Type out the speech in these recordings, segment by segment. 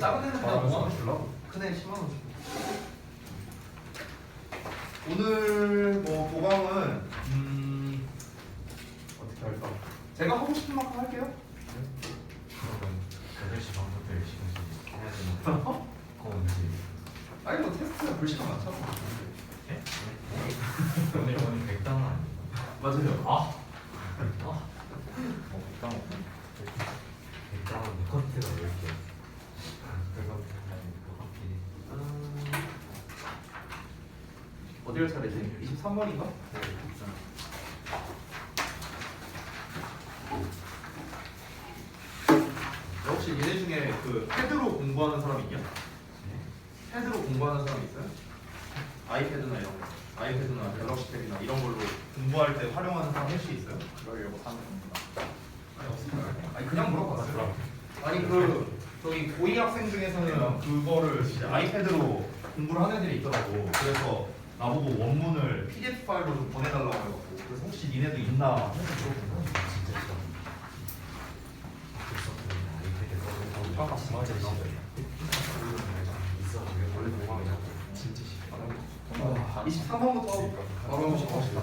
작은 애는 그냥 5만 원 주려고. 큰 애 10만 원 주고. 오늘 뭐 보강은 어떻게 할까? 제가 하고 싶은 만큼 할게요. 그러면 8시 반부터 10시까지 해야 되는 거 언제? 아니 뭐 테스트가 불시간 많잖아. 예? 오늘 100단 아니에요? 맞아요. 아! 100단 100단 커트가 왜 이렇게 그거 하필 어디를 차례지? 23번인가? 혹시 얘네 중에 그 패드로 공부하는 사람 있냐? 패드로 공부하는 사람 있어요? 아이패드나 이런 거, 아이패드나 갤럭시 탭이나 이런 걸로 공부할 때 활용하는 사람 혹시 있어요? 그러려고 사는 겁니다. 아니 없을까요? 아니 그냥 물어봤어요. 아니 그 저기 고2 학생 중에서는 그거를 이제 아이패드로 공부를 하는 애들이 있더라고. 그래서 나보고 원문을 PDF 파일로 좀 보내달라고 해갖고 그래서 혹시 니네도 있나 해서 물어본 거야. 진짜 싫어. 아이패드 아, 맞아, 있어. 원래 공부하면 진짜 싫어. 23번부터 바로 한번 시작합시다.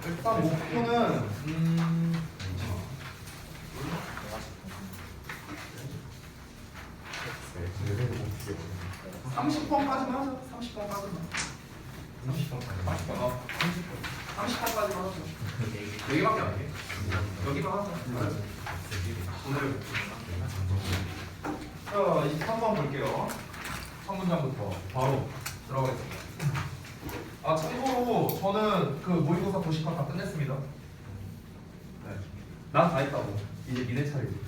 일단 목표는 30번까지만 하자. 30번까지만. 30번까지만 하자. 여기밖에 안 돼. 여기만 하자. 오늘 자 23번 볼게요. 첫 문장부터 바로 들어가겠습니다. 아 참고로 저는 그 모의고사 도시학 다 끝냈습니다. 네. 난 다 했다고. 이제 니네 차례지.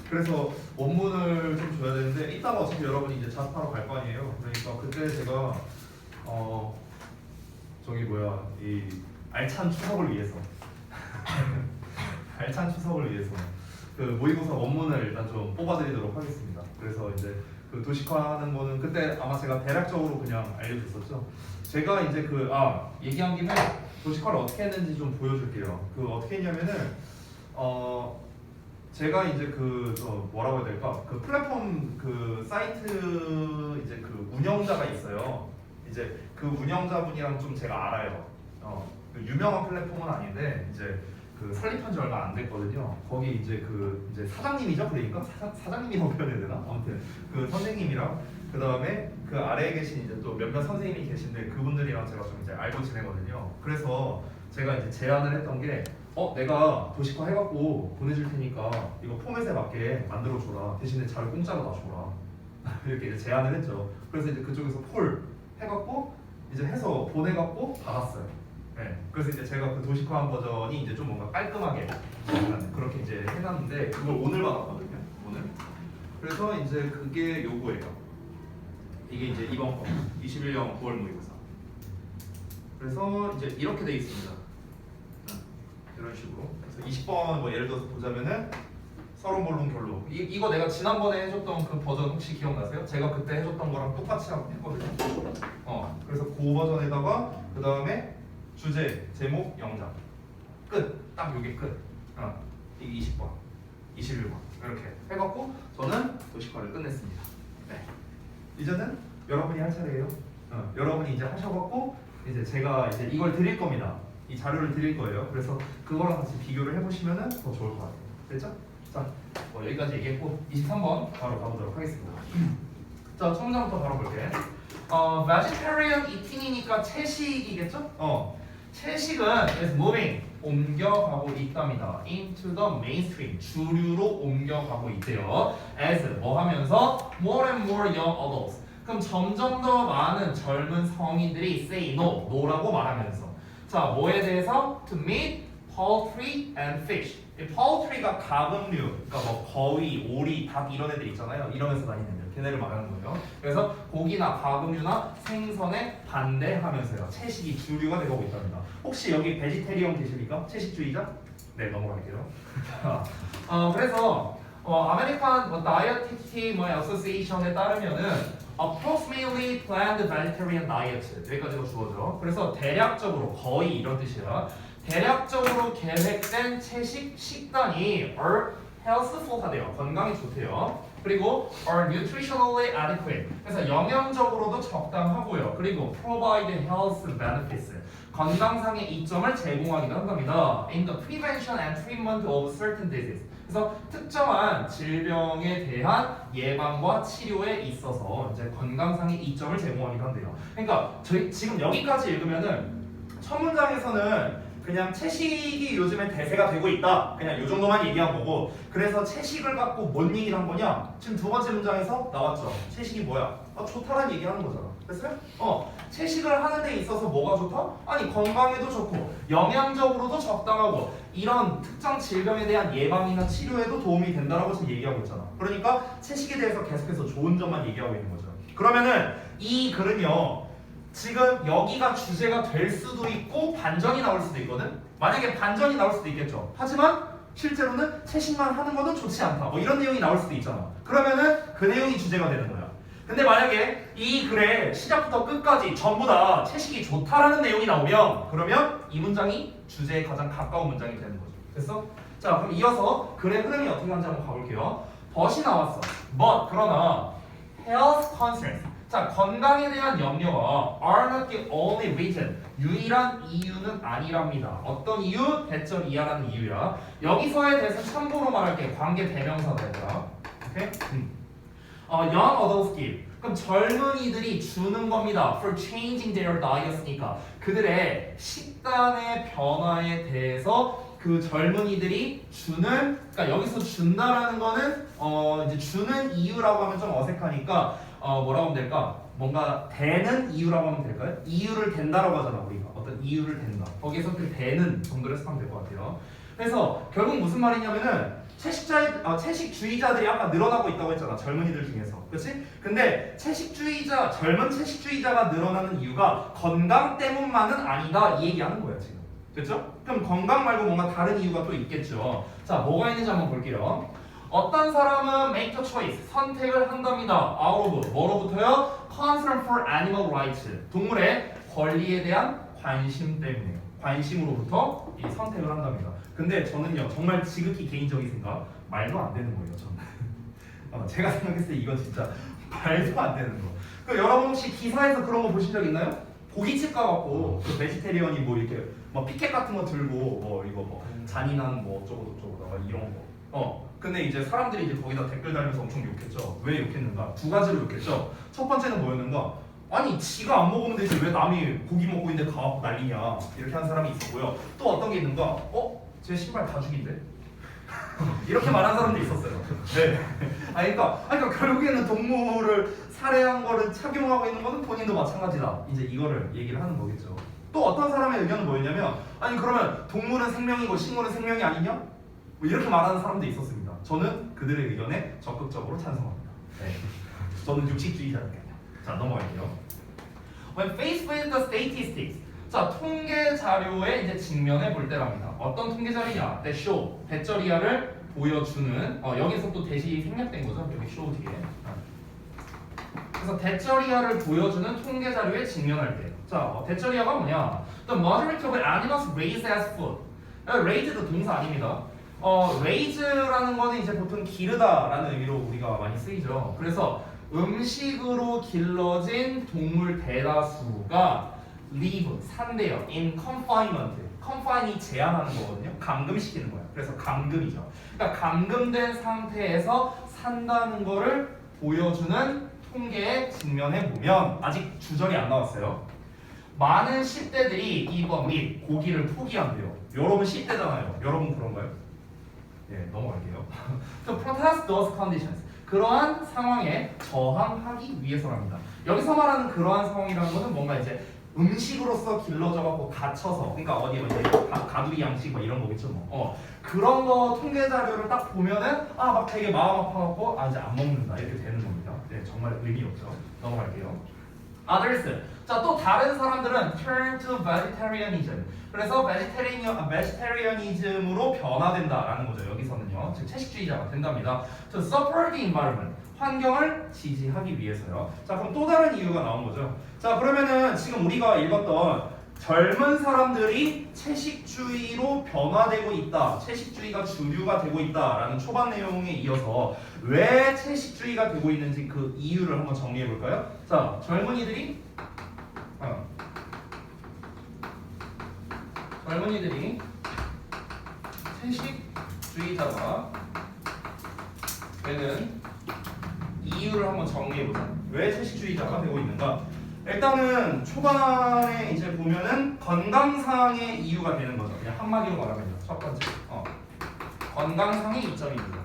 그래서 원문을 좀 줘야 되는데 이따가 어차피 여러분이 이제 자습하러 갈 거 아니에요. 그러니까 그때 제가 저기 뭐야 이 알찬 추석을 위해서 알찬 추석을 위해서 그 모의고사 원문을 일단 좀 뽑아드리도록 하겠습니다. 그래서 이제 그 도식화하는 거는 그때 아마 제가 대략적으로 그냥 알려줬었죠. 제가 이제 그 얘기한 김에 도식화를 어떻게 했는지 좀 보여줄게요. 그 어떻게 했냐면은 제가 이제 그 뭐라고 해야 될까? 그 플랫폼 그 사이트 이제 그 운영자가 있어요. 이제 그 운영자분이랑 좀 제가 알아요. 그 유명한 플랫폼은 아닌데 이제 그 설립한 지 얼마 안 됐거든요. 거기 이제 그 이제 사장님이죠, 그러니까 사장님이라고 표현해야 되나? 아무튼 그 선생님이랑 그 다음에 그 아래에 계신 이제 또 몇몇 선생님이 계신데 그분들이랑 제가 좀 이제 알고 지내거든요. 그래서 제가 이제 제안을 했던 게 내가 도식화 해갖고 보내줄 테니까 이거 포맷에 맞게 만들어줘라. 대신에 자료 공짜로 놔줘라. 이렇게 이제 제안을 했죠. 그래서 이제 그쪽에서 폴 해갖고 이제 해서 보내갖고 받았어요. 네. 그래서 이제 제가 그 도식화한 버전이 이제 좀 뭔가 깔끔하게 그렇게 이제 해놨는데 그걸 오늘 받았거든요. 오늘. 그래서 이제 그게 요거예요. 이게 이제 이번 거 21년 9월 모의고사. 그래서 이제 이렇게 돼 있습니다. 이런 식으로. 그래서 20번 뭐 예를 들어서 보자면은 서론 본론 결론. 이거 내가 지난번에 해줬던 그 버전 혹시 기억나세요? 제가 그때 해줬던 거랑 똑같이 했거든요. 그래서 그 버전에다가 그 다음에 주제, 제목, 영장. 끝. 딱 요게 끝. 이게 20번, 21번 이렇게 해갖고 저는 도식화를 끝냈습니다. 네. 이제는 여러분이 할 차례예요. 여러분이 이제 하셔갖고 이제 제가 이제 이걸 드릴 겁니다. 이 자료를 드릴 거예요. 그래서 그거랑 같이 비교를 해보시면은 더 좋을 것 같아요. 됐죠? 자, 여기까지 얘기했고 23번 바로 가보도록 하겠습니다. 자, 첫 문장부터 바로 볼게. vegetarian eating이니까 채식이겠죠? 채식은 is moving 옮겨가고 있답니다. into the mainstream 주류로 옮겨가고 있대요. as 뭐 하면서 more and more young adults 그럼 점점 더 많은 젊은 성인들이 say no, no라고 말하면서 자, 뭐에 대해서? to meat, poultry and fish. 이 poultry가 가금류, 그러니까 뭐 거위, 오리, 닭 이런 애들 있잖아요. 이러면서 다니는 애들, 걔네를 말하는 거예요. 그래서 고기나 가금류나 생선에 반대하면서요. 채식이 주류가 되고 있답니다. 혹시 여기 베지테리언 계십니까? 채식주의자? 네, 넘어갈게요. 그래서 아메리칸 다이어티티 어소시에이션에 따르면은 approximately planned vegetarian diet 여기까지가 주어져. 그래서 대략적으로 거의 이런 뜻이야. 대략적으로 계획된 채식 식단이 are healthful하대요. 건강이 좋대요. 그리고 are nutritionally adequate. 그래서 영양적으로도 적당하고요. 그리고 provide health benefits. 건강상의 이점을 제공하기도 한답니다. In the prevention and treatment of certain diseases. 그래서 특정한 질병에 대한 예방과 치료에 있어서 이제 건강상의 이점을 제공하기도 한대요. 그러니까 저희 지금 여기까지 읽으면은 첫 문장에서는 그냥 채식이 요즘에 대세가 되고 있다. 그냥 이 정도만 얘기한 거고. 그래서 채식을 갖고 뭔 얘기를 한 거냐? 지금 두 번째 문장에서 나왔죠. 채식이 뭐야? 좋다라는 얘기하는 거잖아. 됐어요? 채식을 하는 데 있어서 뭐가 좋다? 아니 건강에도 좋고 영양적으로도 적당하고 이런 특정 질병에 대한 예방이나 치료에도 도움이 된다라고 지금 얘기하고 있잖아. 그러니까 채식에 대해서 계속해서 좋은 점만 얘기하고 있는 거죠. 그러면은 이 글은요. 지금 여기가 주제가 될 수도 있고 반전이 나올 수도 있거든. 만약에 반전이 나올 수도 있겠죠. 하지만 실제로는 채식만 하는 것은 좋지 않다. 뭐 이런 내용이 나올 수도 있잖아. 그러면은 그 내용이 주제가 되는 거야. 근데 만약에 이 글의 시작부터 끝까지 전부 다 채식이 좋다라는 내용이 나오면 그러면 이 문장이 주제에 가장 가까운 문장이 되는 거죠. 됐어? 자 그럼 이어서 글의 흐름이 어떻게 하는지 한번 가볼게요. but이 나왔어. but 그러나 health concerns. 자 건강에 대한 염려가 are not the only reason. 유일한 이유는 아니랍니다. 어떤 이유? 대절 이하라는 이유야. 여기서에 대해서 참고로 말할게. 관계 대명사다 얘들아. 오케이? young adults give. 그럼 젊은이들이 주는 겁니다. For changing their diet이니까 그들의 식단의 변화에 대해서 그 젊은이들이 주는, 그러니까 여기서 준다라는 거는 이제 주는 이유라고 하면 좀 어색하니까 뭐라고 하면 될까? 뭔가 되는 이유라고 하면 될까요? 이유를 댄다라고 하잖아 우리가. 어떤 이유를 댄다. 거기에서 그 되는 정도로 해석하면 될 것 같아요. 그래서 결국 무슨 말이냐면은 채식주의자들이 아까 늘어나고 있다고 했잖아. 젊은이들 중에서. 그렇지? 근데 젊은 채식주의자가 늘어나는 이유가 건강 때문만은 아니다. 이 얘기하는 거야 지금. 됐죠? 그럼 건강 말고 뭔가 다른 이유가 또 있겠죠. 자, 뭐가 있는지 한번 볼게요. 어떤 사람은 make a choice, 선택을 한답니다. out of, 뭐로부터요? concern for animal rights, 동물의 권리에 대한 관심 때문에요. 관심으로부터 이 선택을 한답니다. 근데 저는요 정말 지극히 개인적인 생각 말도 안 되는 거예요 저는. 제가 생각했을 때 이건 진짜 말도 안 되는 거. 그 여러분 혹시 기사에서 그런 거 보신 적 있나요? 고깃집 가갖고 그 베지테리언이 뭐 이렇게 뭐 피켓 같은 거 들고 뭐 이거 뭐 잔인한 뭐 어쩌고 저쩌고 이런 거. 근데 이제 사람들이 이제 거기다 댓글 달면서 엄청 욕했죠. 왜 욕했는가? 두 가지로 욕했죠. 첫 번째는 뭐였는가? 아니 지가 안 먹으면 되지 왜 남이 고기 먹고 있는데 가갖고 난리냐 이렇게 하는 사람이 있었고요. 또 어떤 게 있는가? 제 신발 가죽인데? 이렇게 말하는 사람도 있었어요. 네. 그러니까 결국에는 동물을 살해한 거를 착용하고 있는 거는 본인도 마찬가지다. 이제 이거를 얘기를 하는 거겠죠. 또 어떤 사람의 의견은 뭐였냐면 아니 그러면 동물은 생명이고 식물은 생명이 아니냐? 뭐 이렇게 말하는 사람도 있었습니다. 저는 그들의 의견에 적극적으로 찬성합니다. 네. 저는 육식주의자니까요. 자 넘어갈게요. When faced with the statistics, 자 통계 자료에 이제 직면해 볼 때랍니다. 어떤 통계 자료냐? that show, 대절이하를 보여주는. 여기서 또 대시 생략된 거죠. 여기 show 뒤에. 그래서 대절이하를 보여주는 통계 자료에 직면할 때. 자 대절이하가 뭐냐? The majority of animals raised as food. raised도 동사 아닙니다. raise라는 거는 이제 보통 기르다라는 의미로 우리가 많이 쓰이죠. 그래서 음식으로 길러진 동물 대다수가 live, 산대요. in confinement. confine이 제한하는 거거든요. 감금시키는 거야. 그래서 감금이죠. 그러니까 감금된 상태에서 산다는 거를 보여주는 통계에 직면해 보면 아직 주절이 안 나왔어요. 많은 10대들이 이번 및 고기를 포기한대요. 여러분 10대잖아요. 여러분 그런가요? 네, 넘어갈게요. To protest those conditions. 그러한 상황에 저항하기 위해서랍니다. 여기서 말하는 그러한 상황이라는 것은 뭔가 이제 음식으로서 길러져갖고 갇혀서, 그러니까 어디 이제 가두리 양식 뭐 이런 거겠죠 뭐. 그런 거 통계 자료를 딱 보면은 막 되게 마음 아파갖고 이제 안 먹는다 이렇게 되는 겁니다. 네, 정말 의미 없죠. 넘어갈게요. Others. 자, 또 다른 사람들은 turn to vegetarianism. 그래서 vegetarianism으로 변화된다라는 거죠. 여기서는요. 즉 채식주의자가 된답니다. To support the environment. 환경을 지지하기 위해서요. 자, 그럼 또 다른 이유가 나온 거죠. 자, 그러면은 지금 우리가 읽었던 젊은 사람들이 채식주의로 변화되고 있다. 채식주의가 주류가 되고 있다라는 초반 내용에 이어서 왜 채식주의가 되고 있는지 그 이유를 한번 정리해 볼까요? 자, 젊은이들이 채식주의자가 되는 이유를 한번 정리해 보자. 왜 채식주의자가 되고 있는가? 일단은 초반에 이제 보면은 건강상의 이유가 되는 거죠. 그냥 한마디로 말하면요. 첫 번째, 건강상의 이점입니다.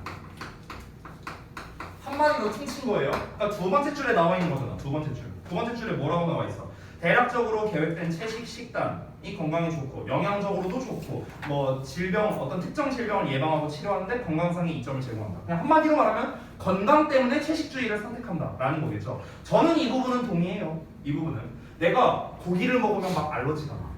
한마디로 퉁친 거예요. 그러니까 두 번째 줄에 나와 있는 거잖아. 두 번째 줄. 두 번째 줄에 뭐라고 나와 있어? 대략적으로 계획된 채식 식단이 건강에 좋고 영양적으로도 좋고 뭐 질병 어떤 특정 질병을 예방하고 치료하는데 건강상의 이점을 제공한다. 그냥 한마디로 말하면 건강 때문에 채식주의를 선택한다라는 거겠죠. 저는 이 부분은 동의해요. 이 부분은 내가 고기를 먹으면 막 알러지가 나.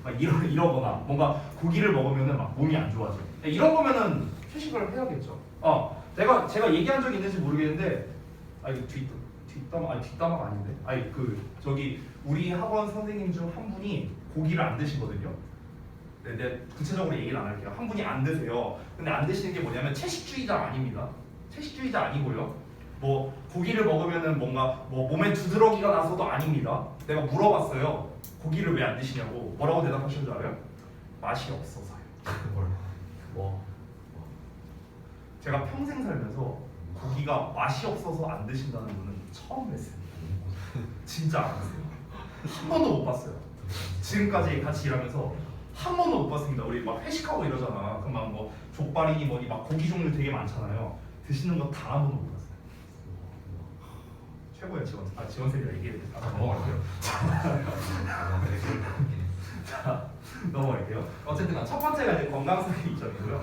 막 이러거나 뭔가 고기를 먹으면은 막 몸이 안 좋아져. 이런 거면은 채식을 해야겠죠. 제가 얘기한 적이 있는지 모르겠는데 뒷담화가 아닌데? 저기 우리 학원 선생님 중 한 분이 고기를 안 드시거든요. 근데 구체적으로 얘기는 안 할게요. 한 분이 안 드세요. 근데 안 드시는 게 뭐냐면 채식주의자 아닙니다. 채식주의자 아니고요. 뭐 고기를 먹으면은 뭔가 뭐 몸에 두드러기가 나서도 아닙니다. 내가 물어봤어요. 고기를 왜 안 드시냐고. 뭐라고 대답하신 줄 알아요? 맛이 없어서요. 제가 평생 살면서 고기가 맛이 없어서 안 드신다는 분은 처음 뵀어요. 진짜 안 봤어요. 한 번도 못 봤어요. 지금까지 같이 일하면서 한 번도 못 봤습니다. 우리 막 회식하고 이러잖아. 그럼 막 뭐 족발이니 뭐니 막 고기 종류 되게 많잖아요. 드시는 거 다 한 번도 못 봤어요. 최고의 지원생이라 얘기해도 넘어갈게요. 자, 넘어갈게요. 어쨌든 첫 번째가 이제 건강상의 이점이고요.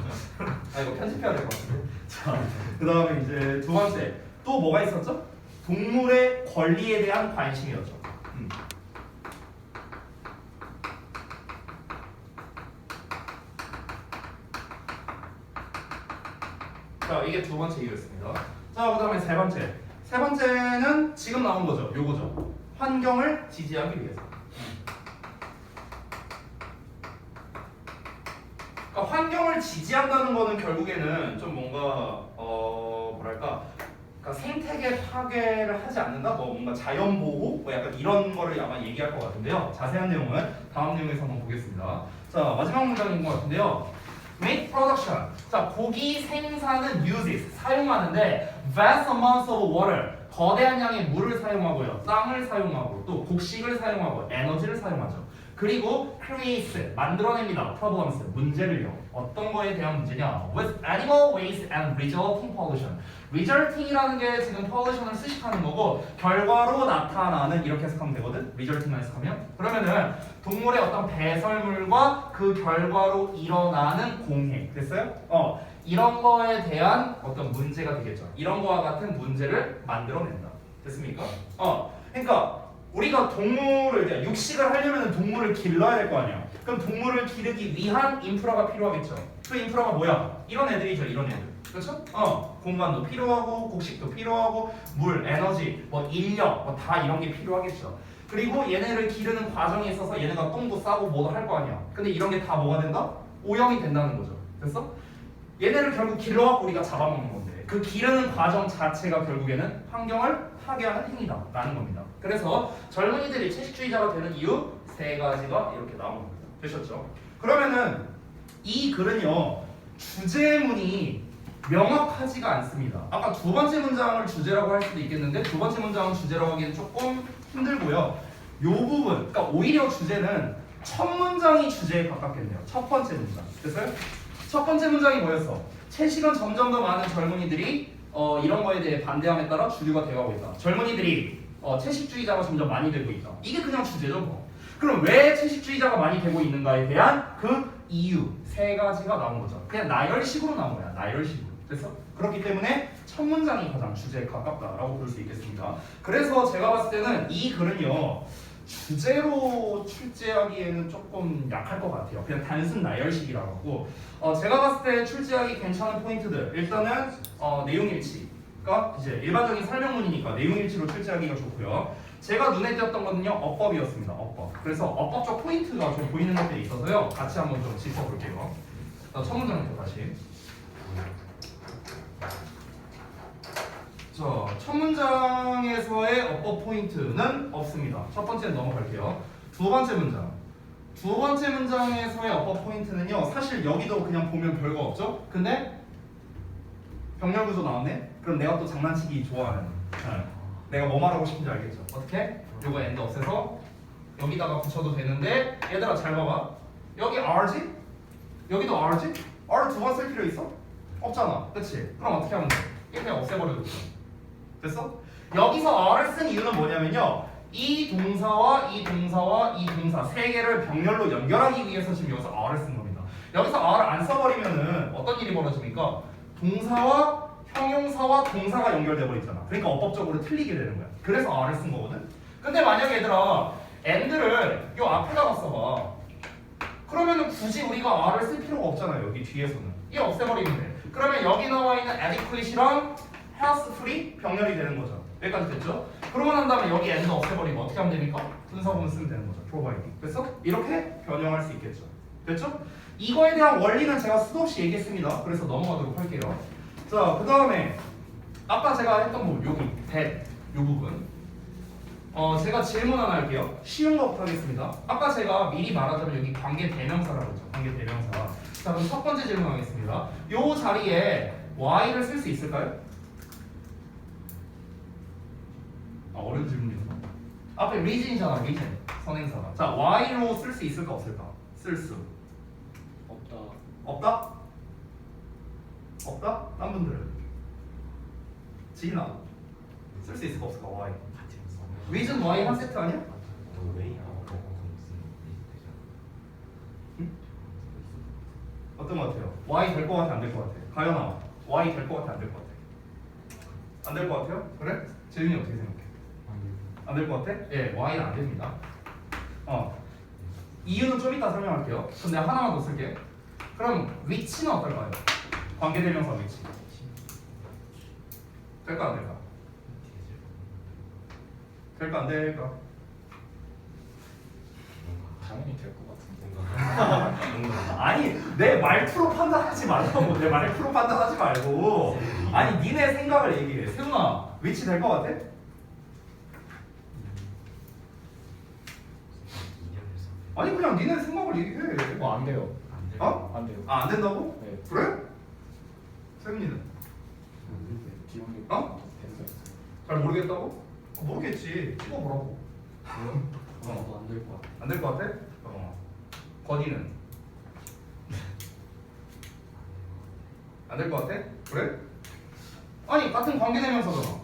이거 편집해야 될 것 같은데. 자, 그 다음에 이제 두 번째 또 뭐가 있었죠? 동물의 권리에 대한 관심이었죠. 자, 이게 두 번째 이유였습니다. 자, 그 다음에 세 번째. 세 번째는 지금 나온 거죠. 요거죠. 환경을 지지하기 위해서. 그러니까 환경을 지지한다는 거는 결국에는 좀 뭔가 뭐랄까, 그러니까 생태계 파괴를 하지 않는다, 뭐 뭔가 자연 보호, 뭐 약간 이런 거를 아마 얘기할 것 같은데요. 자세한 내용은 다음 내용에서 한번 보겠습니다. 자, 마지막 문장인 것 같은데요. Meat production. 자, 고기 생산은 uses 사용하는데 vast amounts of water. 거대한 양의 물을 사용하고요, 땅을 사용하고 또 곡식을 사용하고 에너지를 사용하죠. 그리고 creates 만들어냅니다. problems 문제를요. 어떤 거에 대한 문제냐? With animal waste and resulting pollution. resulting이라는 게 지금 pollution을 수식하는 거고 결과로 나타나는 이렇게 해석하면 되거든. resulting만 해석하면 그러면은 동물의 어떤 배설물과 그 결과로 일어나는 공해 됐어요? 이런 거에 대한 어떤 문제가 되겠죠. 이런 거와 같은 문제를 만들어낸다. 됐습니까? 그러니까 우리가 동물을 육식을 하려면 동물을 길러야 될 거 아니야. 그럼 동물을 기르기 위한 인프라가 필요하겠죠. 그 인프라가 뭐야? 이런 애들이죠. 이런 애들. 그렇죠? 공간도 필요하고 곡식도 필요하고 물, 에너지, 뭐 인력, 뭐 다 이런 게 필요하겠죠. 그리고 얘네를 기르는 과정에 있어서 얘네가 똥도 싸고 뭐도 할 거 아니야. 근데 이런 게 다 뭐가 된다? 오염이 된다는 거죠. 됐어? 얘네를 결국 길러갖고 우리가 잡아먹는 건데 그 기르는 과정 자체가 결국에는 환경을 파괴하는 행위다라는 겁니다. 그래서 젊은이들이 채식주의자가 되는 이유 세 가지가 이렇게 나온 겁니다. 되셨죠? 그러면은 이 글은요 주제문이 명확하지가 않습니다. 아까 두 번째 문장을 주제라고 할 수도 있겠는데 두 번째 문장은 주제라고 하기엔 조금 힘들고요. 요 부분, 그러니까 오히려 주제는 첫 문장이 주제에 가깝겠네요. 첫 번째 문장. 됐어요? 첫 번째 문장이 뭐였어? 채식은 점점 더 많은 젊은이들이 이런 거에 대해 반대함에 따라 주류가 되어가고 있다. 젊은이들이 채식주의자가 점점 많이 되고 있다. 이게 그냥 주제죠 뭐. 그럼 왜 채식주의자가 많이 되고 있는가에 대한 그 이유 세 가지가 나온 거죠. 그냥 나열식으로 나온 거야. 나열식으로. 됐어? 그렇기 때문에 첫 문장이 가장 주제에 가깝다라고 볼 수 있겠습니다. 그래서 제가 봤을 때는 이 글은요 주제로 출제하기에는 조금 약할 것 같아요. 그냥 단순 나열식이라고 하고 제가 봤을 때 출제하기 괜찮은 포인트들 일단은 내용일치가 이제 일반적인 설명문이니까 내용일치로 출제하기가 좋고요. 제가 눈에 띄었던 거는요 어법이었습니다. 어법. 그래서 어법적 포인트가 좀 보이는 것들이 있어서요 같이 한번 좀 짚어볼게요. 자, 첫 문장부터 다시. 자, 첫 문장에서의 어법 포인트는 없습니다. 첫 번째는 넘어갈게요. 두 번째 문장. 두 번째 문장에서의 어법 포인트는요 사실 여기도 그냥 보면 별거 없죠? 근데 병렬 구조 나왔네? 그럼 내가 또 장난치기 좋아하는 내가 뭐 말하고 싶은지 알겠죠? 어떻게? 요거 엔드 없애서 여기다가 붙여도 되는데 얘들아 잘 봐봐. 여기 R지? 여기도 R지? R 두 번 쓸 필요 있어? 없잖아. 그치? 그럼 어떻게 하면 돼? 이거 그냥 없애버려도 돼. 됐어? 여기서 R을 쓴 이유는 뭐냐면요 이 동사와 이 동사와 이 동사 세 개를 병렬로 연결하기 위해서 지금 여기서 R을 쓴 겁니다. 여기서 R을 안 써버리면은 어떤 일이 벌어집니까? 동사와 형용사와 동사가 연결돼 버리잖아. 그러니까 어법적으로 틀리게 되는 거야. 그래서 R을 쓴 거거든. 근데 만약에 얘들아 and를 요 앞에다가 써봐. 그러면은 굳이 우리가 R을 쓸 필요가 없잖아요. 여기 뒤에서는 이 없애버리면 돼. 그러면 여기 나와 있는 adequate이랑 has free 병렬이 되는 거죠. 여기까지 됐죠? 그러고 난 다음에 여기 and 없애버리면 어떻게 하면 됩니까? 분사구문 쓰면 되는 거죠. provide. 됐어? 이렇게 변형할 수 있겠죠. 됐죠? 이거에 대한 원리는 제가 수도 없이 얘기했습니다. 그래서 넘어가도록 할게요. 자, 그 다음에 아까 제가 했던 부분 여기 that 요 부분 제가 질문 하나 할게요. 쉬운 거부터 하겠습니다. 아까 제가 미리 말하자면 여기 관계 대명사라고 했죠. 관계 대명사. 자, 그럼 첫 번째 질문 하겠습니다. 요 자리에 y를 쓸 수 있을까요? 어려운 질문이었나? 앞에 reason이잖아, reason. 선행사가. 자, y로 쓸 수 있을까 없을까? 쓸 수. 없다. 없다? 없다? 딴 분들은? 지인아 쓸 수 있을까 없을까? y. reason y 한 세트 아니야? 어떤 거 같아요? y 될 거 같아 안 될 거 같아? 가연아 y 될 거 같아 안 될 거 같아? 안 될 거 같아요? 그래? 재윤이 어떻게 생각해? 안 될 거 같아? 예, y는 안 됩니다. 이유는 좀 이따 설명할게요. 그럼 내가 하나만 더 쓸게. 그럼 which는 어떨까요? 관계대명사 which. 될까 안 될까? 될까 안 될까? 당연히 될 것 같은데. 아니 내 말투로 판단하지 말라고. 내 말투로 판단하지 말고. 아니 니네 생각을 얘기해. 세훈아 which 될 거 같아? 아니 그냥 니네 생각을 얘기해. 뭐 안 돼요. 어? 안 돼요. 아 안 된다고? 네. 그래? 세훈이는? 기억이 어? 됐어요. 잘 모르겠다고? 모르겠지. 찍어보라고. 안될 것 같아. 안 될 것 같아? 건이는? 안 될 것 같아? 그래? 아니 같은 관계대명사잖아.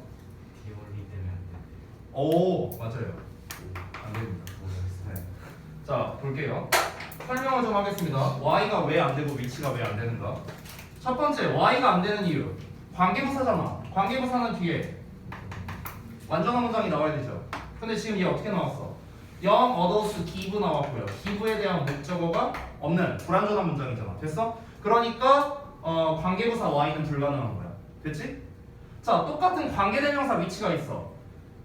오 맞아요. 안 됩니다. 네. 자 볼게요. 설명을 좀 하겠습니다. y가 왜 안 되고 위치가 왜 안 되는가? 첫 번째 y가 안 되는 이유. 관계부사잖아. 관계부사는 뒤에 완전한 문장이 나와야 되죠. 근데 지금 얘 어떻게 나왔어? young adults give 나왔고요. give에 대한 목적어가 없는 불완전한 문장이잖아. 됐어? 그러니까 관계부사 y는 불가능한 거야. 됐지? 자 똑같은 관계대명사 위치가 있어.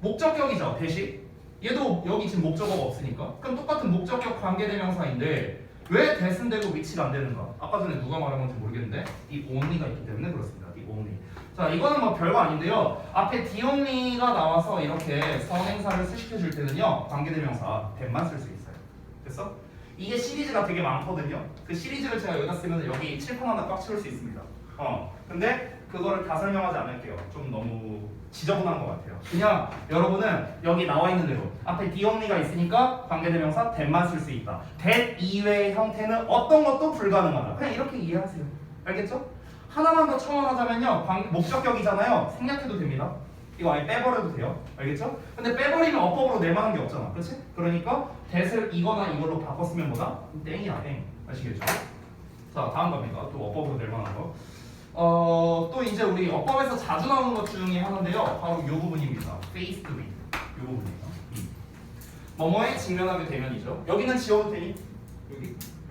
목적격이죠. 대시. 얘도 여기 지금 목적어가 없으니까. 그럼 똑같은 목적격 관계대명사인데 왜 대신 되고 위치가 안 되는가? 아까 전에 누가 말한 건지 모르겠는데 이 only가 있기 때문에 그렇습니다. 이 only. 자 이거는 뭐 별거 아닌데요. 앞에 the only가 나와서 이렇게 선행사를 수식해줄 때는요 관계대명사 that만 쓸 수 있어요. 됐어? 이게 시리즈가 되게 많거든요. 그 시리즈를 제가 여기다 쓰면 여기 칠판 하나 꽉 채울 수 있습니다. 근데 그거를 다 설명하지 않을게요. 좀 너무 지저분한 것 같아요. 그냥 여러분은 여기 나와 있는 대로 앞에 the only가 있으니까 관계대명사 that만 쓸 수 있다. that 이외의 형태는 어떤 것도 불가능하다. 그냥 이렇게 이해하세요. 알겠죠? 하나만 더 첨언하자면요. 목적격이잖아요. 생략해도 됩니다. 이거 아예 빼버려도 돼요. 알겠죠? 근데 빼버리면 어법으로 낼만한 게 없잖아. 그렇지? 그러니까 that을 이거나 이걸로 바꿨으면 뭐다? 땡이야 땡. 아시겠죠? 자 다음 겁니다. 또 어법으로 낼만한 거. 또 이제 우리 어법에서 자주 나오는 것 중에 하나인데요. 바로 이 부분입니다. faced with. 이 부분입니다. 뭐뭐에 직면하게 되면이죠. 여기는 지워도 되니?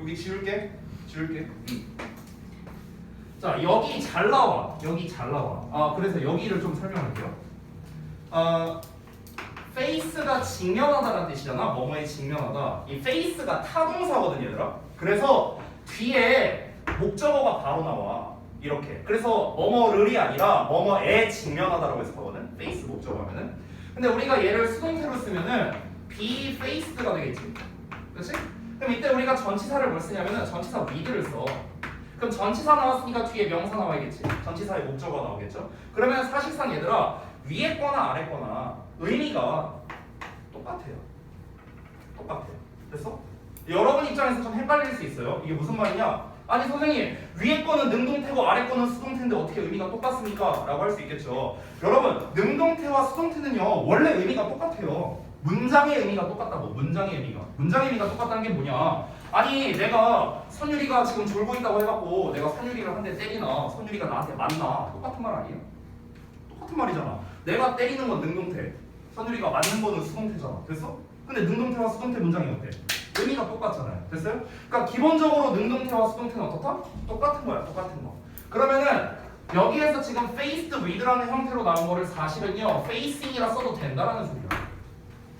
여기 지울게. 자 여기 잘 나와. 여기 잘 나와. 그래서 여기를 좀 설명할게요. face가 직면하다라는 뜻이잖아. 뭐뭐에 직면하다. 이 face가 타동사거든 얘들아. 그래서 뒤에 목적어가 바로 나와. 이렇게. 그래서 뭐뭐를이 아니라 뭐뭐에 직면하다라고 해서 거거든. face 목적어 하면은. 근데 우리가 얘를 수동태로 쓰면은 be faced가 되겠지. 그렇지? 그럼 이때 우리가 전치사를 뭘 쓰냐면은 전치사 with를 써. 그럼 전치사 나왔으니까 뒤에 명사 나와야겠지. 전치사의 목적어가 나오겠죠. 그러면 사실상 얘들아 위에 거나 아래 거나 의미가 똑같아요. 똑같아요. 됐어? 여러분 입장에서 좀 헷갈릴 수 있어요. 이게 무슨 말이냐? 아니 선생님 위에 거는 능동태고 아래 거는 수동태인데 어떻게 의미가 똑같습니까? 라고 할 수 있겠죠. 여러분 능동태와 수동태는요 원래 의미가 똑같아요. 문장의 의미가 똑같다고. 문장의 의미가 똑같다는 게 뭐냐? 아니 내가 선율이가 지금 졸고 있다고 해갖고 내가 선율이를 한 대 때리나 선율이가 나한테 맞나? 똑같은 말 아니에요? 똑같은 말이잖아. 내가 때리는 건 능동태, 선율이가 맞는 거는 수동태잖아. 됐어? 근데 능동태와 수동태 문장이 어때? 의미가 똑같잖아요. 됐어요? 그러니까 기본적으로 능동태와 수동태는 어떻다? 똑같은 거야. 똑같은 거. 그러면은 여기에서 지금 faced with라는 형태로 나온 거를 사실은요 facing이라 써도 된다라는 소리야.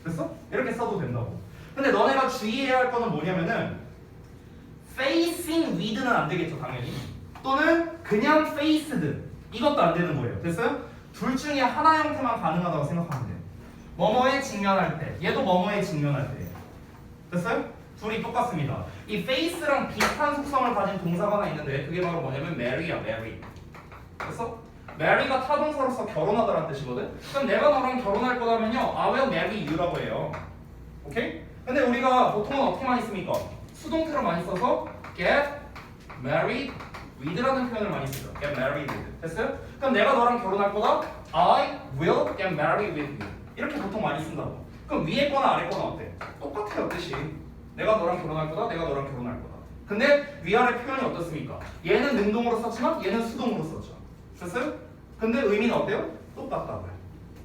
됐어? 이렇게 써도 된다고. 근데 너네가 주의해야 할 거는 뭐냐면은 facing with는 안 되겠죠 당연히. 또는 그냥 faced 이것도 안 되는 거예요. 됐어요? 둘 중에 하나 형태만 가능하다고 생각하면 돼요. 뭐뭐에 직면할 때 얘도 뭐뭐에 직면할 때. 됐어요? 둘이 똑같습니다. 이 face랑 비슷한 속성을 가진 동사가 하나 있는데 그게 바로 뭐냐면 marry야. marry. 됐어? marry가 타동사로서 결혼하다라는 뜻이거든? 그럼 내가 너랑 결혼할 거라면요 I will marry you라고 해요. 오케이? 근데 우리가 보통은 어떻게 많이 씁니까? 수동태로 많이 써서 get married with라는 표현을 많이 쓰죠. get married with. 됐어요? 그럼 내가 너랑 결혼할 거다 I will get married with you. 이렇게 보통 많이 쓴다고. 그럼 위에 거나 아래 거나 어때? 똑같아요 뜻이. 내가 너랑 결혼할 거다 내가 너랑 결혼할 거다. 근데 위아래 표현이 어떻습니까? 얘는 능동으로 썼지만 얘는 수동으로 썼죠. 됐어요? 근데 의미는 어때요? 똑같다고요.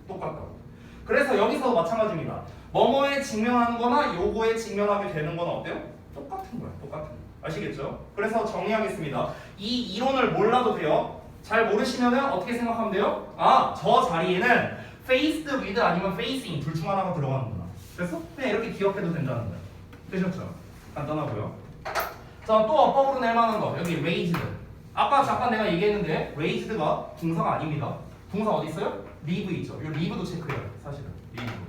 똑같다고. 그래서 여기서도 마찬가지입니다. 뭐뭐에 직면하는 거나 요거에 직면하게 되는 건 어때요? 똑같은 거야. 똑같은 거. 아시겠죠? 그래서 정리하겠습니다. 이 이론을 몰라도 돼요. 잘 모르시면은 어떻게 생각하면 돼요? 아, 저 자리에는 faced with 아니면 facing 둘 중 하나가 들어가는구나. 그래서 그냥 이렇게 기억해도 된다는 거예요. 되셨죠? 간단하고요. 자, 또 어법으로 낼 만한 거. 여기 raised. 아까 잠깐 내가 얘기했는데 raised가 동사가 아닙니다. 동사 어디 있어요? live 있죠. 이 live도 체크해야 돼. 사실은.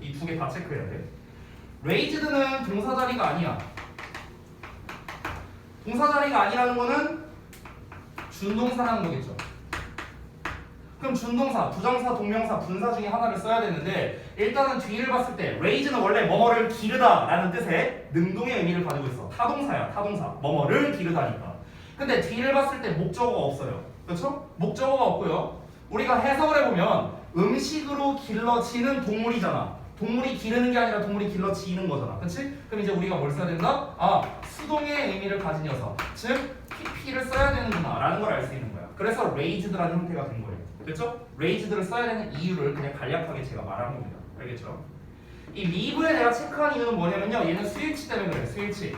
이 두 개 다 체크해야 돼. raised는 동사 자리가 아니야. 동사 자리가 아니라는 거는 준동사라는 거겠죠. 그럼 준동사, 부정사, 동명사, 분사 중에 하나를 써야 되는데 일단은 뒤를 봤을 때 raise는 원래 뭐뭐를 기르다 라는 뜻의 능동의 의미를 가지고 있어. 타동사야. 타동사. 뭐뭐를 기르다니까. 근데 뒤를 봤을 때 목적어가 없어요. 그렇죠? 목적어가 없고요. 우리가 해석을 해보면 음식으로 길러지는 동물이잖아. 동물이 기르는 게 아니라 동물이 길러지는 거잖아. 그치? 그럼 이제 우리가 뭘 써야 된다? 아, 수동의 의미를 가진 녀석. 즉, pp를 써야 되는구나 라는 걸 알 수 있는 거야. 그래서 raised라는 형태가 된 거예요. 됐죠? raised를 써야 되는 이유를 그냥 간략하게 제가 말한 겁니다. 알겠죠? 이 live에 내가 체크한 이유는 뭐냐면요. 얘는 수일치 때문에 그래요. 수일치.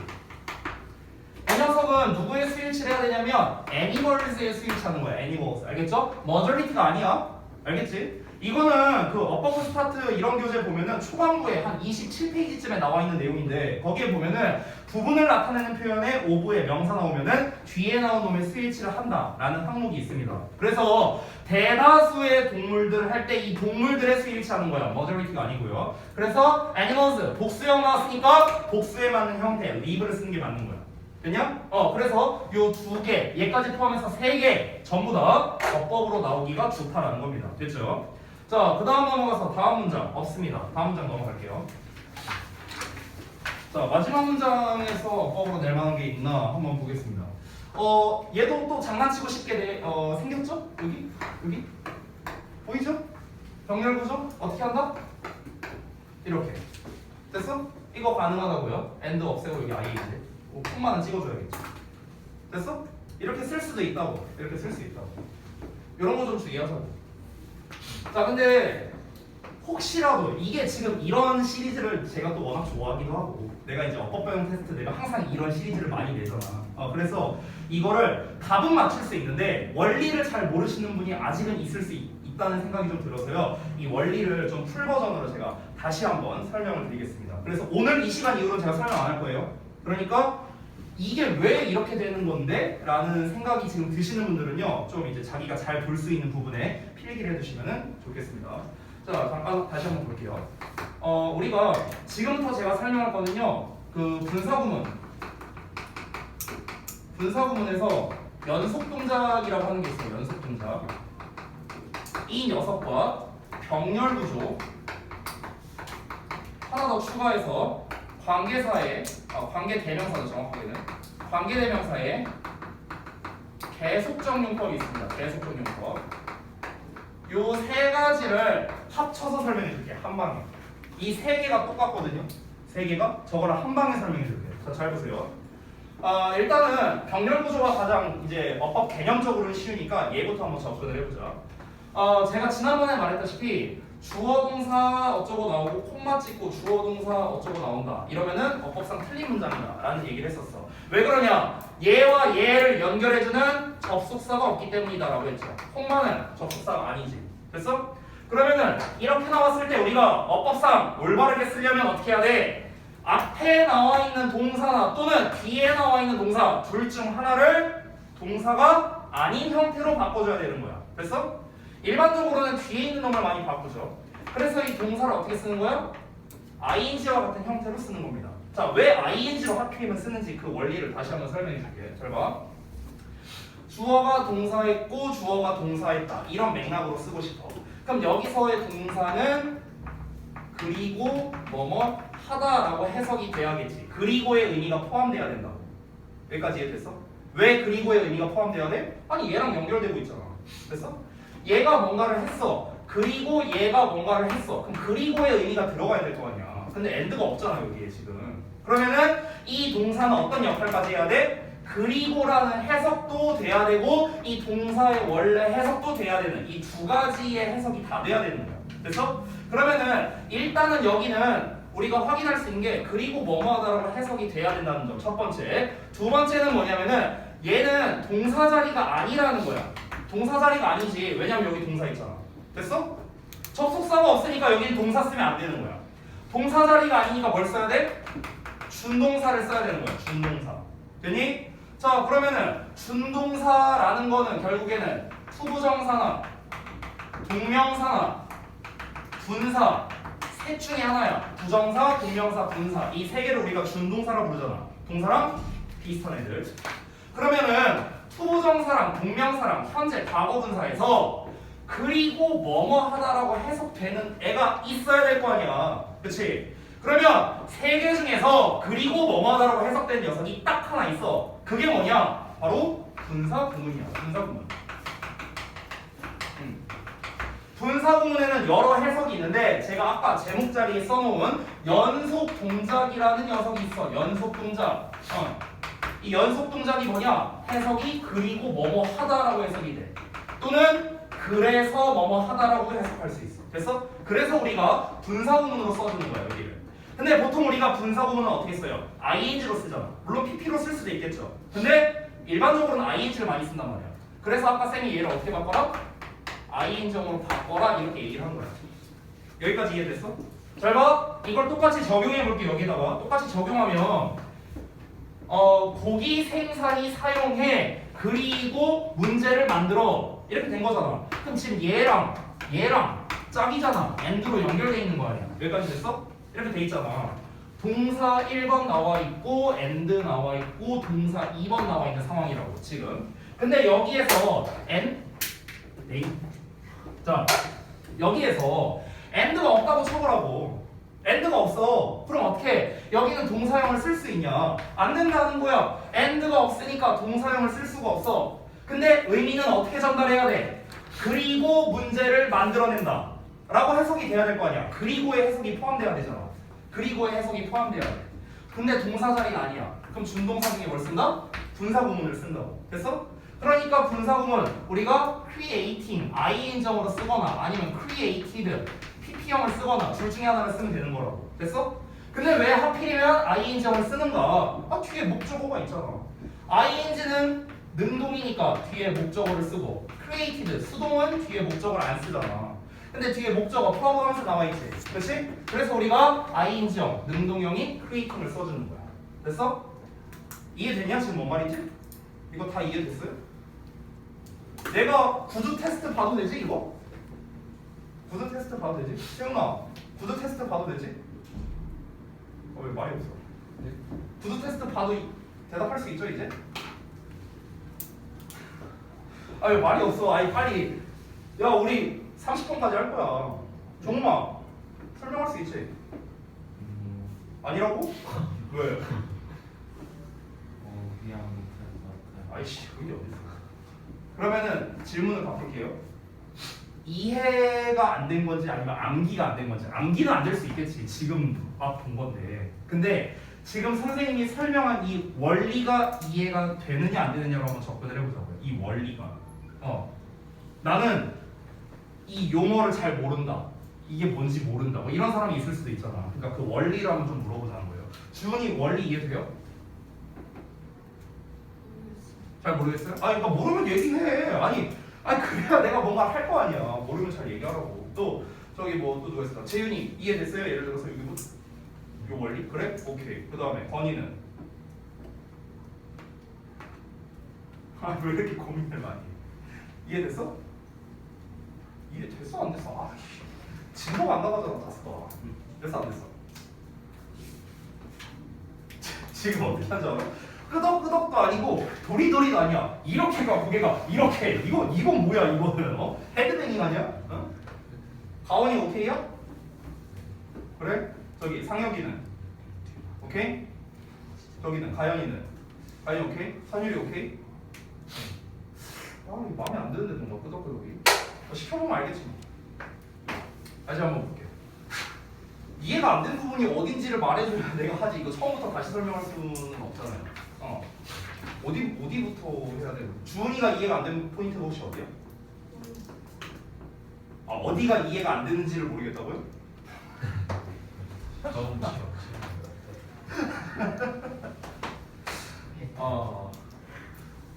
이 녀석은 누구의 수일치를 해야 되냐면 animals의 수일치하는 거야. animals. 알겠죠? majority가 아니야. 알겠지? 이거는 그 어버브 스타트 이런 교재 보면은 초반부에 한 27페이지쯤에 나와 있는 내용인데 거기에 보면은 부분을 나타내는 표현에 오브에 명사 나오면은 뒤에 나온 놈의 수일치를 한다라는 항목이 있습니다. 그래서 대다수의 동물들 할 때 이 동물들의 수일치하는 거야. majority가 아니고요. 그래서 animals 복수형 나왔으니까 복수에 맞는 형태 live를 쓰는 게 맞는 거야. 됐냐? 그래서 요 두 개, 얘까지 포함해서 세 개 전부 다 어법으로 나오기가 좋다라는 겁니다. 됐죠? 자, 그 다음 넘어가서 다음 문장 없습니다. 다음 문장 넘어갈게요. 자, 마지막 문장에서 어법으로 낼 만한 게 있나 한번 보겠습니다. 얘도 또 장난치고 싶게 생겼죠? 여기? 보이죠? 병렬 구조? 어떻게 한다? 이렇게. 됐어? 이거 가능하다고요? and 없애고 여기 i 이제. 콤마는 찍어줘야겠죠. 됐어? 이렇게 쓸 수도 있다고. 이렇게 쓸 수 있다고. 이런 거 좀 주의하자고. 자, 근데 혹시라도 이게 지금 이런 시리즈를 제가 또 워낙 좋아하기도 하고 내가 이제 어법배용 테스트 내가 항상 이런 시리즈를 많이 내잖아. 그래서 이거를 답은 맞출 수 있는데 원리를 잘 모르시는 분이 아직은 있을 수 있다는 생각이 좀 들어서요. 이 원리를 좀 풀 버전으로 제가 다시 한번 설명을 드리겠습니다. 그래서 오늘 이 시간 이후로 제가 설명 안 할 거예요. 그러니까 이게 왜 이렇게 되는 건데? 라는 생각이 지금 드시는 분들은요, 좀 이제 자기가 잘 볼 수 있는 부분에 필기를 해두시면 좋겠습니다. 자, 잠깐 다시 한번 볼게요. 우리가 지금부터 제가 설명할 거는요, 그 분사구문에서 연속 동작이라고 하는 게 있어요. 연속 동작. 이 녀석과 병렬 구조 하나 더 추가해서 관계사의 관계 대명사죠. 정확하게는 관계 대명사의 계속적 용법이 있습니다. 계속적 용법. 요 세 가지를 합쳐서 설명해 줄게요. 한 방에. 이 세 개가 똑같거든요. 세 개가 저거를 한 방에 설명해 줄게요. 자, 잘 보세요. 일단은 병렬 구조가 가장 이제 어법 개념적으로 쉬우니까 얘부터 한번 접근을 해보자. 제가 지난번에 말했다시피 주어 동사 어쩌고 나오고 콤마 찍고 주어 동사 어쩌고 나온다 이러면은 어법상 틀린 문장이다 라는 얘기를 했었어. 왜 그러냐? 얘와 얘를 연결해주는 접속사가 없기 때문이다 라고 했죠. 콤마는 접속사가 아니지. 됐어? 그러면은 이렇게 나왔을 때 우리가 어법상 올바르게 쓰려면 어떻게 해야 돼? 앞에 나와 있는 동사나 또는 뒤에 나와 있는 동사 둘 중 하나를 동사가 아닌 형태로 바꿔줘야 되는 거야. 됐어? 일반적으로는 뒤에 있는 놈을 많이 바꾸죠. 그래서 이 동사를 어떻게 쓰는 거야? ing와 같은 형태로 쓰는 겁니다. 자, 왜 ing로 하필이면 쓰는지 그 원리를 다시 한번 설명해 줄게. 잘 봐. 주어가 동사했고 주어가 동사했다. 이런 맥락으로 쓰고 싶어. 그럼 여기서의 동사는 그리고 뭐뭐 하다라고 해석이 돼야겠지. 그리고의 의미가 포함돼야 된다고. 여기까지 이해됐어? 왜 그리고의 의미가 포함돼야 돼? 아니 얘랑 연결되고 있잖아. 됐어? 얘가 뭔가를 했어. 그리고 얘가 뭔가를 했어. 그럼 그리고의 의미가 들어가야 될 거 아니야. 근데 and가 없잖아 여기에 지금. 그러면은 이 동사는 어떤 역할까지 해야 돼? 그리고라는 해석도 돼야 되고 이 동사의 원래 해석도 돼야 되는 이 두 가지의 해석이 다 돼야 되는 거야. 그래서 그러면은 일단은 여기는 우리가 확인할 수 있는 게 그리고 뭐뭐하다라고 해석이 돼야 된다는 점 첫 번째. 두 번째는 뭐냐면은 얘는 동사 자리가 아니라는 거야. 동사 자리가 아니지. 왜냐면 여기 동사 있잖아. 됐어? 접속사가 없으니까 여기는 동사 쓰면 안 되는 거야. 동사 자리가 아니니까 뭘 써야 돼? 준동사를 써야 되는 거야. 준동사. 되니? 자, 그러면은 준동사라는 거는 결국에는 투부정사나 동명사나 분사 셋 중에 하나야. 부정사, 동명사, 분사 이 세 개를 우리가 준동사라고 부르잖아. 동사랑 비슷한 애들. 그러면은 투부정사랑 동명사랑 현재 과거분사에서 그리고 뭐뭐 하다라고 해석되는 애가 있어야 될 거 아니야. 그치? 그러면 세 개 중에서 그리고 뭐뭐 하다라고 해석된 녀석이 딱 하나 있어. 그게 뭐냐? 바로 분사구문이야. 분사구문. 분사구문에는 여러 해석이 있는데 제가 아까 제목 자리에 써놓은 연속 동작이라는 녀석이 있어. 연속 동작. 이 연속 동작이 뭐냐? 해석이 그리고 뭐뭐 하다라고 해석이 돼. 또는 그래서 뭐뭐 하다라고 해석할 수 있어. 됐어? 그래서 우리가 분사구문으로 써주는 거야 여기를. 근데 보통 우리가 분사구문은 어떻게 써요? ing로 쓰잖아. 물론 pp로 쓸 수도 있겠죠. 근데 일반적으로는 ing를 많이 쓴단 말이야. 그래서 아까 쌤이 얘를 어떻게 바꿔라? ing정으로 바꿔라 이렇게 얘기를 한 거야. 여기까지 이해됐어? 잘 봐. 이걸 똑같이 적용해 볼게. 여기다가 똑같이 적용하면 고기 생산이 사용해 그리고 문제를 만들어 이렇게 된 거잖아. 그럼 지금 얘랑 짝이잖아. and로 연결돼 있는 거 아니야. 여기까지 됐어? 이렇게 돼 있잖아. 동사 1번 나와 있고 and 나와 있고 동사 2번 나와 있는 상황이라고 지금. 근데 여기에서 자 여기에서 and가 없다고 쳐보라고. and가 없어. 그럼 어떻게 여기는 동사형을 쓸 수 있냐? 안 된다는 거야. and가 없으니까 동사형을 쓸 수가 없어. 근데 의미는 어떻게 전달해야 돼? 그리고 문제를 만들어낸다 라고 해석이 돼야 될 거 아니야. 그리고의 해석이 포함돼야 되잖아. 그리고의 해석이 포함돼야 돼. 근데 동사 자리가 아니야. 그럼 준동사 중에 뭘 쓴다? 분사구문을 쓴다고. 됐어? 그러니까 분사구문 우리가 creating ing정으로 쓰거나 아니면 created pp형을 쓰거나 둘 중에 하나를 쓰면 되는 거라고. 됐어? 근데 왜 하필이면 ing정을 쓰는가? 뒤에 목적어가 있잖아. ing는 능동이니까 뒤에 목적어를 쓰고 created 수동은 뒤에 목적어를 안 쓰잖아. 근데 뒤에 목적어 프로그램에서 나와있지. 그렇지? 그래서 우리가 ing형, 능동형이 creating을 써주는 거야. 됐어? 이해됐냐? 지금 뭔 말인지? 이거 다 이해됐어요? 내가 구두 테스트 봐도 되지 이거? 구두 테스트 봐도 되지? 세훈아 구두 테스트 봐도 되지? 왜 말이 없어? 네. 구두 테스트 봐도 대답할 수 있죠 이제? 아 왜 말이 없어? 아이 빨리 야 우리 30분까지 할 거야. 종마 설명할 수 있지? 아니라고? 왜? 그냥 못할 것 같아요. 아이씨 그게 어딨어. 그러면은 질문을 바꿀게요. 이해가 안 된 건지 아니면 암기가 안 된 건지. 암기는 안 될 수 있겠지. 지금 막 본 건데. 근데 지금 선생님이 설명한 이 원리가 이해가 되느냐 안 되느냐로 한번 접근을 해보자고요. 이 원리가. 나는 이 용어를 잘 모른다. 이게 뭔지 모른다. 뭐 이런 사람이 있을 수도 있잖아. 그러니까 그 원리를 한번 좀 물어보자는 거예요. 주은이 원리 이해돼요? 잘 모르겠어요? 그러니까 모르면 얘기해. 아니 그래야 내가 뭔가 할 거 아니야. 모르면 잘 얘기하라고. 또 저기 뭐 또 누가 있을까? 재윤이 이해됐어요? 예를 들어서 이거 요 원리? 그래? 오케이. 그 다음에 건이는 왜 이렇게 고민을 많이 해? 이해됐어? 이해됐어? 안 됐어? 진도가 안 나가잖아 다섯. 됐어 안 됐어? 지금 어떻게 하지 않아? 끄덕끄덕도 아니고 도리도리도 아니야. 이렇게가 고개가 이렇게. 이건 뭐야 이거는? 헤드뱅잉 아니야? 가원이 오케이야? 그래? 저기 상혁이는 오케이? 저기는 가연이는 가연이 오케이? 선율이 오케이? 이거 마음에 안 드는데 뭔가 끄덕끄덕이. 시켜보면 알겠지 뭐. 다시 한번 볼게요. 이해가 안 된 부분이 어딘지를 말해줘야 내가 하지. 이거 처음부터 다시 설명할 수는 없잖아요. 어디부터 해야 되는? 주은이가 이해가 안 되는 포인트가 혹시 어디야? 어디가 이해가 안 되는지를 모르겠다고요? 너무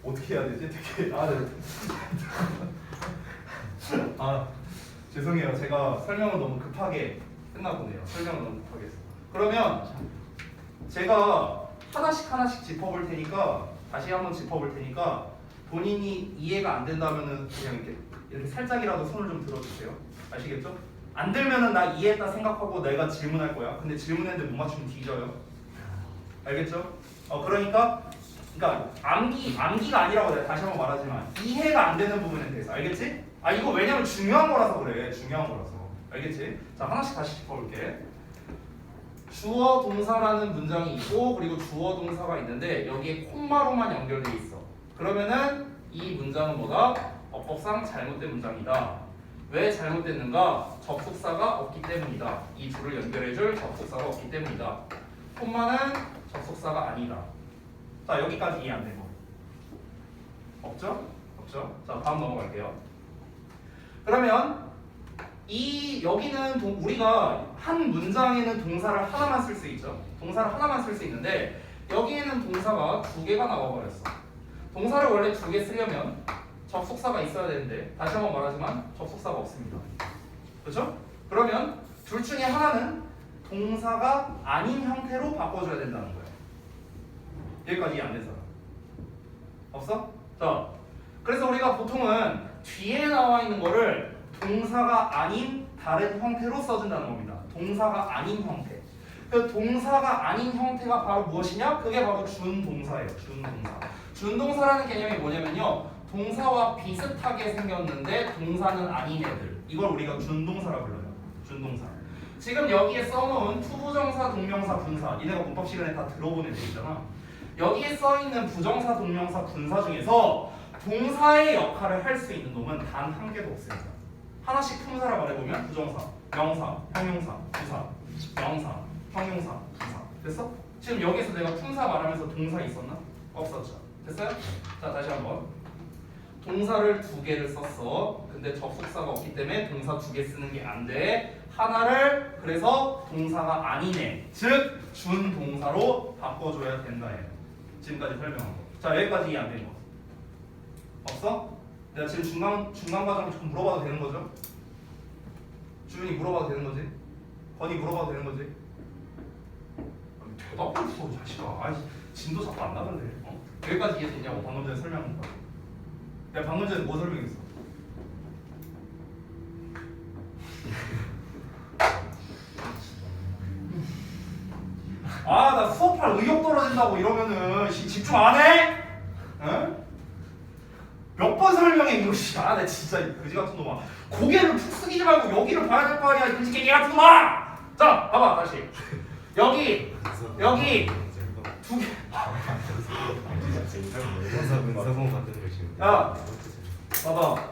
어떻게 해야 되지? 되게 죄송해요. 제가 설명을 너무 급하게 했나 보네요. 설명을 너무 급하게 했어. 그러면 제가 하나씩 짚어볼 테니까 다시 한번 짚어볼 테니까 본인이 이해가 안 된다면은 그냥 이렇게 살짝이라도 손을 좀 들어주세요. 아시겠죠? 안 들면은 나 이해했다 생각하고 내가 질문할 거야. 근데 질문했는데 못 맞추면 뒤져요. 알겠죠? 그러니까 암기가 아니라고 내가 다시 한번 말하지만 이해가 안 되는 부분에 대해서 알겠지? 이거 왜냐면 중요한 거라서 그래. 중요한 거라서. 알겠지? 자 하나씩 다시 짚어볼게. 주어 동사라는 문장이 있고 그리고 주어 동사가 있는데 여기에 콤마로만 연결돼 있어. 그러면은 이 문장은 뭐다? 어법상 잘못된 문장이다. 왜 잘못됐는가? 접속사가 없기 때문이다. 이 줄을 연결해줄 접속사가 없기 때문이다. 콤마는 접속사가 아니다. 자 여기까지 이해 안 된 거. 없죠? 없죠? 자 다음 넘어갈게요. 그러면 여기는 우리가 한 문장에는 동사를 하나만 쓸 수 있죠. 동사를 하나만 쓸 수 있는데 여기에는 동사가 두 개가 나와버렸어. 동사를 원래 두 개 쓰려면 접속사가 있어야 되는데 다시 한번 말하지만 접속사가 없습니다. 그렇죠? 그러면 둘 중에 하나는 동사가 아닌 형태로 바꿔줘야 된다는 거예요. 여기까지 이해 안 된 사람 없어? 자, 그래서 우리가 보통은 뒤에 나와 있는 거를 동사가 아닌 다른 형태로 써준다는 겁니다. 동사가 아닌 형태. 그 동사가 아닌 형태가 바로 무엇이냐? 그게 바로 준동사예요. 준동사. 준동사라는 개념이 뭐냐면요. 동사와 비슷하게 생겼는데 동사는 아닌 애들. 이걸 우리가 준동사라고 불러요. 준동사. 지금 여기에 써놓은 투부정사, 동명사, 분사. 니네가 문법 시간에 다 들어본 애들이잖아. 여기에 써있는 부정사, 동명사, 분사 중에서 동사의 역할을 할 수 있는 놈은 단 한 개도 없습니다. 하나씩 품사라 말해보면 부정사, 명사, 형용사, 부사, 명사, 형용사, 부사. 됐어? 지금 여기서 내가 품사 말하면서 동사 있었나? 없었죠. 됐어요? 자 다시 한번. 동사를 두 개를 썼어. 근데 접속사가 없기 때문에 동사 두 개 쓰는 게 안 돼. 하나를 그래서 동사가 아니네. 즉 준동사로 바꿔줘야 된다. 지금까지 설명한 거. 자 여기까지 이해 안 된 거. 없어? 내가 지금 중간 과정을 좀 물어봐도 되는 거죠? 주윤이 물어봐도 되는 거지? 건이 물어봐도 되는 거지? 아니, 대답을 써 자식아. 아이 진도 자꾸 안 나갈래. 어? 여기까지 이해됐냐고 방금 전에 설명한 거. 내가 방금 전에 뭐 설명했어? 아 나 수업할 의욕 떨어진다고 이러면은 집중 안 해? 응? 몇 번 설명해 이거 씨. 아나 진짜 그지 같은 놈아. 고개를 푹 숙이지 말고 여기를 봐야 될 거 아니야 이 그지 개개 같은 놈아. 자 봐봐 다시 여기 두 개. 인사본 만드는 거 지금. 야 봐봐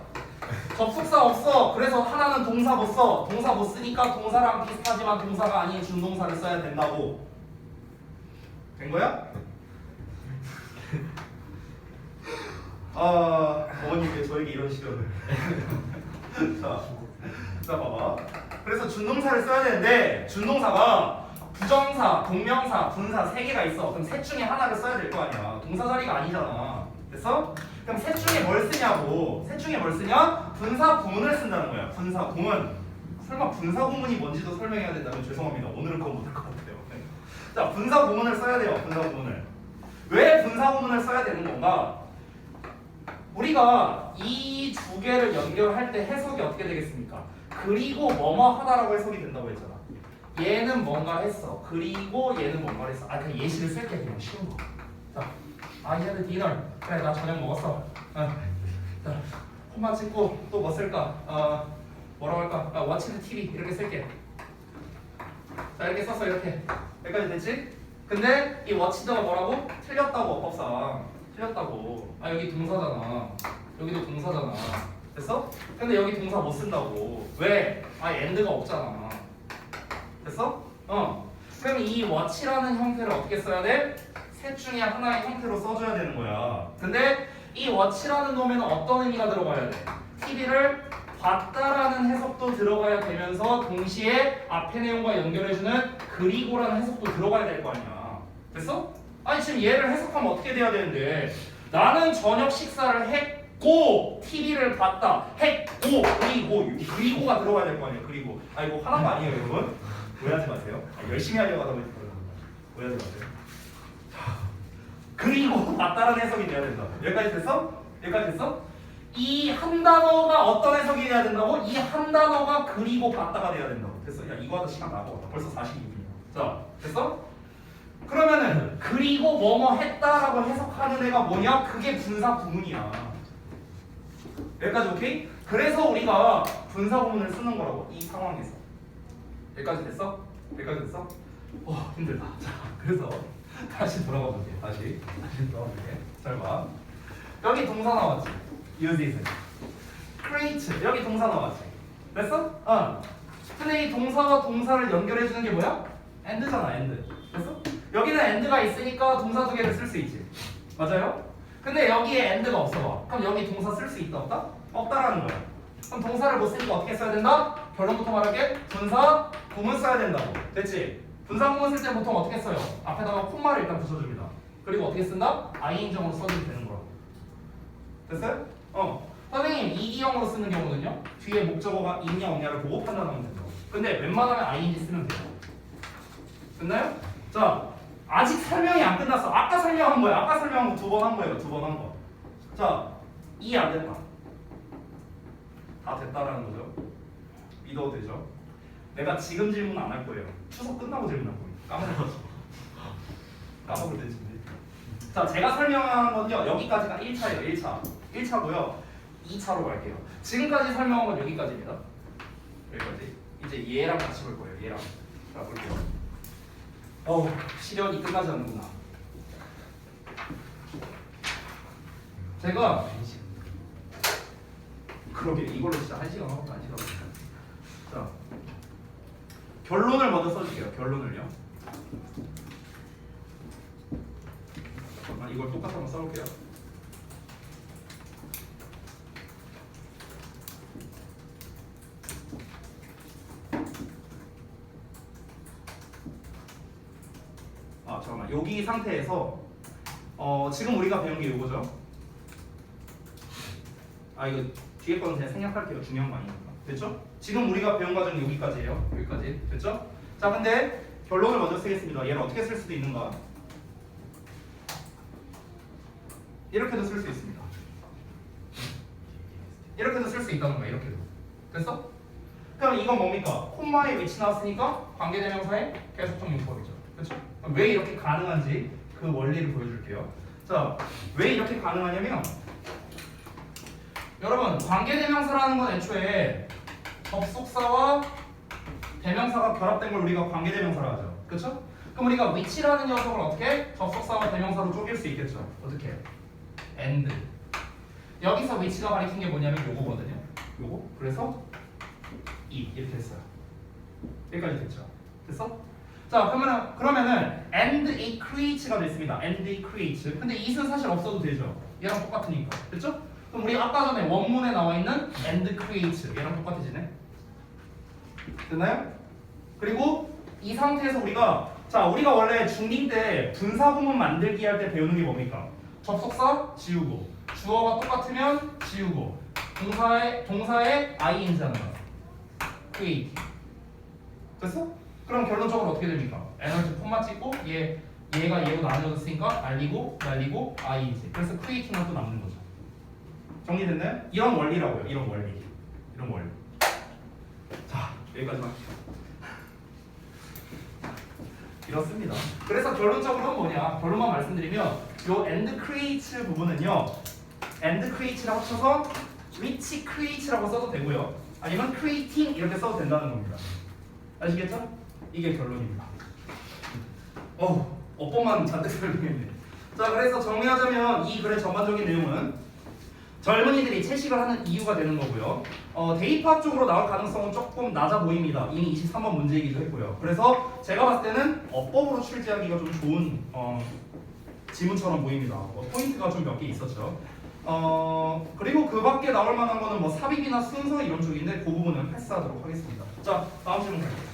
접속사 없어. 그래서 하나는 동사 못 써. 동사 못 쓰니까 동사랑 비슷하지만 동사가 아닌 준동사를 써야 된다고. 된 거야? 아 어머니 왜 저에게 이런 시련을. 자 봐봐. 그래서 준동사를 써야 되는데 준동사가 부정사, 동명사, 분사 세 개가 있어. 그럼 셋 중에 하나를 써야 될 거 아니야. 동사 자리가 아니잖아. 됐어? 그럼 셋 중에 뭘 쓰냐고. 셋 중에 뭘 쓰냐? 분사 구문을 쓴다는 거야. 분사 구문. 설마 분사 구문이 뭔지도 설명해야 된다면 죄송합니다. 오늘은 그건 못할 것 같아요. 네. 자, 분사 구문을 써야 돼요. 분사 구문을. 왜 분사 구문을 써야 되는 건가? 우리가 이 두 개를 연결할 때 해석이 어떻게 되겠습니까? 그리고 뭐뭐 하다라고 해석이 된다고 했잖아. 얘는 뭔가 했어. 그리고 얘는 뭔가 했어. 아 그냥 예시를 쓸게. 그냥 쉬운 거. 자, I had dinner. 그래 나 저녁 먹었어. 자, 콤마 찍고 또 뭐 쓸까? 뭐라고 할까? watched TV 이렇게 쓸게. 자 이렇게 썼어 이렇게. 여기까지 됐지? 근데 이 watched가 뭐라고? 틀렸다고 어법상. 틀렸다고. 아 여기 동사잖아. 여기도 동사잖아. 됐어? 근데 여기 동사 못 쓴다고. 왜? 아 end가 없잖아. 됐어? 그럼 이 watch라는 형태를 어떻게 써야 돼? 셋 중에 하나의 형태로 써줘야 되는 거야. 근데 이 watch라는 놈에는 어떤 의미가 들어가야 돼? TV를 봤다라는 해석도 들어가야 되면서 동시에 앞의 내용과 연결해주는 그리고라는 해석도 들어가야 될 거 아니야. 됐어? 아니 지금 얘를 해석하면 어떻게 돼야 되는데 나는 저녁 식사를 했고 TV를 봤다. 했고 그리고가 들어가야 될 거 아니야. 그리고 아 이거 화난 거 아니에요 여러분? 오해하지 마세요. 열심히 하려고 하다 보니까 오해하지 마세요. 그리고 맞다라는 해석이 돼야 된다. 여기까지 됐어? 여기까지 됐어? 이 한 단어가 어떤 해석이 돼야 된다고? 이 한 단어가 그리고 봤다가 돼야 된다고. 됐어? 야 이거 하다 시간 나가겠다. 벌써 42분이야. 자 됐어? 그러면은 그리고 뭐뭐 했다라고 해석하는 애가 뭐냐? 그게 분사 구문이야. 여기까지 오케이? 그래서 우리가 분사 구문을 쓰는 거라고 이 상황에서. 여기까지 됐어? 여기까지 됐어? 힘들다. 자, 그래서 다시 돌아가 볼게. 다시 돌아가 볼게. 잘 봐. 여기 동사 나왔지? use it. create. 여기 동사 나왔지? 됐어? 근데 이 동사와 동사를 연결해 주는 게 뭐야? and잖아, and. 됐어? 여기는 and가 있으니까 동사 두 개를 쓸 수 있지. 맞아요? 근데 여기에 and가 없어. 그럼 여기 동사 쓸 수 있다 없다? 없다라는 거야. 그럼 동사를 못 쓰니까 어떻게 써야 된다? 결론부터 말할게. 분사 구문 써야 된다고. 됐지? 분사 구문 쓸 때 보통 어떻게 써요? 앞에다가 콤마를 일단 붙여줍니다. 그리고 어떻게 쓴다? I인정으로 써주면 되는 거라고. 됐어요? 선생님 이기형으로 쓰는 경우는요. 뒤에 목적어가 있냐 없냐를 보고 판단하면 된다고. 근데 웬만하면 ING 쓰면 돼요. 됐나요? 자, 아직 설명이 안 끝났어. 아까 설명한 거야. 아까 설명한 거 두 번 한 거예요. 두 번 한 거. 자, 이해 안 됐다. 다 됐다라는 거죠. 믿어도 되죠? 내가 지금 질문 안 할 거예요. 추석 끝나고 질문할 거예요. 까먹을 때 준비. 자, 제가 설명한 건요. 여기까지가 1차예요. 1차. 1차고요. 2차로 갈게요. 지금까지 설명한 건 여기까지입니다. 여기까지. 이제 얘랑 같이 볼 거예요. 얘랑. 자, 볼게요. 시련이 끝나지 않는구나. 제가 그러게 이걸로 진짜 1시간 하고 1시간 하고. 자, 결론을 먼저 써줄게요. 결론을요. 잠깐만 이걸 똑같이 한번 써볼게요. 잠깐만 여기 상태에서 지금 우리가 배운 게 이거죠. 이거 뒤에 거는 그냥 생략할게요. 중요한 거 아니니까. 됐죠? 지금 우리가 배운 과정이 여기까지예요. 여기까지 됐죠? 자, 근데 결론을 먼저 쓰겠습니다. 얘를 어떻게 쓸 수도 있는가? 이렇게도 쓸 수 있습니다. 이렇게도 쓸 수 있다는 거야. 이렇게도. 됐어? 그럼 이건 뭡니까? 콤마의 위치 나왔으니까 관계대명사의 계속적 용법이죠. 그렇죠? 왜 이렇게 가능한지 그 원리를 보여줄게요. 자, 왜 이렇게 가능하냐면 여러분 관계대명사라는 건 애초에 접속사와 대명사가 결합된 걸 우리가 관계대명사라 하죠. 그렇죠? 그럼 우리가 위치라는 녀석을 어떻게 접속사와 대명사로 쪼갤 수 있겠죠. 어떻게? and. 여기서 위치가 가리킨 게 뭐냐면 요거거든요. 요거. 그래서 이렇게 했어요. 여기까지 됐죠. 됐어? 자, 그러면은 and it creates가 됐습니다. and it creates. 근데 it은 사실 없어도 되죠. 얘랑 똑같으니까. 됐죠? 그럼 우리 아까 전에 원문에 나와 있는 and creates 얘랑 똑같아지네. 됐나요? 그리고 이 상태에서 우리가 원래 중2 때 분사구문 만들기 할 때 배우는 게 뭡니까? 접속사 지우고 주어가 똑같으면 지우고 동사에 ing 하는 거. create. 됐어? 그럼 결론적으로 어떻게 됩니까? 에너지 콤마 찍고 얘가 얘로 나눠졌으니까 날리고 ing. 그래서 creating만 또 남는 거죠. 정리됐나요? 이런 원리라고요. 이런 원리. 자, 여기까지만 할게요. 이렇습니다. 그래서 결론적으로는 뭐냐? 결론만 말씀드리면 요 and creates 부분은요. and creates랑 합쳐서 which creates라고 써도 되고요. 아니면 creating 이렇게 써도 된다는 겁니다. 아시겠죠? 이게 결론입니다. 어법만 잔뜩 설명했네. 자, 그래서 정리하자면 이 글의 전반적인 내용은 젊은이들이 채식을 하는 이유가 되는 거고요. 대입학 쪽으로 나올 가능성은 조금 낮아 보입니다. 이미 23번 문제이기도 했고요. 그래서 제가 봤을 때는 어법으로 출제하기가 좀 좋은 지문처럼 보입니다. 포인트가 좀 몇 개 있었죠. 그리고 그 밖에 나올 만한 거는 뭐 삽입이나 순서 이런 쪽인데 그 부분은 패스하도록 하겠습니다. 자, 다음 질문 갈게요.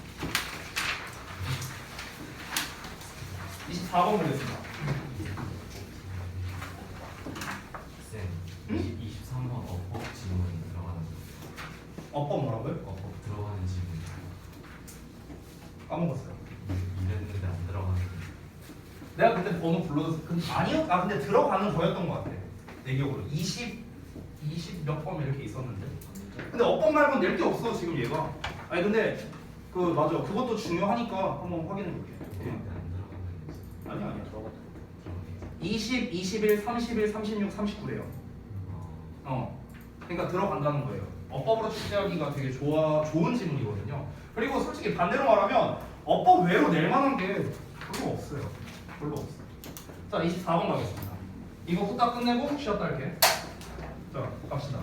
24번 보겠습니다. 쌤, 응? 23번 어법 지문 들어가는 어법 뭐라고요? 어법 들어가는 지문 까먹었어요. 이랬는데 안 들어가는 내가 그때 번호 불러줬어. 아니요? 근데 들어가는 거였던 것 같아. 내 기억으로 20 몇 번 이렇게 있었는데. 근데 어법 말고는 낼 게 없어 지금 얘가. 아니 근데 맞아. 그것도 중요하니까 한번 확인해 볼게. 근데 안 들어가는 아니야. 들어갔다. 20, 21, 31, 36, 39래요. 그러니까 들어간다는 거예요. 어법으로 출제하기가 되게 좋은 지문이거든요. 그리고 솔직히 반대로 말하면 어법 외로 낼 만한 게 별로 없어요. 자, 24번 가겠습니다. 이거 후딱 끝내고 쉬었다 할게. 자, 갑시다.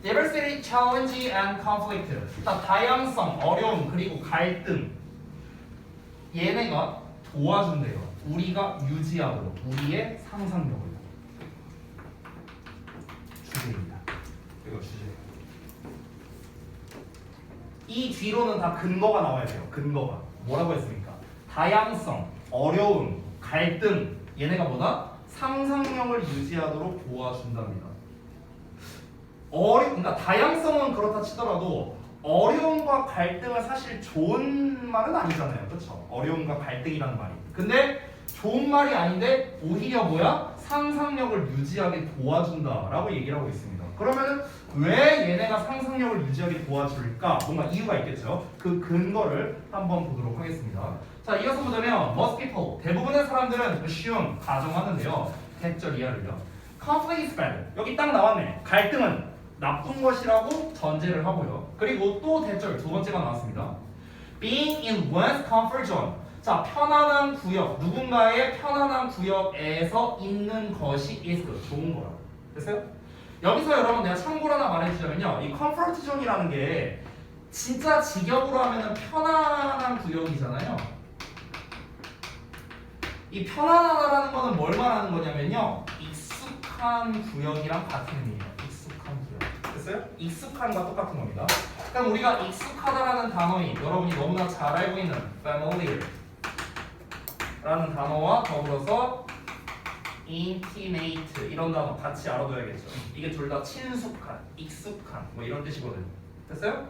Diversity, challenge, and conflict. 자, 다양성, 어려움, 그리고 갈등. 얘네가 도와준대요. 우리가 유지하도록 우리의 상상력을. 주제입니다. 이거 주제. 이 뒤로는 다 근거가 나와야 돼요. 근거가. 뭐라고 했습니까? 다양성, 어려움, 갈등. 얘네가 뭐다? 상상력을 유지하도록 도와준답니다. 그러니까 다양성은 그렇다 치더라도 어려움과 갈등은 사실 좋은 말은 아니잖아요. 그렇죠? 어려움과 갈등이라는 말이. 근데 좋은 말이 아닌데 오히려 뭐야? 상상력을 유지하게 도와준다라고 얘기를 하고 있습니다. 그러면 왜 얘네가 상상력을 유지하게 도와줄까? 뭔가 이유가 있겠죠. 그 근거를 한번 보도록 하겠습니다. 자, 이어서 보자면 most people, 대부분의 사람들은 assume, 가정하는데요. 대절 이하를요. conflict is bad. 여기 딱 나왔네. 갈등은 나쁜 것이라고 전제를 하고요. 그리고 또 대절 두 번째가 나왔습니다. being in one's comfort zone. 자, 편안한 구역, 누군가의 편안한 구역에서 있는 것이 is good, 좋은 거라고. 됐어요? 여기서 여러분 내가 참고로 하나 말해주자면요. 이 comfort zone이라는 게 진짜 직역으로 하면은 편안한 구역이잖아요. 이 편안하다라는 거는 뭘 말하는 거냐면요. 익숙한 구역이랑 같은 의미예요. 익숙한 구역. 됐어요? 익숙한과 똑같은 겁니다. 그럼 우리가 익숙하다라는 단어인 여러분이 너무나 잘 알고 있는 familiar 라는 단어와 더불어서 intimate 이런 단어 같이 알아둬야겠죠. 이게 둘 다 친숙한, 익숙한 뭐 이런 뜻이거든요. 됐어요?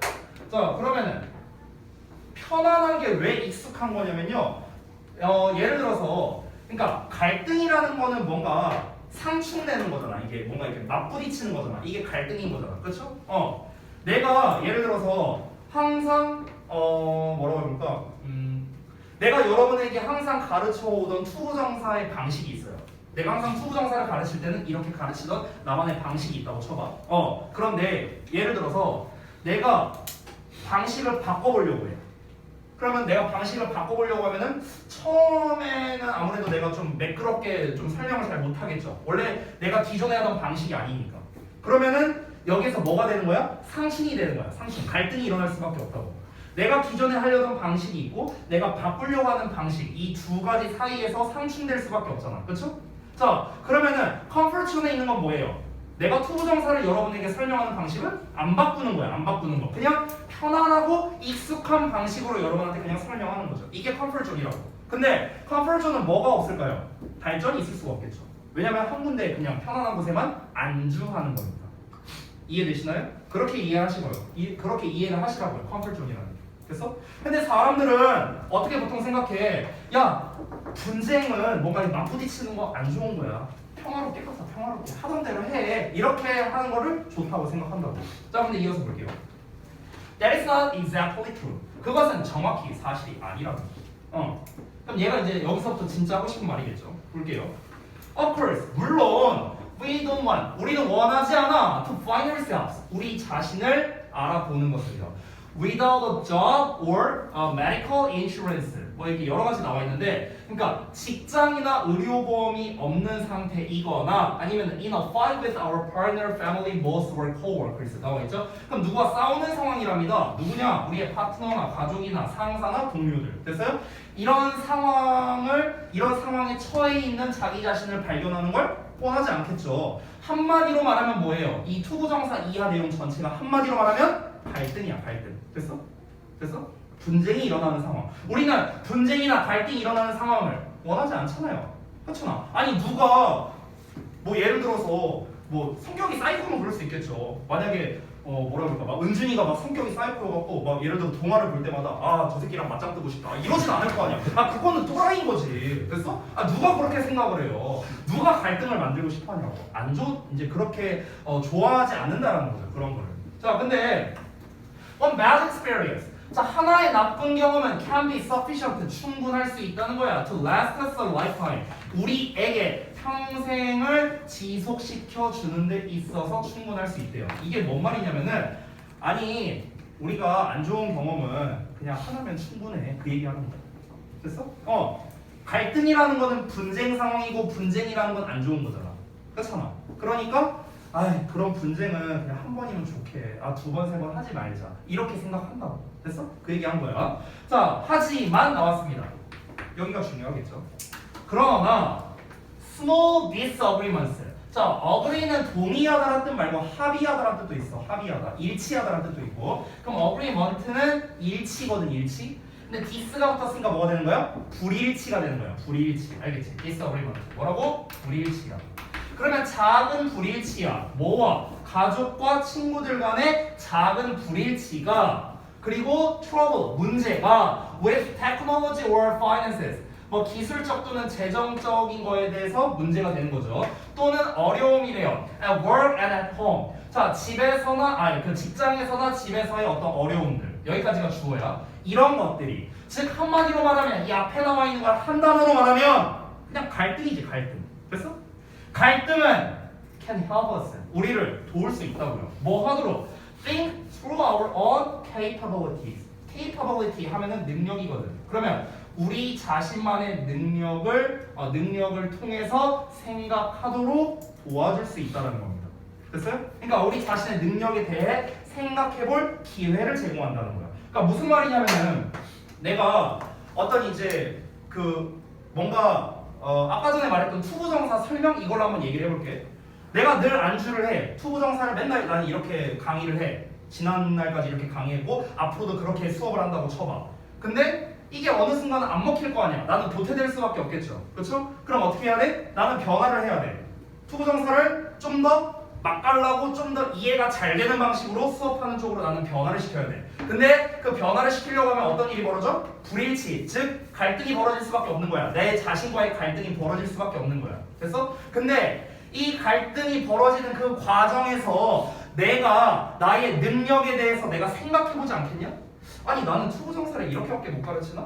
자 그러면은 편안한 게 왜 익숙한 거냐면요. 예를 들어서 그러니까 갈등이라는 거는 뭔가 상충되는 거잖아. 이게 뭔가 이렇게 맞부딪히는 거잖아. 이게 갈등인 거잖아. 그렇죠? 내가 예를 들어서 항상 뭐라고 해볼까? 내가 여러분에게 항상 가르쳐 오던 투부정사의 방식이 있어요. 내가 항상 투부정사를 가르칠 때는 이렇게 가르치던 나만의 방식이 있다고 쳐봐. 그런데 예를 들어서 내가 방식을 바꿔보려고 해. 그러면 내가 방식을 바꿔보려고 하면은 처음에는 아무래도 내가 좀 매끄럽게 좀 설명을 잘 못하겠죠. 원래 내가 기존에 하던 방식이 아니니까. 그러면은 여기서 뭐가 되는 거야? 상신이 되는 거야. 상신. 갈등이 일어날 수밖에 없다고. 내가 기존에 하려던 방식이 있고 내가 바꾸려고 하는 방식 이 두 가지 사이에서 상충될 수밖에 없잖아. 그렇죠? 자 그러면은 컴포트 존에 있는 건 뭐예요? 내가 투부정사를 여러분에게 설명하는 방식은 안 바꾸는 거야. 안 바꾸는 거. 그냥 편안하고 익숙한 방식으로 여러분한테 그냥 설명하는 거죠. 이게 컴포트 존이라고. 근데 컴포트 존은 뭐가 없을까요? 발전이 있을 수가 없겠죠. 왜냐면 한 군데 그냥 편안한 곳에만 안주하는 겁니다. 이해되시나요? 그렇게 이해하시고요. 그렇게 이해를 하시라고요. 컴포트 존이라는 게. 됐어? 근데 사람들은 어떻게 보통 생각해? 야 분쟁은 뭔가 맞부딪히는 거 안 좋은 거야. 평화롭게 가서 평화롭게 하던 대로 해. 이렇게 하는 거를 좋다고 생각한다고. 자 근데 이어서 볼게요. That is not exactly true. 그것은 정확히 사실이 아니라고. 그럼 얘가 이제 여기서부터 진짜 하고 싶은 말이겠죠. 볼게요. Of course, 물론 we don't want, 우리는 원하지 않아 to find ourselves, 우리 자신을 알아보는 것을요. Without a job or a medical insurance. 뭐 이렇게 여러 가지 나와 있는데, 그러니까 직장이나 의료보험이 없는 상태이거나 아니면 in a fight with our partner, family, boss or coworkers 나와 있죠. 그럼 누가 싸우는 상황이랍니다. 누구냐? 우리의 파트너나 가족이나 상사나 동료들. 됐어요? 이런 상황에 처해 있는 자기 자신을 발견하는 걸 원하지 않겠죠. 한마디로 말하면 뭐예요? 이 투부정사 이하 내용 전체가 한마디로 말하면 갈등이야. 갈등. 됐어? 됐어? 분쟁이 일어나는 상황. 우리는 분쟁이나 갈등이 일어나는 상황을 원하지 않잖아요. 그렇잖아. 아니 누가 뭐 예를 들어서 뭐 성격이 사이코면 그럴 수 있겠죠. 만약에 뭐라 그럴까 막 은준이가 막 성격이 사이코여갖고 막 예를 들어 동화를 볼 때마다 아 저 새끼랑 맞짱 뜨고 싶다 이러진 않을 거 아니야. 그거는 또라이인 거지. 됐어? 누가 그렇게 생각을 해요? 누가 갈등을 만들고 싶어하냐고. 이제 그렇게 좋아하지 않는다라는 거죠. 그런 거를. 자 근데 one bad experience. 자 하나의 나쁜 경험은 can be sufficient 충분할 수 있다는 거야. To last us a lifetime. 우리에게 평생을 지속시켜 주는 데 있어서 충분할 수 있대요. 이게 뭔 말이냐면은 아니 우리가 안 좋은 경험은 그냥 하나면 충분해. 그 얘기하는 거야. 됐어? 갈등이라는 거는 분쟁 상황이고 분쟁이라는 건 안 좋은 거잖아. 그렇잖아. 그러니까 그런 분쟁은 그냥 한 번이면 좋게. 두 번, 세 번 하지 말자. 이렇게 생각한다고. 됐어? 그 얘기한 거야. 자, 하지만 나왔습니다. 여기가 중요하겠죠. 그러나 small disagreements. 자, agree는 동의하다라는 뜻 말고 합의하다라는 뜻도 있어. 합의하다. 일치하다라는 뜻도 있고. 그럼 agreement는 일치거든, 일치. 근데 dis가 붙었으니까 뭐가 되는 거야? 불일치가 되는 거야. 불일치. 알겠지? disagreement. 뭐라고? 불일치야. 그러면 작은 불일치야. 뭐와? 가족과 친구들 간의 작은 불일치가 그리고 trouble, 문제가 with technology or finances 뭐 기술적 또는 재정적인 거에 대해서 문제가 되는 거죠. 또는 어려움이래요. At work and at home. 자, 집에서나 그 직장에서나 집에서의 어떤 어려움들. 여기까지가 주어야. 이런 것들이 즉 한마디로 말하면 이 앞에 나와 있는 걸 한 단어로 말하면 그냥 갈등이지. 갈등. 됐어? 갈등은 can help us. 우리를 도울 수 있다고요. 뭐 하도록? Think through our own capabilities. capability 하면은 능력이거든. 그러면 우리 자신만의 능력을 통해서 생각하도록 도와줄 수 있다는 겁니다. 됐어요? 그러니까 우리 자신의 능력에 대해 생각해볼 기회를 제공한다는 거야. 그러니까 무슨 말이냐면은 내가 어떤 이제 뭔가 아까 전에 말했던 투부정사 설명 이걸로 한번 얘기를 해볼게. 내가 늘 안주를 해. 투부정사를 맨날 나는 이렇게 강의를 해. 지난날까지 이렇게 강의했고 앞으로도 그렇게 수업을 한다고 쳐봐. 근데 이게 어느 순간은 안 먹힐 거 아니야. 나는 도태될 수밖에 없겠죠. 그렇죠? 그럼 어떻게 해야 돼? 나는 변화를 해야 돼. 투부정사를 좀 더 맛깔나고 좀 더 이해가 잘 되는 방식으로 수업하는 쪽으로 나는 변화를 시켜야 돼. 근데 그 변화를 시키려고 하면 어떤 일이 벌어져? 불일치, 즉 갈등이 벌어질 수밖에 없는 거야. 내 자신과의 갈등이 벌어질 수밖에 없는 거야. 됐어? 근데 이 갈등이 벌어지는 그 과정에서 내가 나의 능력에 대해서 내가 생각해보지 않겠냐? 아니 나는 투부정사를 이렇게밖에 못 가르치나?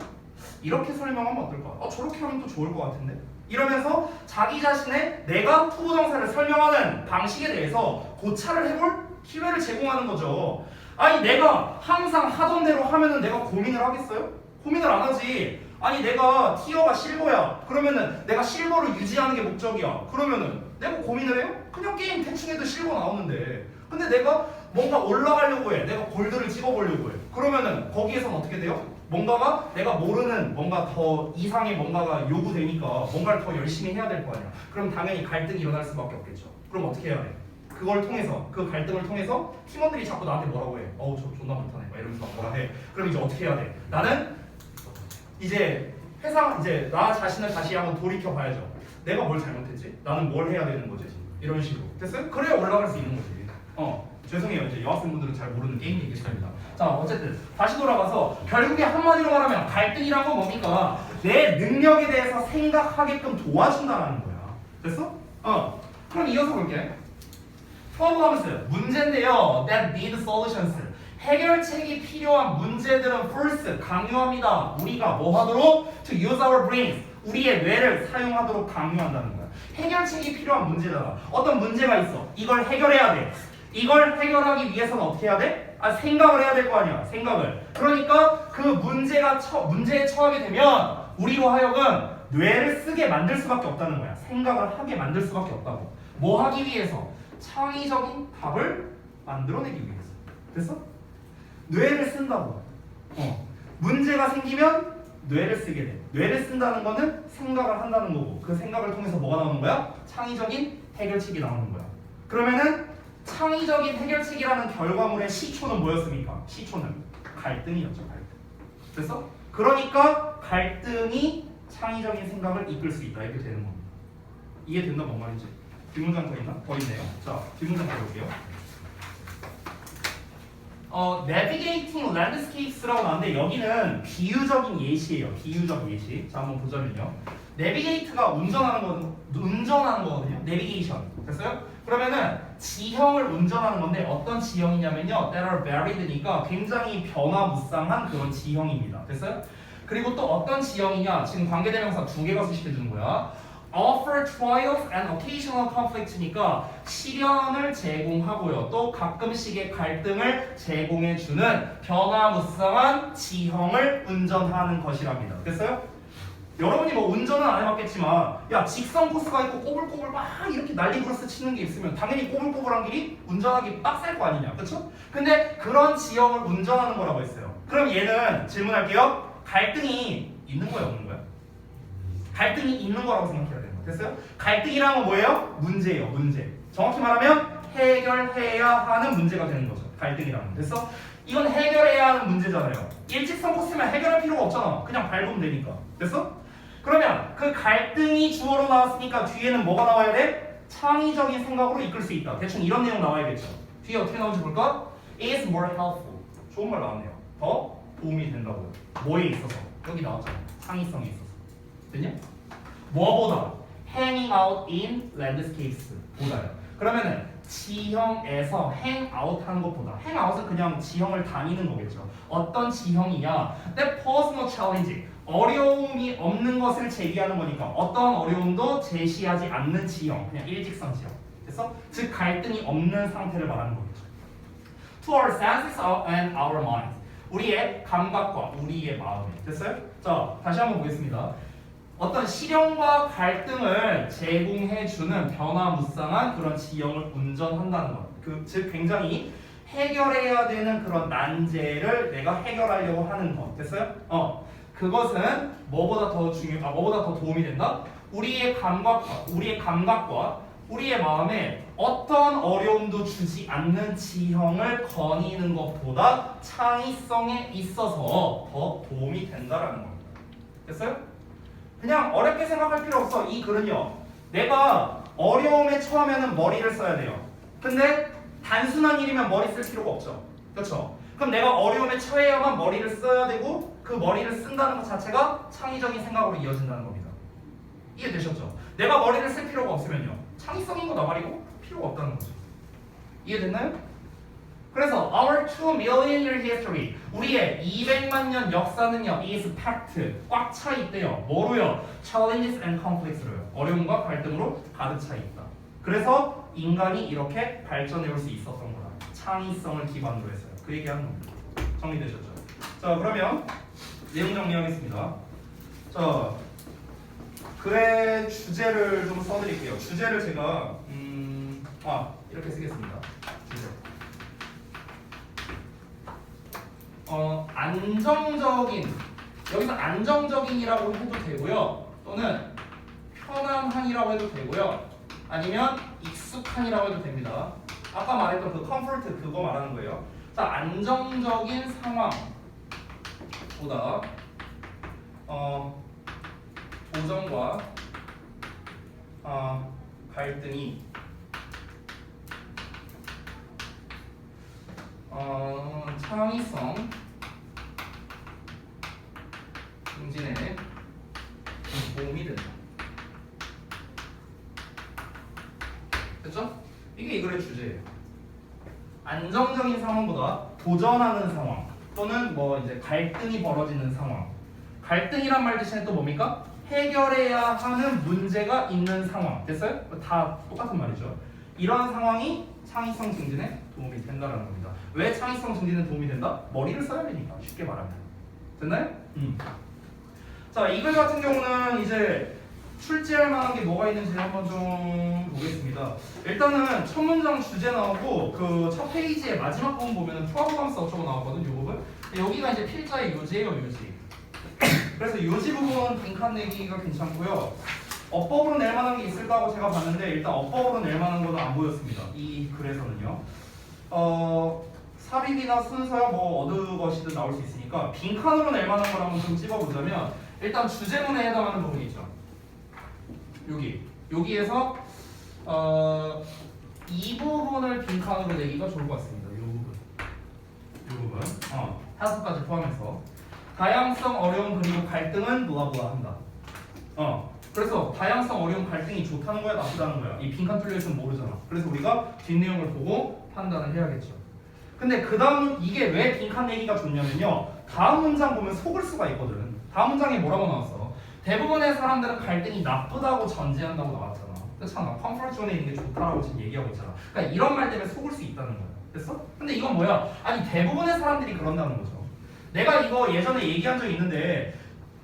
이렇게 설명하면 어떨까? 저렇게 하면 또 좋을 것 같은데? 이러면서 자기 자신의 내가 투부정사를 설명하는 방식에 대해서 고찰을 해볼 기회를 제공하는 거죠. 아니 내가 항상 하던 대로 하면은 내가 고민을 하겠어요? 고민을 안 하지. 아니 내가 티어가 실버야. 그러면은 내가 실버를 유지하는 게 목적이야. 그러면은 내가 고민을 해요? 그냥 게임 대충 해도 실버 나오는데. 근데 내가 뭔가 올라가려고 해. 내가 골드를 찍어보려고 해. 그러면은 거기에선 어떻게 돼요? 뭔가가 내가 모르는 뭔가 더 이상의 뭔가가 요구되니까 뭔가를 더 열심히 해야 될 거 아니야. 그럼 당연히 갈등이 일어날 수밖에 없겠죠. 그럼 어떻게 해야 돼? 그걸 통해서 그 갈등을 통해서 팀원들이 자꾸 나한테 뭐라고 해? 저 존나 못하네. 막 이러면서 막 뭐라 해. 그럼 이제 어떻게 해야 돼? 나는 이제 회사 이제 나 자신을 다시 한번 돌이켜 봐야죠. 내가 뭘 잘못했지? 나는 뭘 해야 되는 거지? 이런 식으로 됐어요? 그래야 올라갈 수 있는 거지. 죄송해요. 이제 여학생분들은 잘 모르는 게임 얘기입니다. 자 어쨌든 다시 돌아가서 결국에 한마디로 말하면 갈등이란 건 뭡니까? 내 능력에 대해서 생각하게끔 도와준다라는 거야. 됐어? 그럼 이어서 볼게. 프로그램스 문제인데요. That need solutions. 해결책이 필요한 문제들은 first 강요합니다. 우리가 뭐 하도록? To use our brains. 우리의 뇌를 사용하도록 강요한다는 거야. 해결책이 필요한 문제잖아. 어떤 문제가 있어. 이걸 해결해야 돼. 이걸 해결하기 위해서는 어떻게 해야 돼? 생각을 해야 될 거 아니야. 생각을. 그러니까 그 문제에 처하게 되면 우리로 하여금 뇌를 쓰게 만들 수밖에 없다는 거야. 생각을 하게 만들 수밖에 없다고. 뭐 하기 위해서? 창의적인 답을 만들어내기 위해서. 됐어? 뇌를 쓴다고. 문제가 생기면 뇌를 쓰게 돼. 뇌를 쓴다는 거는 생각을 한다는 거고 그 생각을 통해서 뭐가 나오는 거야? 창의적인 해결책이 나오는 거야. 그러면은 창의적인 해결책이라는 결과물의 시초는 뭐였습니까? 시초는 갈등이었죠. 갈등. 됐어? 그러니까 갈등이 창의적인 생각을 이끌 수 있다. 이렇게 되는 겁니다. 이해된다? 뭔 말인지. 뒷문장 더 있나? 더 있네요. 자, 뒷문장 볼게요. Navigating Landscapes라고 나왔는데 여기는 비유적인 예시예요. 비유적 예시. 자, 한번 보자면요. Navigate가 운전하는 거거든요. Navigation. 됐어요? 그러면은 지형을 운전하는 건데 어떤 지형이냐면요. That are varied니까 굉장히 변화무쌍한 그런 지형입니다. 됐어요? 그리고 또 어떤 지형이냐? 지금 관계대명사 두 개가 수식해 주는 거야. Offer trials and occasional conflict니까 시련을 제공하고요. 또 가끔씩의 갈등을 제공해주는 변화무쌍한 지형을 운전하는 것이랍니다. 됐어요? 여러분이 뭐 운전은 안 해봤겠지만 야 직선 코스가 있고 꼬불꼬불 막 이렇게 난리 브러스 치는 게 있으면 당연히 꼬불꼬불한 길이 운전하기 빡셀 거 아니냐. 그쵸? 근데 그런 지형을 운전하는 거라고 했어요. 그럼 얘는 질문할게요. 갈등이 있는 거야 없는 거야? 갈등이 있는 거라고 생각해야 돼요. 됐어요? 갈등이란 건 뭐예요? 문제예요. 문제. 정확히 말하면 해결해야 하는 문제가 되는 거죠. 갈등이라는 건. 됐어? 이건 해결해야 하는 문제잖아요. 일직선 코스면 해결할 필요가 없잖아. 그냥 밟으면 되니까. 됐어? 그러면 그 갈등이 주어로 나왔으니까 뒤에는 뭐가 나와야 돼? 창의적인 생각으로 이끌 수 있다. 대충 이런 내용 나와야겠죠. 뒤에 어떻게 나오는지 볼까? is more helpful. 좋은 말 나왔네요. 더 도움이 된다고요. 뭐에 있어서? 여기 나왔잖아. 창의성에 있어서. 됐냐? 뭐보다? hanging out in landscapes 보다요. 그러면은 지형에서 hang out 하는 것보다 hang out은 그냥 지형을 다니는 거겠죠. 어떤 지형이냐? that pose no challenge. 어려움이 없는 것을 제기하는 거니까 어떤 어려움도 제시하지 않는 지형, 그냥 일직선 지형. 됐어? 즉 갈등이 없는 상태를 말하는 거겠죠. To our senses and our minds. 우리의 감각과 우리의 마음에. 됐어요? 자, 다시 한번 보겠습니다. 어떤 시련과 갈등을 제공해주는 변화무쌍한 그런 지형을 운전한다는 것. 즉 굉장히 해결해야 되는 그런 난제를 내가 해결하려고 하는 것. 됐어요? 그것은 뭐보다 더 도움이 된다? 우리의 감각과 우리의 마음에 어떤 어려움도 주지 않는 지형을 거니는 것보다 창의성에 있어서 더 도움이 된다라는 겁니다. 됐어요? 그냥 어렵게 생각할 필요 없어. 이 글은요. 내가 어려움에 처하면은 머리를 써야 돼요. 근데 단순한 일이면 머리 쓸 필요가 없죠. 그렇죠? 그럼 내가 어려움에 처해야만 머리를 써야 되고 그 머리를 쓴다는 것 자체가 창의적인 생각으로 이어진다는 겁니다. 이해되셨죠? 내가 머리를 쓸 필요가 없으면요. 창의성인 거 나발이고 필요가 없다는 거죠. 이해됐나요? 그래서 our 2 million year history 우리의 200만 년 역사는요 is packed 꽉 차 있대요. 뭐로요? challenges and conflicts로요. 어려움과 갈등으로 가득 차 있다. 그래서 인간이 이렇게 발전해 올 수 있었던 거다. 창의성을 기반으로 해서요. 그 얘기하는 겁니다. 정리되셨죠? 자 그러면 내용 정리하겠습니다. 자 글의 주제를 좀 써드릴게요. 주제를 제가 이렇게 쓰겠습니다. 주제. 안정적인 여기서 안정적인이라고 해도 되고요. 또는 편안한이라고 해도 되고요. 아니면 익숙한이라고 해도 됩니다. 아까 말했던 그 컴포트 그거 말하는 거예요. 자 안정적인 상황보다 도전과 갈등이 창의성 증진에 도움이 된다. 됐죠? 이게 이 글의 주제예요. 안정적인 상황보다 도전하는 상황 또는 뭐 이제 갈등이 벌어지는 상황. 갈등이란 말 대신에 또 뭡니까? 해결해야 하는 문제가 있는 상황. 됐어요? 다 똑같은 말이죠. 이러한 상황이 창의성 증진에 도움이 된다는 겁니다. 왜 창의성 증진에 도움이 된다? 머리를 써야 되니까. 쉽게 말하면. 됐나요? 자, 이 글 같은 경우는 이제 출제할 만한 게 뭐가 있는지 한번 좀 보겠습니다. 일단은 첫 문장 주제 나오고 그 첫 페이지의 마지막 부분 보면은 프로그램스 어쩌고 나오거든. 이 부분. 여기가 이제 필자의 요지예요, 요지. 그래서 요지 부분 빈칸 내기가 괜찮고요. 어법으로 낼 만한 게 있을까 하고 제가 봤는데 일단 어법으로 낼 만한 거는 안 보였습니다. 이 글에서는요. 삽입이나 순서야 뭐 어느 것이든 나올 수 있으니까 빈칸으로 낼 만한 걸 한번 좀 찍어보자면 일단 주제문에 해당하는 부분이 있죠. 여기에서 이 부분을 빈칸으로 내기가 좋을 것 같습니다. 이 부분. 5가지 포함해서 다양성, 어려움 그리고 갈등은 블라블라 한다. 그래서 다양성, 어려움, 갈등이 좋다는 거야, 나쁘다는 거야. 이 빈칸 뚫려 있으면 모르잖아. 그래서 우리가 뒷내용을 보고 판단을 해야겠죠. 근데 그 다음 이게 왜 빈칸 내기가 좋냐면요. 다음 문장 보면 속을 수가 있거든. 다음 문장에 뭐라고 나왔어? 대부분의 사람들은 갈등이 나쁘다고 전제한다고 나왔잖아. 그렇잖아. 컴포트 존에 있는 게 좋다라고 지금 얘기하고 있잖아. 그러니까 이런 말 때문에 속을 수 있다는 거야. 됐어? 근데 이건 뭐야? 아니 대부분의 사람들이 그런다는 거죠. 내가 이거 예전에 얘기한 적 있는데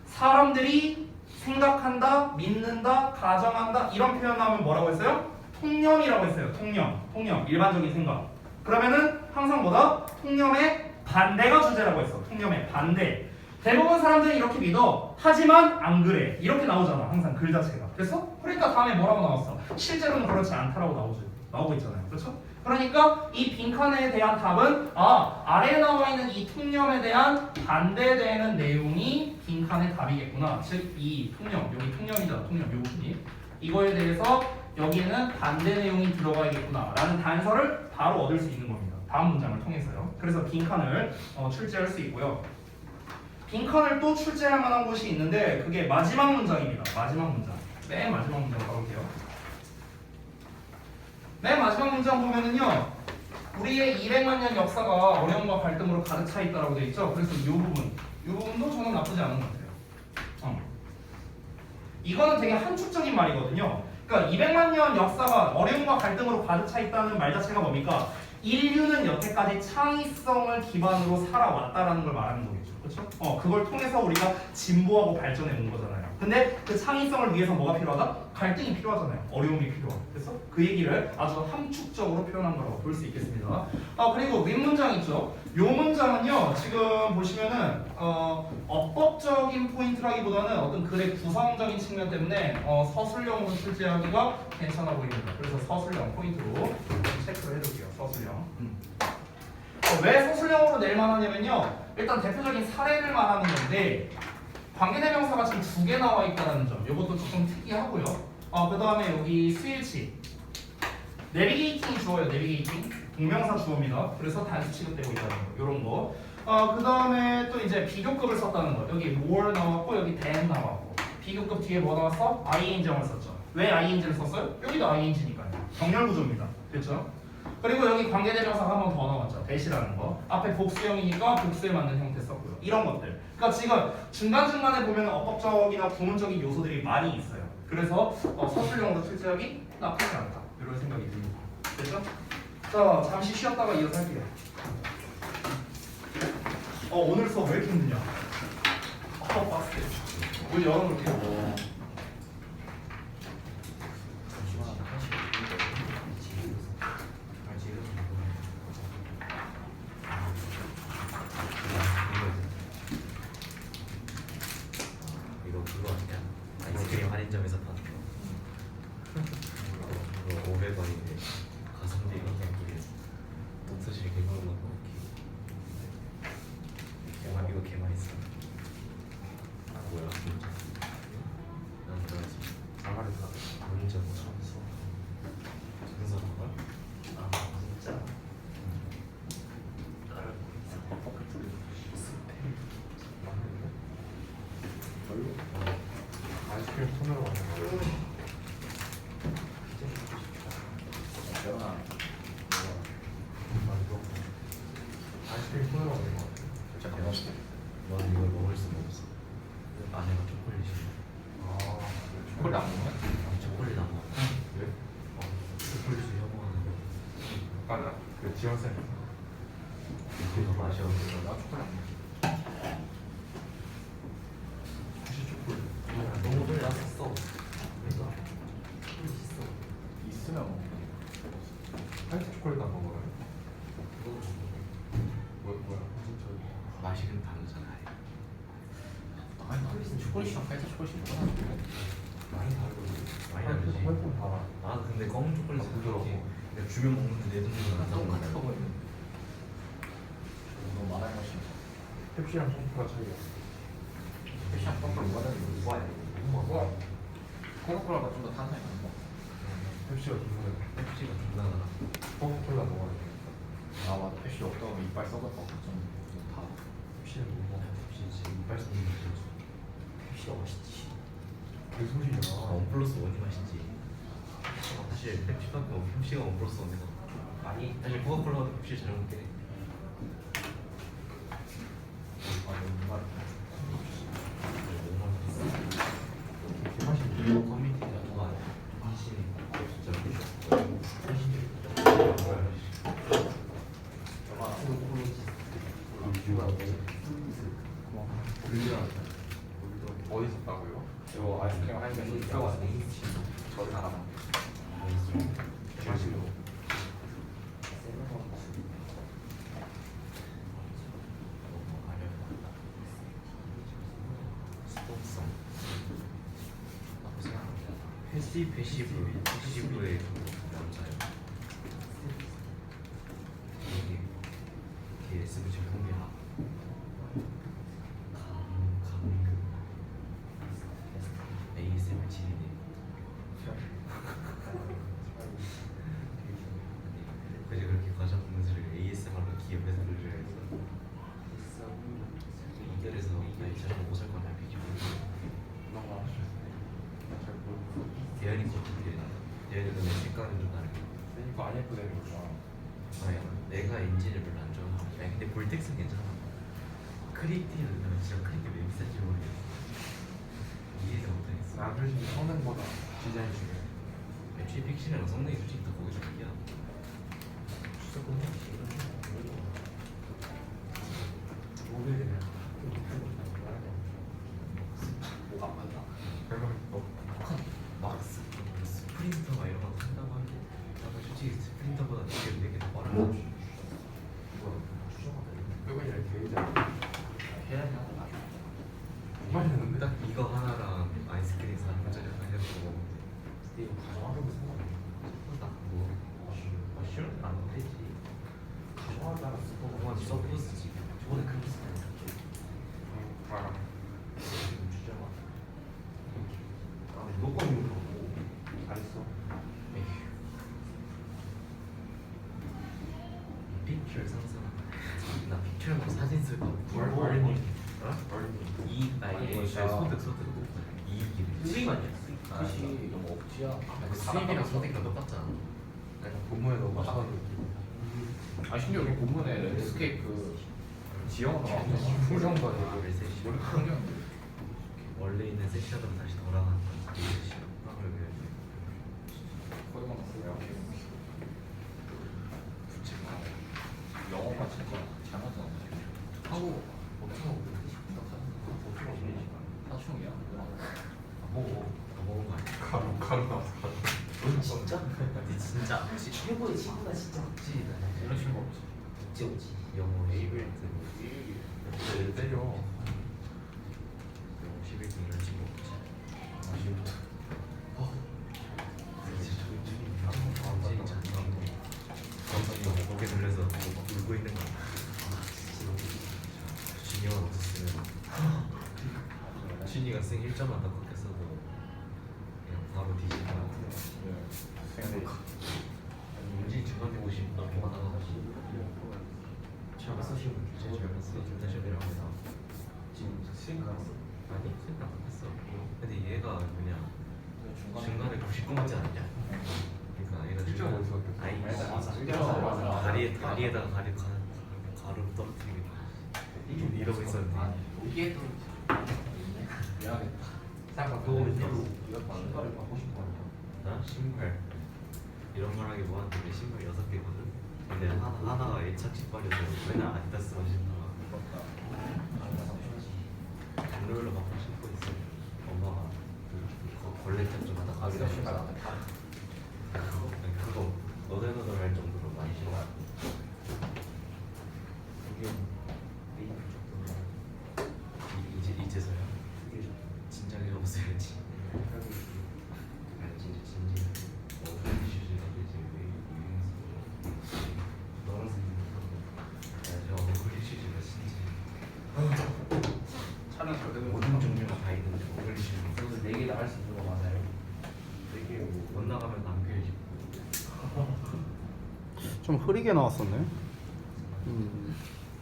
사람들이 생각한다, 믿는다, 가정한다 이런 표현 나오면 뭐라고 했어요? 통념이라고 했어요. 통념, 일반적인 생각. 그러면은 항상 뭐다? 통념의 반대가 주제라고 했어. 통념의 반대. 대부분 사람들이 이렇게 믿어. 하지만 안 그래. 이렇게 나오잖아. 항상 글 자체가. 됐어? 그러니까 다음에 뭐라고 나왔어? 실제로는 그렇지 않다라고 나오고 있잖아요. 그렇죠? 그러니까 이 빈칸에 대한 답은 아래에 나와 있는 이 통념에 대한 반대되는 내용이 빈칸의 답이겠구나. 즉 이 통념, 여기 통념이잖아. 통념 요 부분이 이거에 대해서 여기에는 반대 내용이 들어가야겠구나 라는 단서를 바로 얻을 수 있는 겁니다. 다음 문장을 통해서요. 그래서 빈칸을 출제할 수 있고요. 빈칸을 또 출제할 만한 곳이 있는데 그게 마지막 문장입니다. 마지막 문장. 맨 마지막 문장 가볼게요. 맨 마지막 문장 보면은요. 우리의 200만 년 역사가 어려움과 갈등으로 가득 차 있다라고 되어 있죠. 그래서 이 부분도 저는 나쁘지 않은 것 같아요. 이거는 되게 한축적인 말이거든요. 그러니까 200만 년 역사가 어려움과 갈등으로 가득 차 있다는 말 자체가 뭡니까? 인류는 여태까지 창의성을 기반으로 살아왔다라는 걸 말하는 거겠죠. 그렇죠? 그걸 통해서 우리가 진보하고 발전해 온 거잖아요. 근데 그 창의성을 위해서 뭐가 필요하다? 갈등이 필요하잖아요. 어려움이 필요하고. 그래서 그 얘기를 아주 함축적으로 표현한 거라고 볼 수 있겠습니다. 그리고 윗문장 있죠. 요 문장은요. 지금 보시면은 어법적인 포인트라기보다는 어떤 글의 구성적인 측면 때문에 서술형으로 출제하기가 괜찮아 보입니다. 그래서 서술형 포인트로 체크를 해둘게요. 서술형. 왜 서술형으로 낼 만하냐면요. 일단 대표적인 사례를 말하는 건데 관계대명사가 지금 2개 나와 있다는 점. 이것도 조금 특이하고요. 그 다음에 여기 수일치. 내비게이팅이 주어요. 내비게이팅 동명사 주어입니다. 그래서 단수 취급되고 있다는 거. 이런 거. 그 다음에 또 이제 비교급을 썼다는 거. 여기 more 나왔고 여기 than 나왔고. 비교급 뒤에 뭐 나왔어? ing형을 썼죠. 왜 ing를 썼어요? 여기도 ing니까요. 정렬 구조입니다. 됐죠? 그리고 여기 관계대명사가 한 번 더 나왔죠. 대시라는 거. 앞에 복수형이니까 복수에 맞는 형태 썼고요. 이런 것들. 그러니까 지금 중간중간에 보면 어법적이나 구문적인 요소들이 많이 있어요. 그래서 서술형으로 출제하기 나쁘지 않다. 이런 생각이 듭니다. 됐죠? 자, 잠시 쉬었다가 이어서 할게요. 오늘 수업 왜 이렇게 힘드냐? 빡세. 문 열어놓을게요. 이거 그거 아니야? 아이스크림 할인점에서 파는 거. 그거 500원인데 가성비 이렇게 독서실 개그만 넣고 이거 개 맛있어. 뭐야 진짜? 난 좋아했어. 아가리가 문제 뭐 처음 써. 그래서 그걸? 아 진짜. 나를 아이스크림 손으로 먹는 거. 재현아, 아이스크림 손으로 먹는 거. 진짜 개맛있다. 넌 이걸 먹을 수가 없어. 안에가 초콜릿이야. 아, 초콜릿 안 먹냐? 초콜릿 안 먹어. 왜? 초콜릿을 혐오하는 거. 맞아. 그 지원쌤. 그거 맛이 없어. 나 초콜릿 안 먹지. 혹시 초콜릿? 너무 몰랐었어. 내가 초콜릿 있어. 있으면 먹는 화이트 초콜릿 안 먹어요? 뭐야? 진짜. 맛이 좀 다르잖아. 아니, 초콜릿이랑 화이트 초콜릿이 뭐가 많이 다르거든. 많이 다르지. 화이트는 달아. 아 근데 검은 초콜릿은 부드러워. 그렇게 내가 주면 먹는데 내 돈으로 안 사는 똑같아 거야. 보이는. 너무 많아요, 맛이. 펩시랑 pom프가 차이야. 펩시랑 pom프가 뭐가 다른지 뭐야? 뭐야? 코카콜라가 좀 더 탄산이 많아. 펩시가 좀 더. 펩시가 존나 달아. 코카콜라 먹어야 돼. 아 맞아. 펩시 없다고 이빨 썩을 것 같아. 좀 다. 펩시는 못 먹어. 펩시 진짜 이빨 썩는 거 싫어. 펩시가 맛있지. 그 소리야. 원 플러스 원이 맛있지. 사실 펩시밖에 펩시가 원 플러스 원이고 아니 사실 코카콜라가 펩시 잘 먹게 돼. 아 너무 말이. 그 맛이 커뮤니티가 누가 한신이 진짜 어디 있었다고요? 저 아이스크림 한 잔 들어왔는저 사람. 마시고. 스포츠성 패시브의 남자요. 이게 SV 제품이야. 강급 ASMR 지리네. 그제 그렇게 과자 봉지를 ASMR로 기업에서 들으려 했어. 이결에서 나 이처럼 못살 거냐 비키고 너무 아쉽네. 잘 모르고. 대현이 거든데 대현이 근데 색깔은 좀 다르게. 이거 안 예쁘다는 거잖아. 아야 내가 엔진을 별로 안 좋아하고 아니 근데 볼텍스는 괜찮아. 크리티는 나 진짜 크리티 왜 비싼지 모르겠어. 이해가 못하겠어. 난 솔직히 성능보다 디자인 중요해. 애초에 픽시랑 성능이 솔직히 다 거기서 비야. 추석 끝나 모델이네. 뭐가 안 맞나? 별로 막 스프린터가 이런 거 한다고 하는데 나는 솔직히 스프린터보다 되게 더 빠르다. 뭐야? 뼈가 게이자. 해야지 하나. 맛있는데? 딱 이거 하나랑 아이스크림 400원짜리 하나 해서 먹으면 돼. 이거 가져와도 상관없어. 나 그거 싫어? 안 되지. 가져와도 알았어. 그건 서포스지. 저번에 그렇게 쓰는 알아. 지금 주제가 무조건 이거 안 했어. 에휴. 픽처 상상. 나 픽처랑 사진 쓸까? 벌님. 이익 아니 소득. 이익이 수익 아니야? 수익 너무 억지야. 수입이랑 소득이랑 똑같잖아. 본문에 너무 맞춰가지고. 아 심지어 여기 본문에 랜드스케이프 지형으로 나왔어. 풍경도 아니고 레세시. 우리 풍경. 원래 있는 섹션으로 다시 돌아가는 레세시. 거의 막 이렇게 영어가 진짜 잘못한 하고 사충이야. 안 먹은 거 아니야? 가루 나왔어. 넌 진짜? 니 진짜 최고의 친구가 진짜 찌다. 이런 친구 없지. 없지 없지. 영어 11등. 왜 때려? 영어 11등 이런 친구 없지. 진짜 감사합니다. 고개 돌려서 울고 있는 거. 준이가 없었으면 준이가 생 1점만 더 꺾였어도 그냥 바로 뒤질 것 같아요. 윤진이 중간에 50 넘게 받아가지고 잘 쓰시고 제일 잘 봤어. 인터넷이라고 해서 지금 수행 갔어? 아니 수행 안 갔어. 근데 얘가 그냥 중간에 99 맞지 않냐? 그러니까 얘가 일점 어디서 아이 맞아. 다리에다가 가루 떨어뜨리고 이러고 있었는데 이게 또 미안하겠다. 잠깐 너 이걸로 신발을 받고 싶은 거 아니야? 나 신발 이런 말 하기 뭐한데 내 신발 6개거든. 근데 하나가 애착 신발이어서 맨날 아디다스만 신다가 일요일로 막 신고 있어. 엄마가 그 걸레장 좀 하다 아디다 신발 안에 다. 그거 너덜너덜할 정도로 많이 신어. 이제서야 진작에 없어야지. 아니 진짜 진지해. 슈즈가 이제 왜 유행했어? 너랑 저 어글리 슈즈가 진짜 촬영 잘 되고 모든 종류가 다 있는데 어글리 슈즈. 그래서 4개 나갈 수 있는 거 맞아요? 되게 못 나가면 남겨야지. 좀 흐리게 나왔었네.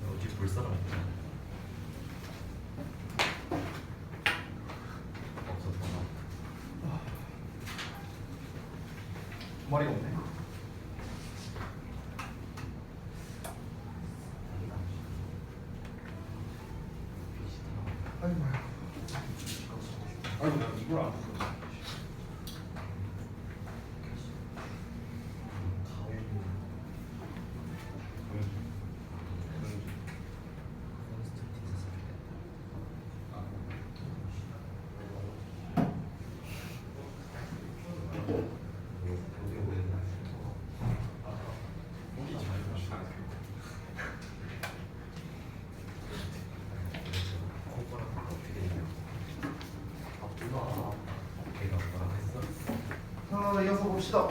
어디 볼 사람 없잖아. 없어서 머리가 없네. 아이고 내가 이걸 안 봤어. 자, 이어서 봅시다.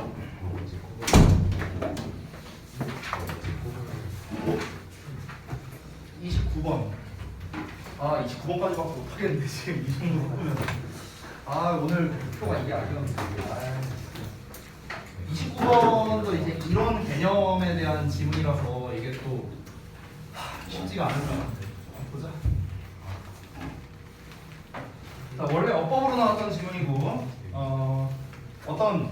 29번. 아, 29번까지밖에 못하겠는데 지금 이 정도로 보면. 아, 오늘 목표가 이게 아니었는데. 29번도 이제 이런 개념에 대한 지문이라서 이게 또 쉽지가 않을 것 같은데. 보자. 자, 원래 어법으로 나왔던 지문이고, 어떤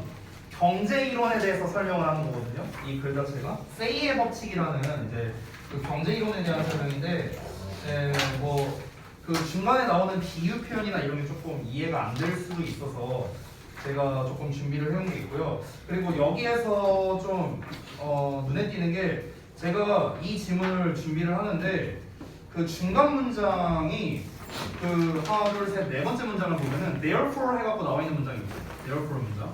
경제 이론에 대해서 설명을 하는 거거든요. 이 글 자체가 세이의 법칙이라는 이제 그 경제 이론에 대한 설명인데, 뭐 그 중간에 나오는 비유 표현이나 이런 게 조금 이해가 안 될 수도 있어서 제가 조금 준비를 해온 게 있고요. 그리고 여기에서 좀 눈에 띄는 게 제가 이 지문을 준비를 하는데 그 중간 문장이 그 하나 둘셋 네 번째 문장을 보면은 therefore 해갖고 나와 있는 문장이 있어요. therefore 문장.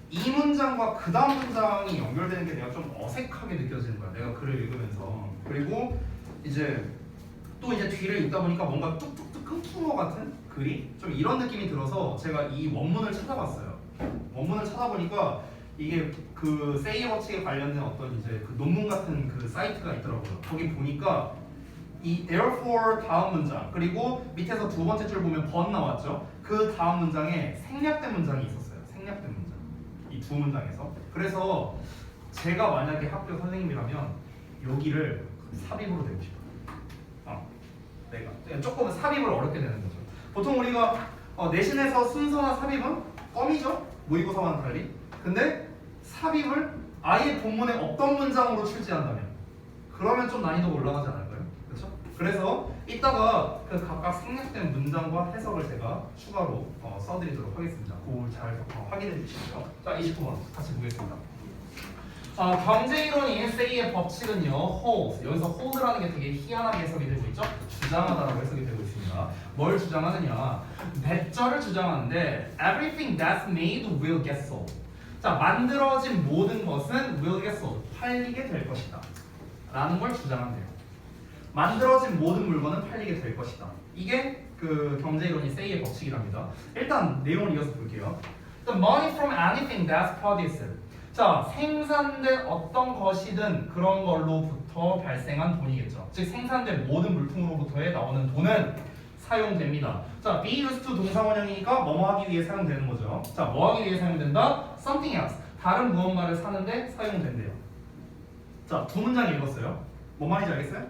이 문장과 그 다음 문장이 연결되는 게 내가 좀 어색하게 느껴지는 거야. 내가 글을 읽으면서. 그리고 이제 또 이제 뒤를 읽다 보니까 뭔가 뚝뚝뚝 끊긴 것 같은 글이 좀 이런 느낌이 들어서 제가 이 원문을 찾아봤어요. 원문을 찾아보니까 이게 그 세이 법칙에 관련된 어떤 이제 그 논문 같은 그 사이트가 있더라고요. 거기 보니까 이 therefore 다음 문장 그리고 밑에서 두 번째 줄 보면 but 나왔죠. 그 다음 문장에 생략된 문장이 있었어요. 생략된 문장. 이 두 문장에서. 그래서 제가 만약에 학교 선생님이라면 여기를 삽입으로 되고 싶어. 내가 조금 삽입을 어렵게 되는 거죠. 보통 우리가 내신에서 순서나 삽입은 껌이죠. 모의고사와는 달리. 근데 삽입을 아예 본문에 없던 문장으로 출제한다면 그러면 좀 난이도가 올라가지 않을까요? 그렇죠? 그래서 이따가 그 각각 생략된 문장과 해석을 제가 추가로 써드리도록 하겠습니다. 그걸 잘 확인해 주시고요. 자, 29번 같이 보겠습니다. 경제이론인 say의 법칙은요, hold. 여기서 hold라는 게 되게 희한하게 해석이 되고 있죠? 주장하다라고 해석이 되고 있습니다. 뭘 주장하느냐? 배절을 주장하는데 everything that's made will get sold. 자, 만들어진 모든 것은 will get sold. 팔리게 될 것이다. 라는 걸 주장한대요. 만들어진 모든 물건은 팔리게 될 것이다. 이게 그 경제이론인 say의 법칙이랍니다. 일단 내용을 이어서 볼게요. The money from anything that's produced. 자, 생산된 어떤 것이든 그런 걸로부터 발생한 돈이겠죠. 즉 생산된 모든 물품으로부터의 나오는 돈은 사용됩니다. 자, be used to 동사원형이니까 뭐뭐 하기 위해 사용되는 거죠. 자, 뭐 하기 위해 사용된다? something else. 다른 무언가를 사는데 사용된대요. 자, 두 문장 읽었어요. 뭔 말인지 알겠어요?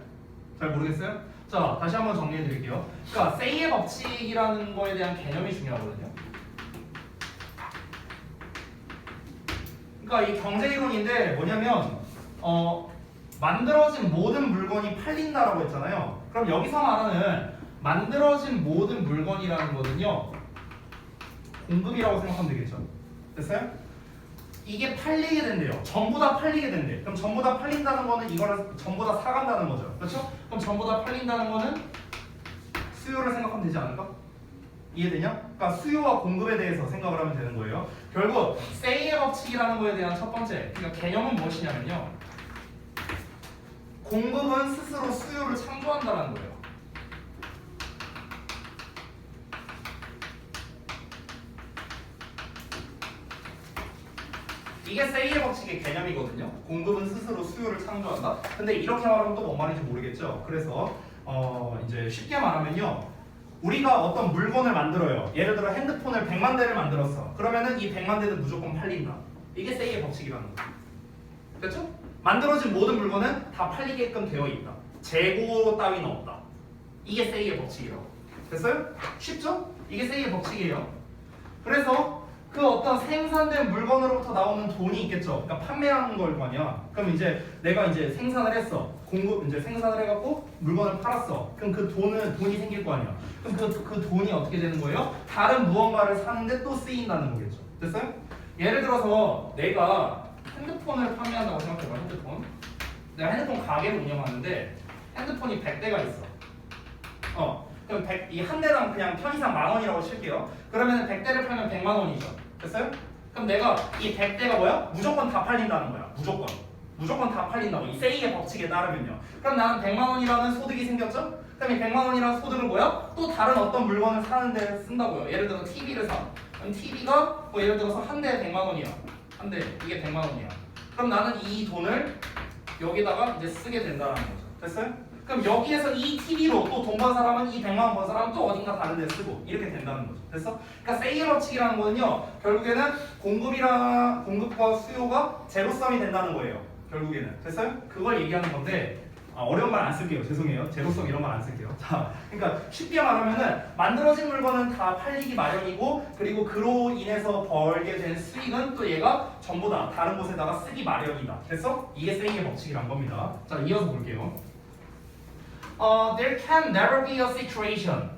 잘 모르겠어요? 자, 다시 한번 정리해 드릴게요. 그러니까 say의 법칙이라는 거에 대한 개념이 중요하거든요. 그러니까 이 경제이론인데 뭐냐면 만들어진 모든 물건이 팔린다라고 했잖아요. 그럼 여기서 말하는 만들어진 모든 물건이라는 거는요, 공급이라고 생각하면 되겠죠. 됐어요? 이게 팔리게 된대요. 전부 다 팔리게 된대. 그럼 전부 다 팔린다는 거는 이거를 전부 다 사간다는 거죠. 그렇죠? 그럼 전부 다 팔린다는 거는 수요를 생각하면 되지 않을까? 이해되냐? 그러니까 수요와 공급에 대해서 생각을 하면 되는 거예요. 결국 say의 법칙이라는 거에 대한 첫 번째 그러니까 개념은 무엇이냐면요, 공급은 스스로 수요를 창조한다는 거예요. 이게 say의 법칙의 개념이거든요. 공급은 스스로 수요를 창조한다. 근데 이렇게 말하면 또 뭔 말인지 모르겠죠. 그래서 이제 쉽게 말하면요, 우리가 어떤 물건을 만들어요. 예를 들어 핸드폰을 100만 대를 만들었어. 그러면은 이 100만 대는 무조건 팔린다. 이게 say의 법칙이라는 거예요. 됐죠? 만들어진 모든 물건은 다 팔리게끔 되어 있다. 재고 따위는 없다. 이게 say의 법칙이라고. 됐어요? 쉽죠? 이게 say의 법칙이에요. 그래서 그 어떤 생산된 물건으로부터 나오는 돈이 있겠죠. 그러니까 판매하는 걸 거 아니야. 그럼 이제 내가 이제 생산을 했어. 이제 생산을 해갖고 물건을 팔았어. 그럼 그 돈이 생길 거 아니야. 그럼 그 돈이 어떻게 되는 거예요? 다른 무언가를 사는데 또 쓰인다는 거겠죠. 됐어요? 예를 들어서 내가 핸드폰을 판매한다고 생각해봐. 핸드폰. 내가 핸드폰 가게를 운영하는데 핸드폰이 100대가 있어. 그럼 이 한 대당 그냥 편의상 10,000원이라고 칠게요. 그러면 100대를 팔면 100만 원이죠. 됐어요? 그럼 내가 이 100대가 뭐야? 무조건 다 팔린다는 거야. 무조건 다 팔린다고. 이 say의 법칙에 따르면요. 그럼 나는 100만 원이라는 소득이 생겼죠? 그럼 이 100만 원이라는 소득을 뭐야? 또 다른 어떤 물건을 사는 데 쓴다고요. 예를 들어서 TV를 사. 그럼 TV가 뭐 예를 들어서 한 대에 100만 원이야. 한 대, 이게 100만 원이야. 그럼 나는 이 돈을 여기다가 이제 쓰게 된다는 거죠. 됐어요? 그럼 여기에서 이 TV로 또 돈 번 사람은 이 100만 원 번 사람은 또 어딘가 다른 데 쓰고 이렇게 된다는 거죠. 됐어? 그러니까 say의 법칙이라는 거는요, 결국에는 공급과 수요가 제로섬이 된다는 거예요. 결국에는. 됐어요? 그걸 얘기하는 건데 어려운 말 안 쓸게요. 죄송해요. 제로섬 이런 말 안 쓸게요. 자, 그러니까 쉽게 말하면은 만들어진 물건은 다 팔리기 마련이고, 그리고 그로 인해서 벌게 된 수익은 또 얘가 전부 다 다른 곳에다가 쓰기 마련이다. 됐어? 이게 say의 법칙이란 겁니다. 자, 이어서 볼게요. There can never be a situation.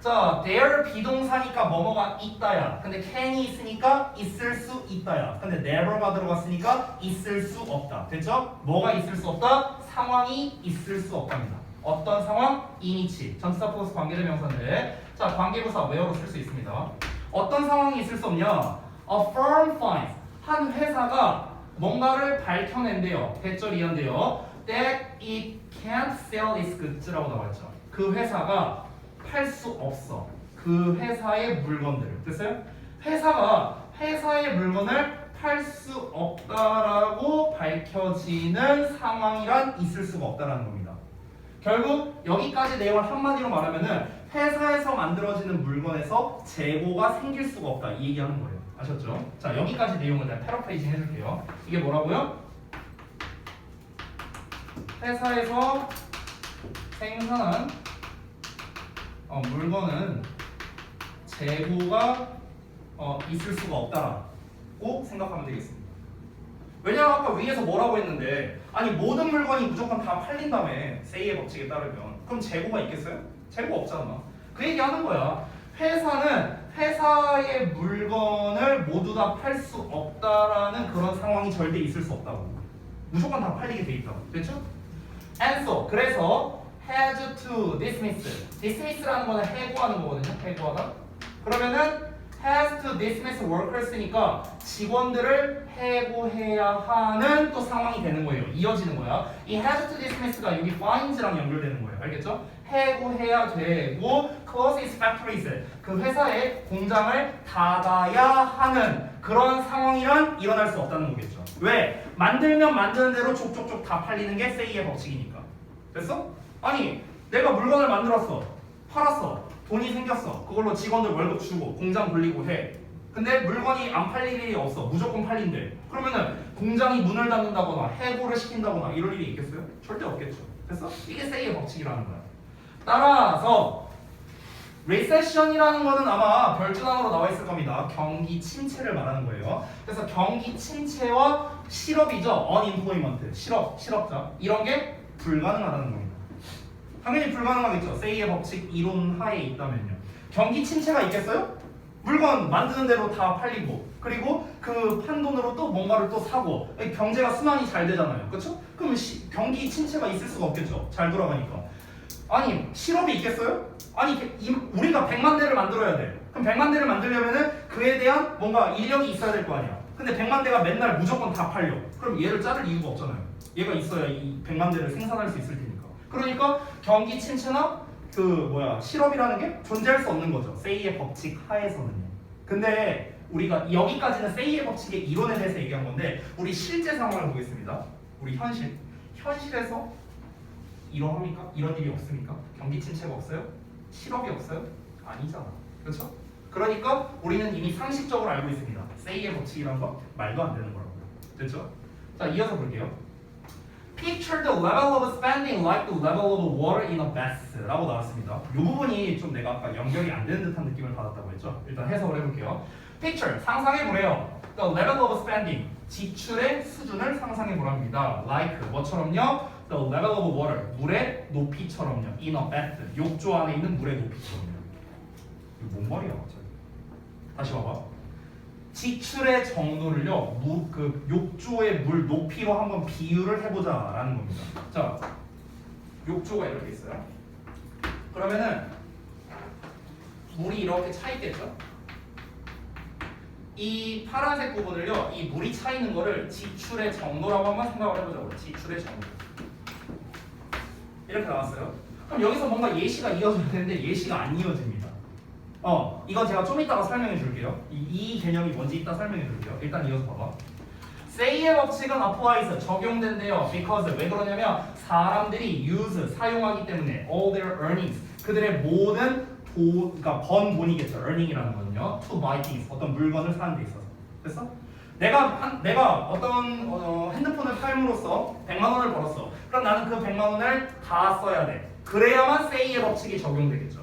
자, there 비동사니까 뭐뭐가 있다야. 근데 can이 있으니까 있을 수 있다야. 근데 never가 들어갔으니까 있을 수 없다. 됐죠? 뭐가 있을 수 없다? 상황이 있을 수 없답니다. 어떤 상황? 이니치. 전치사 플러스 관계대명사인데, 자, 관계부사 where로 쓸 수 있습니다. 어떤 상황이 있을 수 없냐? A firm finds. 한 회사가 뭔가를 밝혀낸대요. 대절 이한데요. That it can't sell its goods라고 나와있죠. 그 회사가 팔 수 없어. 그 회사의 물건들을. 됐어요? 회사가 회사의 물건을 팔 수 없다라고 밝혀지는 상황이란 있을 수가 없다라는 겁니다. 결국 여기까지 내용을 한마디로 말하면은 회사에서 만들어지는 물건에서 재고가 생길 수가 없다. 이 얘기하는 거예요. 아셨죠? 자, 여기까지 내용을 내가 패러프레이징 해줄게요. 이게 뭐라고요? 회사에서 생산한 물건은 재고가 있을 수가 없다라고 생각하면 되겠습니다. 왜냐면 아까 위에서 뭐라고 했는데 아니 모든 물건이 무조건 다 팔린다며 세이의 법칙에 따르면 그럼 재고가 있겠어요? 재고 없잖아. 그 얘기하는 거야. 회사는 회사의 물건을 모두 다 팔 수 없다라는 그런 상황이 절대 있을 수 없다고. 무조건 다 팔리게 돼 있다고. 됐죠? And so 그래서 had to dismiss. dismiss라는 거는 해고하는 거거든요. 해고하다. 그러면은 has to dismiss workers니까 직원들을 해고해야 하는 또 상황이 되는 거예요. 이어지는 거야. 이 has to dismiss가 여기 finds랑 연결되는 거예요. 알겠죠? 해고해야 되고 close its factories. 그 회사의 공장을 닫아야 하는 그런 상황이란 일어날 수 없다는 거겠죠. 왜? 만들면 만드는 대로 족족족 다 팔리는 게 세이의 법칙이니까. 됐어? 아니 내가 물건을 만들었어. 팔았어. 돈이 생겼어. 그걸로 직원들 월급 주고 공장 돌리고 해. 근데 물건이 안 팔릴 일이 없어. 무조건 팔린대. 그러면은 공장이 문을 닫는다거나 해고를 시킨다거나 이럴 일이 있겠어요? 절대 없겠죠. 됐어? 이게 세이의 법칙이라는 거야. 따라서 recession이라는 거는 아마 별주단으로 나와 있을 겁니다. 경기 침체를 말하는 거예요. 그래서 경기 침체와 실업이죠. unemployment. 실업자. 이런 게 불가능하다는 겁니다. 당연히 불가능하겠죠. 세이의 법칙 이론 하에 있다면요. 경기 침체가 있겠어요? 물건 만드는 대로 다 팔리고 그리고 그 판 돈으로 또 뭔가를 또 사고 경제가 순환이 잘 되잖아요. 그렇죠? 그럼 경기 침체가 있을 수가 없겠죠. 잘 돌아가니까. 아니 실업이 있겠어요? 아니 우리가 100만 대를 만들어야 돼. 그럼 100만 대를 만들려면은 그에 대한 뭔가 인력이 있어야 될 거 아니야. 근데 100만 대가 맨날 무조건 다 팔려. 그럼 얘를 자를 이유가 없잖아요. 얘가 있어야 이 100만 대를 생산할 수 있을 테니까. 그러니까 경기 침체나 실업이라는 게 존재할 수 없는 거죠. 세이의 법칙 하에서는요. 근데 우리가 여기까지는 세이의 법칙의 이론에 대해서 얘기한 건데 우리 실제 상황을 보겠습니다. 우리 현실에서 이러합니까? 이런 일이 없습니까? 경기 침체가 없어요? 실업이 없어요? 아니잖아. 그렇죠? 그러니까 우리는 이미 상식적으로 알고 있습니다. 세이의 법칙이란 거 말도 안 되는 거라고요. 됐죠? 자, 이어서 볼게요. Picture the level of spending like the level of water in a bath 라고 나왔습니다. 이 부분이 좀 내가 아까 연결이 안 되는 듯한 느낌을 받았다고 했죠? 일단 해석을 해볼게요. Picture, 상상해보래요. The level of spending, 지출의 수준을 상상해보랍니다. Like, 뭐처럼요? The level of water, 물의 높이처럼요. In a bath, 욕조 안에 있는 물의 높이처럼요. 이거 뭔 말이야? 다시 봐봐. 지출의 정도를요, 욕조의 물 높이로 한번 비유를 해보자라는 겁니다. 자, 욕조가 이렇게 있어요. 그러면은 물이 이렇게 차 있겠죠? 이 파란색 부분을요, 이 물이 차 있는 거를 지출의 정도라고 한번 생각을 해보자고요. 지출의 정도. 이렇게 나왔어요. 그럼 여기서 뭔가 예시가 이어져야 되는데 예시가 안 이어집니다. 이건 제가 좀 이따가 설명해 줄게요. 이 개념이 뭔지 이따 설명해 줄게요. 일단 이어서 봐봐. Say의 법칙은 applies, 적용된대요. Because 왜 그러냐면 사람들이 use, 사용하기 때문에 all their earnings, 그들의 모든 그러니까 번 돈이겠죠. earning이라는 거는요. To buy things, 어떤 물건을 사는 데 있어서. 됐어? 내가 어떤 핸드폰을 팔므로써 100만 원을 벌었어. 그럼 나는 그 100만 원을 다 써야 돼. 그래야만 Say의 법칙이 적용되겠죠.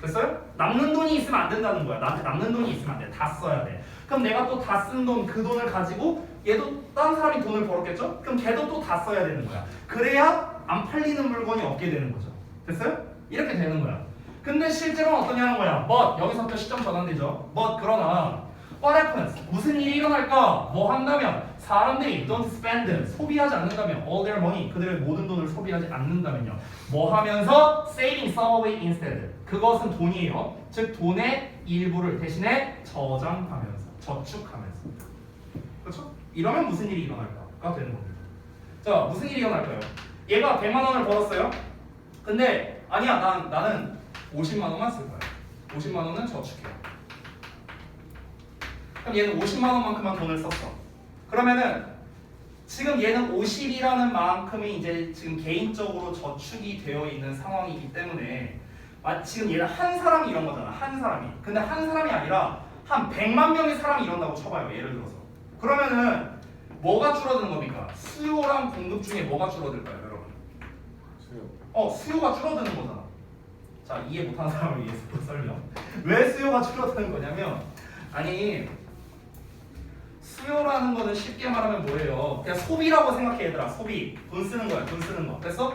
됐어요? 남는 돈이 있으면 안 된다는 거야. 나한테 남는 돈이 있으면 안 돼. 다 써야 돼. 그럼 내가 또 다 쓴 돈, 그 돈을 가지고 얘도 다른 사람이 돈을 벌었겠죠? 그럼 걔도 또 다 써야 되는 거야. 그래야 안 팔리는 물건이 없게 되는 거죠. 됐어요? 이렇게 되는 거야. 근데 실제로는 어떠냐는 거야. But 여기서부터 시점 전환되죠. But 그러나 what happens? 무슨 일이 일어날까? 뭐 한다면 사람들이 don't spend, 소비하지 않는다면 all their money, 그들의 모든 돈을 소비하지 않는다면요. 뭐 하면서 saving some of it instead. 그것은 돈이에요. 즉 돈의 일부를 대신에 저장하면서, 저축하면서. 그렇죠? 이러면 무슨 일이 일어날까가 되는 겁니다. 자, 무슨 일이 일어날까요? 얘가 100만 원을 벌었어요. 근데 아니야, 나는 50만 원만 쓸 거야. 50만 원은 저축해. 그럼 얘는 50만 원만큼만 돈을 썼어. 그러면은 지금 얘는 50이라는 만큼이 이제 지금 개인적으로 저축이 되어 있는 상황이기 때문에 지금 얘는 한 사람이 이런 거잖아. 한 사람이. 근데 한 사람이 아니라 한 100만 명의 사람이 이런다고 쳐봐요. 예를 들어서. 그러면은 뭐가 줄어드는 겁니까? 수요랑 공급 중에 뭐가 줄어들까요, 여러분? 수요. 수요가 줄어드는 거잖아. 자, 이해 못하는 사람을 위해서 설명. 왜 수요가 줄어드는 거냐면, 아니 수요라는 거는 쉽게 말하면 뭐예요? 그냥 소비라고 생각해 얘들아. 소비. 돈 쓰는 거야. 돈 쓰는 거. 그래서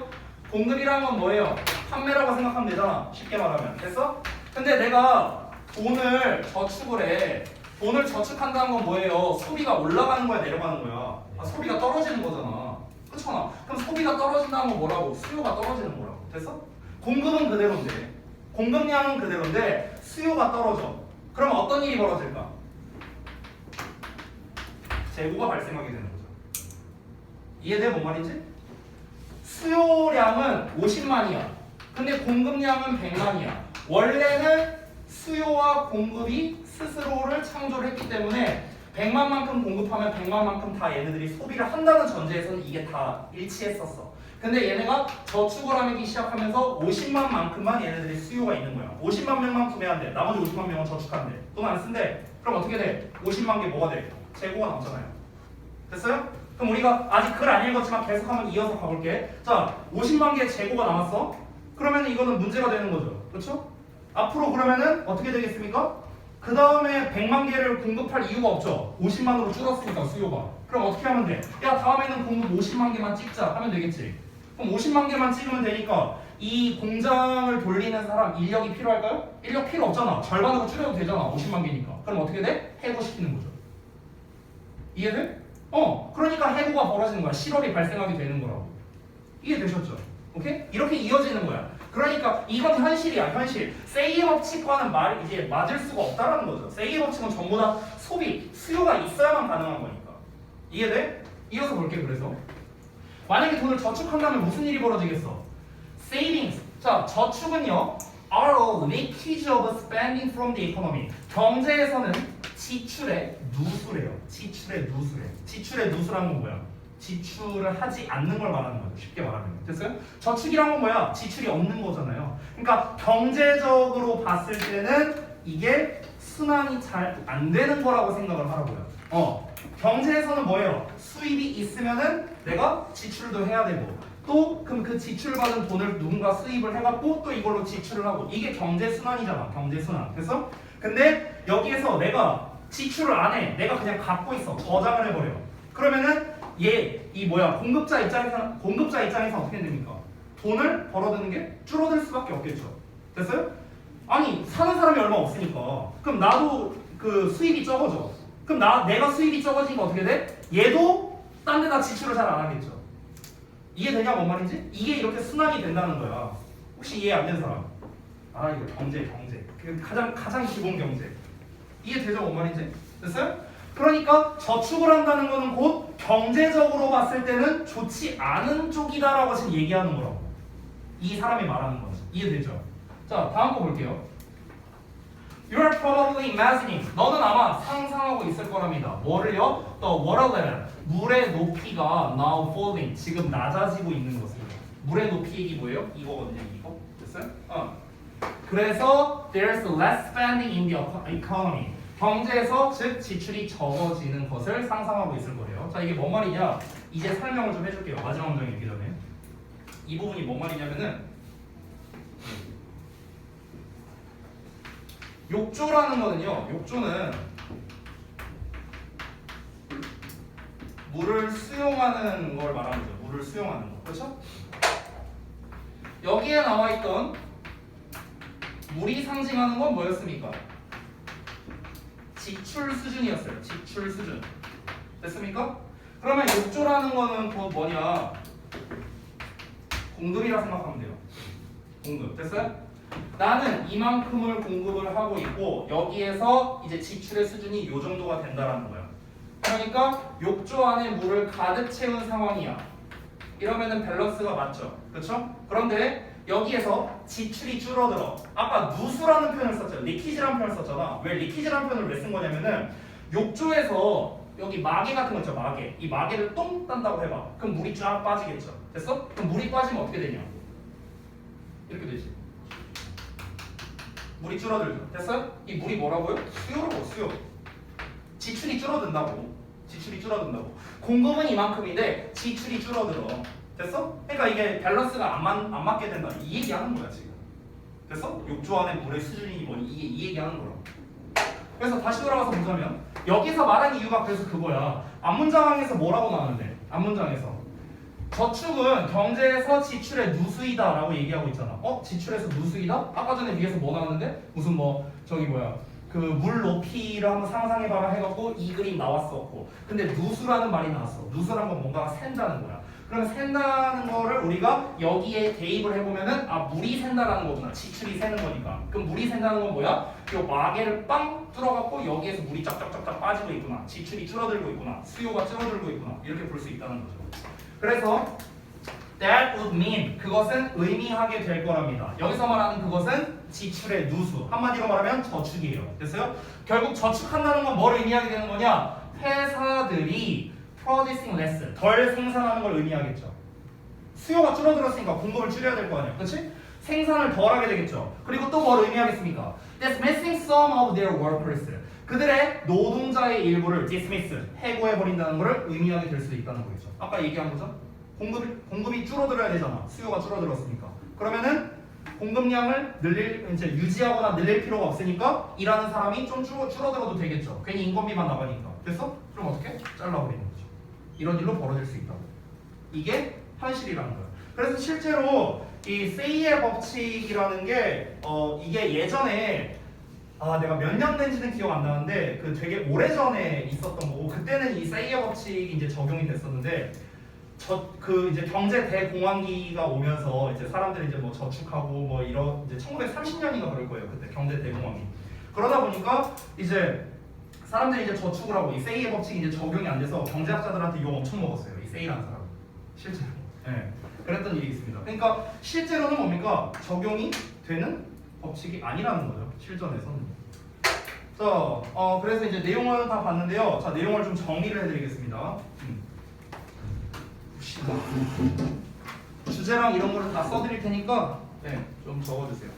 공급이라는 건 뭐예요? 판매라고 생각하면 되잖아. 쉽게 말하면. 됐어? 근데 내가 돈을 저축을 해. 돈을 저축한다는 건 뭐예요? 소비가 올라가는 거야, 내려가는 거야? 소비가 떨어지는 거잖아. 그렇잖아. 그럼 소비가 떨어진다는 건 뭐라고? 수요가 떨어지는 거라고. 됐어? 공급은 그대로인데, 공급량은 그대로인데 수요가 떨어져. 그럼 어떤 일이 벌어질까? 재고가 발생하게 되는 거죠. 이해돼? 뭔 말인지? 수요량은 50만이야. 근데 공급량은 100만이야. 원래는 수요와 공급이 스스로를 창조를 했기 때문에 100만만큼 공급하면 100만만큼 다 얘네들이 소비를 한다는 전제에서는 이게 다 일치했었어. 근데 얘네가 저축을 하기 시작하면서 50만만큼만 얘네들이 수요가 있는 거야. 50만 명만 구매한대. 나머지 50만 명은 저축한대. 돈 안 쓴대. 그럼 어떻게 돼? 50만 개 뭐가 돼? 재고가 남잖아요. 됐어요? 그럼 우리가 아직 글 안 읽었지만 계속 한번 이어서 가볼게. 자, 50만 개 재고가 남았어. 그러면 이거는 문제가 되는 거죠. 그렇죠? 앞으로 그러면은 어떻게 되겠습니까? 그 다음에 100만 개를 공급할 이유가 없죠. 50만으로 줄었으니까 수요가. 그럼 어떻게 하면 돼? 야, 다음에는 공급 50만 개만 찍자 하면 되겠지. 그럼 50만 개만 찍으면 되니까 이 공장을 돌리는 사람 인력이 필요할까요? 인력 필요 없잖아. 절반으로 줄여도 되잖아. 50만 개니까. 그럼 어떻게 돼? 해고시키는 거죠. 이해돼? 그러니까 해고가 벌어지는 거야. 실업이 발생하게 되는 거라고. 이해되셨죠? 오케이? 이렇게 이어지는 거야. 그러니까 이건 현실이야, 현실. 세이 법칙과는 이제 맞을 수가 없다라는 거죠. 세이 법칙은 전부 다 소비, 수요가 있어야만 가능한 거니까. 이해돼? 이어서 볼게. 그래서 만약에 돈을 저축한다면 무슨 일이 벌어지겠어? Savings. 자, 저축은요, are a leakage of spending from the economy. 경제에서는 지출의 누수래요. 지출의 누수래. 지출의 누수라는 건 뭐야? 지출을 하지 않는 걸 말하는 거죠. 쉽게 말하면. 됐어요? 저축이란 건 뭐야? 지출이 없는 거잖아요. 그러니까 경제적으로 봤을 때는 이게 순환이 잘 안 되는 거라고 생각을 하라고요. 경제에서는 뭐예요? 수입이 있으면은 내가 지출도 해야 되고, 또 그럼 그 지출받은 돈을 누군가 수입을 해갖고 또 이걸로 지출을 하고, 이게 경제 순환이잖아. 경제 순환. 그래서 근데 여기에서 내가 지출을 안 해. 내가 그냥 갖고 있어. 저장을 해버려. 그러면은 공급자 입장에서 어떻게 됩니까? 돈을 벌어드는 게 줄어들 수밖에 없겠죠. 됐어요? 아니, 사는 사람이 얼마 없으니까. 그럼 나도 그 수입이 적어져. 그럼 내가 수입이 적어지니까 어떻게 돼? 얘도 딴 데다 지출을 잘 안 하겠죠. 이해되냐 뭔 말인지? 이게 이렇게 순환이 된다는 거야. 혹시 이해 안 되는 사람? 이거 경제. 그 가장 기본 경제. 이해되죠 뭔 말인지? 됐어요? 그러니까 저축을 한다는 거는 곧 경제적으로 봤을 때는 좋지 않은 쪽이다라고 지금 얘기하는 거라고. 이 사람이 말하는 거지. 이해되죠? 자, 다음 거 볼게요. You are probably imagining. 너는 아마 상상하고 있을 거랍니다. 뭐를요? The water level. 물의 높이가 now falling. 지금 낮아지고 있는 것을. 물의 높이 얘기 뭐예요? 이거거든요. 이거. 됐어요? 그래서 there's less spending in the economy. 경제에서 즉 지출이 적어지는 것을 상상하고 있을 거예요. 자, 이게 뭔 말이냐? 이제 설명을 좀 해줄게요. 마지막 문장 읽기 전에. 이 부분이 뭔 말이냐면은 욕조라는 거는요. 욕조는 물을 수용하는 걸 말하는 거죠. 물을 수용하는 거. 그렇죠? 여기에 나와 있던 물이 상징하는 건 뭐였습니까? 지출 수준이었어요. 지출 수준. 됐습니까? 그러면 욕조라는 거는 곧 뭐냐? 공급이라 생각하면 돼요. 공급. 됐어요? 나는 이만큼을 공급을 하고 있고 여기에서 이제 지출의 수준이 요 정도가 된다라는 거야. 그러니까 욕조 안에 물을 가득 채운 상황이야. 이러면은 밸런스가 맞죠. 그렇죠? 그런데 여기에서 지출이 줄어들어. 아까 누수라는 표현을 썼죠. 리키지라는 표현을 썼잖아. 왜 리키지라는 표현을 왜 쓴 거냐면은 욕조에서 여기 마개 같은 거 있죠. 마개. 이 마개를 똥 딴다고 해봐. 그럼 물이 쫙 빠지겠죠. 됐어? 그럼 물이 빠지면 어떻게 되냐? 이렇게 되지. 물이 줄어들죠. 됐어요? 이 물이 뭐라고요? 수요라고. 수요. 지출이 줄어든다고. 지출이 줄어든다고. 공급은 이만큼인데 지출이 줄어들어. 됐어? 그러니까 이게 밸런스가 안 맞게 된다. 이 얘기하는 거야 지금. 됐어? 욕조 안에 물의 수준이 뭐니 이 얘기하는 거라고. 그래서 다시 돌아가서 보자면 여기서 말한 이유가 그래서 그거야. 앞문장에서 뭐라고 나왔는데? 앞문장에서 저축은 경제에서 지출의 누수이다라고 얘기하고 있잖아. 지출에서 누수이다? 아까 전에 위에서 뭐 나왔는데? 무슨 뭐 저기 뭐야 그 물 높이를 한번 상상해봐라 해갖고 이 그림 나왔었고 근데 누수라는 말이 나왔어. 누수란 건 뭔가가 샌다는 거야. 그러면 샌다는 거를 우리가 여기에 대입을 해보면은 물이 샌다라는 거구나. 지출이 새는 거니까. 그럼 물이 샌다는 건 뭐야? 요 마개를 빵 뚫어갖고 여기에서 물이 쫙쫙쫙쫙 빠지고 있구나. 지출이 줄어들고 있구나. 수요가 줄어들고 있구나. 이렇게 볼 수 있다는 거죠. 그래서 that would mean 그것은 의미하게 될 거랍니다. 여기서 말하는 그것은 지출의 누수. 한마디로 말하면 저축이에요. 됐어요? 결국 저축한다는 건 뭘 의미하게 되는 거냐? 회사들이 producing less, 덜 생산하는 걸 의미하겠죠. 수요가 줄어들었으니까 공급을 줄여야 될 거 아니야. 그렇지? 생산을 덜 하게 되겠죠. 그리고 또 뭘 의미하겠습니까? Dismissing some of their workers. 그들의 노동자의 일부를 dismiss, 해고해버린다는 것을 의미하게 될 수도 있다는 거겠죠. 아까 얘기한 거죠? 공급이 줄어들어야 되잖아. 수요가 줄어들었으니까. 그러면은 공급량을 이제 유지하거나 늘릴 필요가 없으니까 일하는 사람이 좀 줄어들어도 되겠죠. 괜히 인건비만 나가니까. 됐어? 그럼 어떻게? 잘라버리는 거죠. 이런 일로 벌어질 수 있다고. 이게 현실이라는 거예요. 그래서 실제로 이 세이의 법칙이라는 게 이게 예전에 내가 몇 년 된지는 기억 안 나는데 그 되게 오래전에 있었던 거고 그때는 이 세이의 법칙이 이제 적용이 됐었는데 이제 경제 대공황기가 오면서 이제 사람들이 이제 뭐 저축하고 뭐 이런 이제 1930년인가 그럴 거예요. 그때 경제 대공황기. 그러다 보니까 이제 사람들이 이제 저축을 하고 이 세이의 법칙이 이제 적용이 안 돼서 경제학자들한테 욕 엄청 먹었어요. 이 세이라는 사람. 실제로. 네. 그랬던 일이 있습니다. 그러니까 실제로는 뭡니까? 적용이 되는 법칙이 아니라는 거죠. 실전에서는. 자, 그래서 이제 내용을 다 봤는데요. 자, 내용을 좀 정리를 해드리겠습니다. 주제랑 이런 거를 다 써드릴 테니까 네, 좀 적어주세요.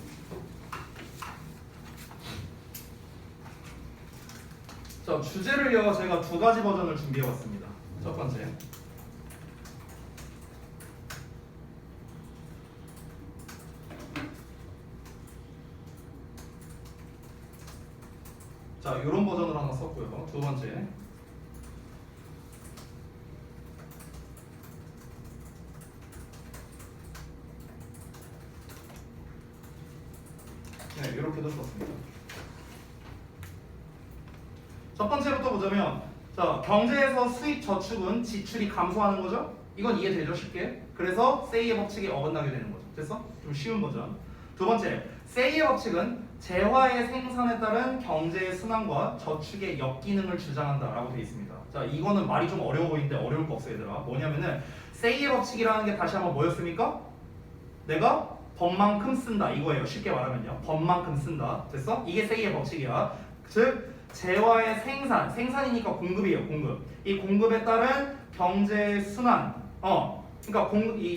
자, 주제를요 제가 두 가지 버전을 준비해왔습니다. 첫 번째. 자, 이런 버전을 하나 썼고요. 두 번째. 네, 이렇게도 썼습니다. 첫 번째부터 보자면, 자, 경제에서 수입 저축은 지출이 감소하는 거죠? 이건 이해되죠, 쉽게? 그래서 세이의 법칙이 어긋나게 되는 거죠. 됐어? 좀 쉬운 버전. 두 번째, 세이의 법칙은 재화의 생산에 따른 경제의 순환과 저축의 역기능을 주장한다라고 되어 있습니다. 자, 이거는 말이 좀 어려워 보이는데 어려울 거 없어 얘들아. 뭐냐면은 세이의 법칙이라는 게 다시 한번 뭐였습니까? 내가 법만큼 쓴다 이거예요. 쉽게 말하면요. 법만큼 쓴다. 됐어? 이게 세이의 법칙이야. 즉 재화의 생산이니까 공급이에요. 공급. 이 공급에 따른 경제 순환. 그러니까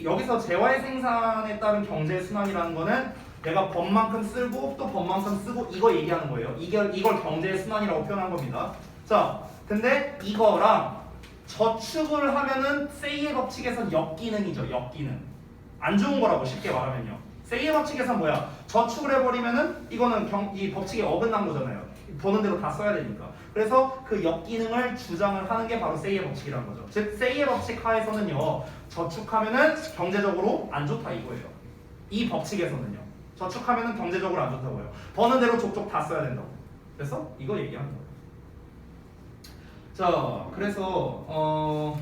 여기서 재화의 생산에 따른 경제 순환이라는 거는 내가 법만큼 쓰고 또 법만큼 쓰고 이거 얘기하는 거예요. 이걸 경제 순환이라고 표현한 겁니다. 자, 근데 이거랑 저축을 하면은 세이의 법칙에선 역기능이죠. 역기능. 안 좋은 거라고 쉽게 말하면요. 세이의 법칙에선 뭐야? 저축을 해버리면은 이거는 이 법칙에 어긋난 거잖아요. 보는 대로 다 써야 되니까. 그래서 그 역기능을 주장을 하는 게 바로 세이의 법칙이라는 거죠. 즉 세이의 법칙 하에서는요. 저축하면은 경제적으로 안 좋다 이거예요. 이 법칙에서는요. 저축하면은 경제적으로 안 좋다고요. 버는 대로 족족 다 써야 된다고. 그래서 이거 얘기하는 거예요. 자, 그래서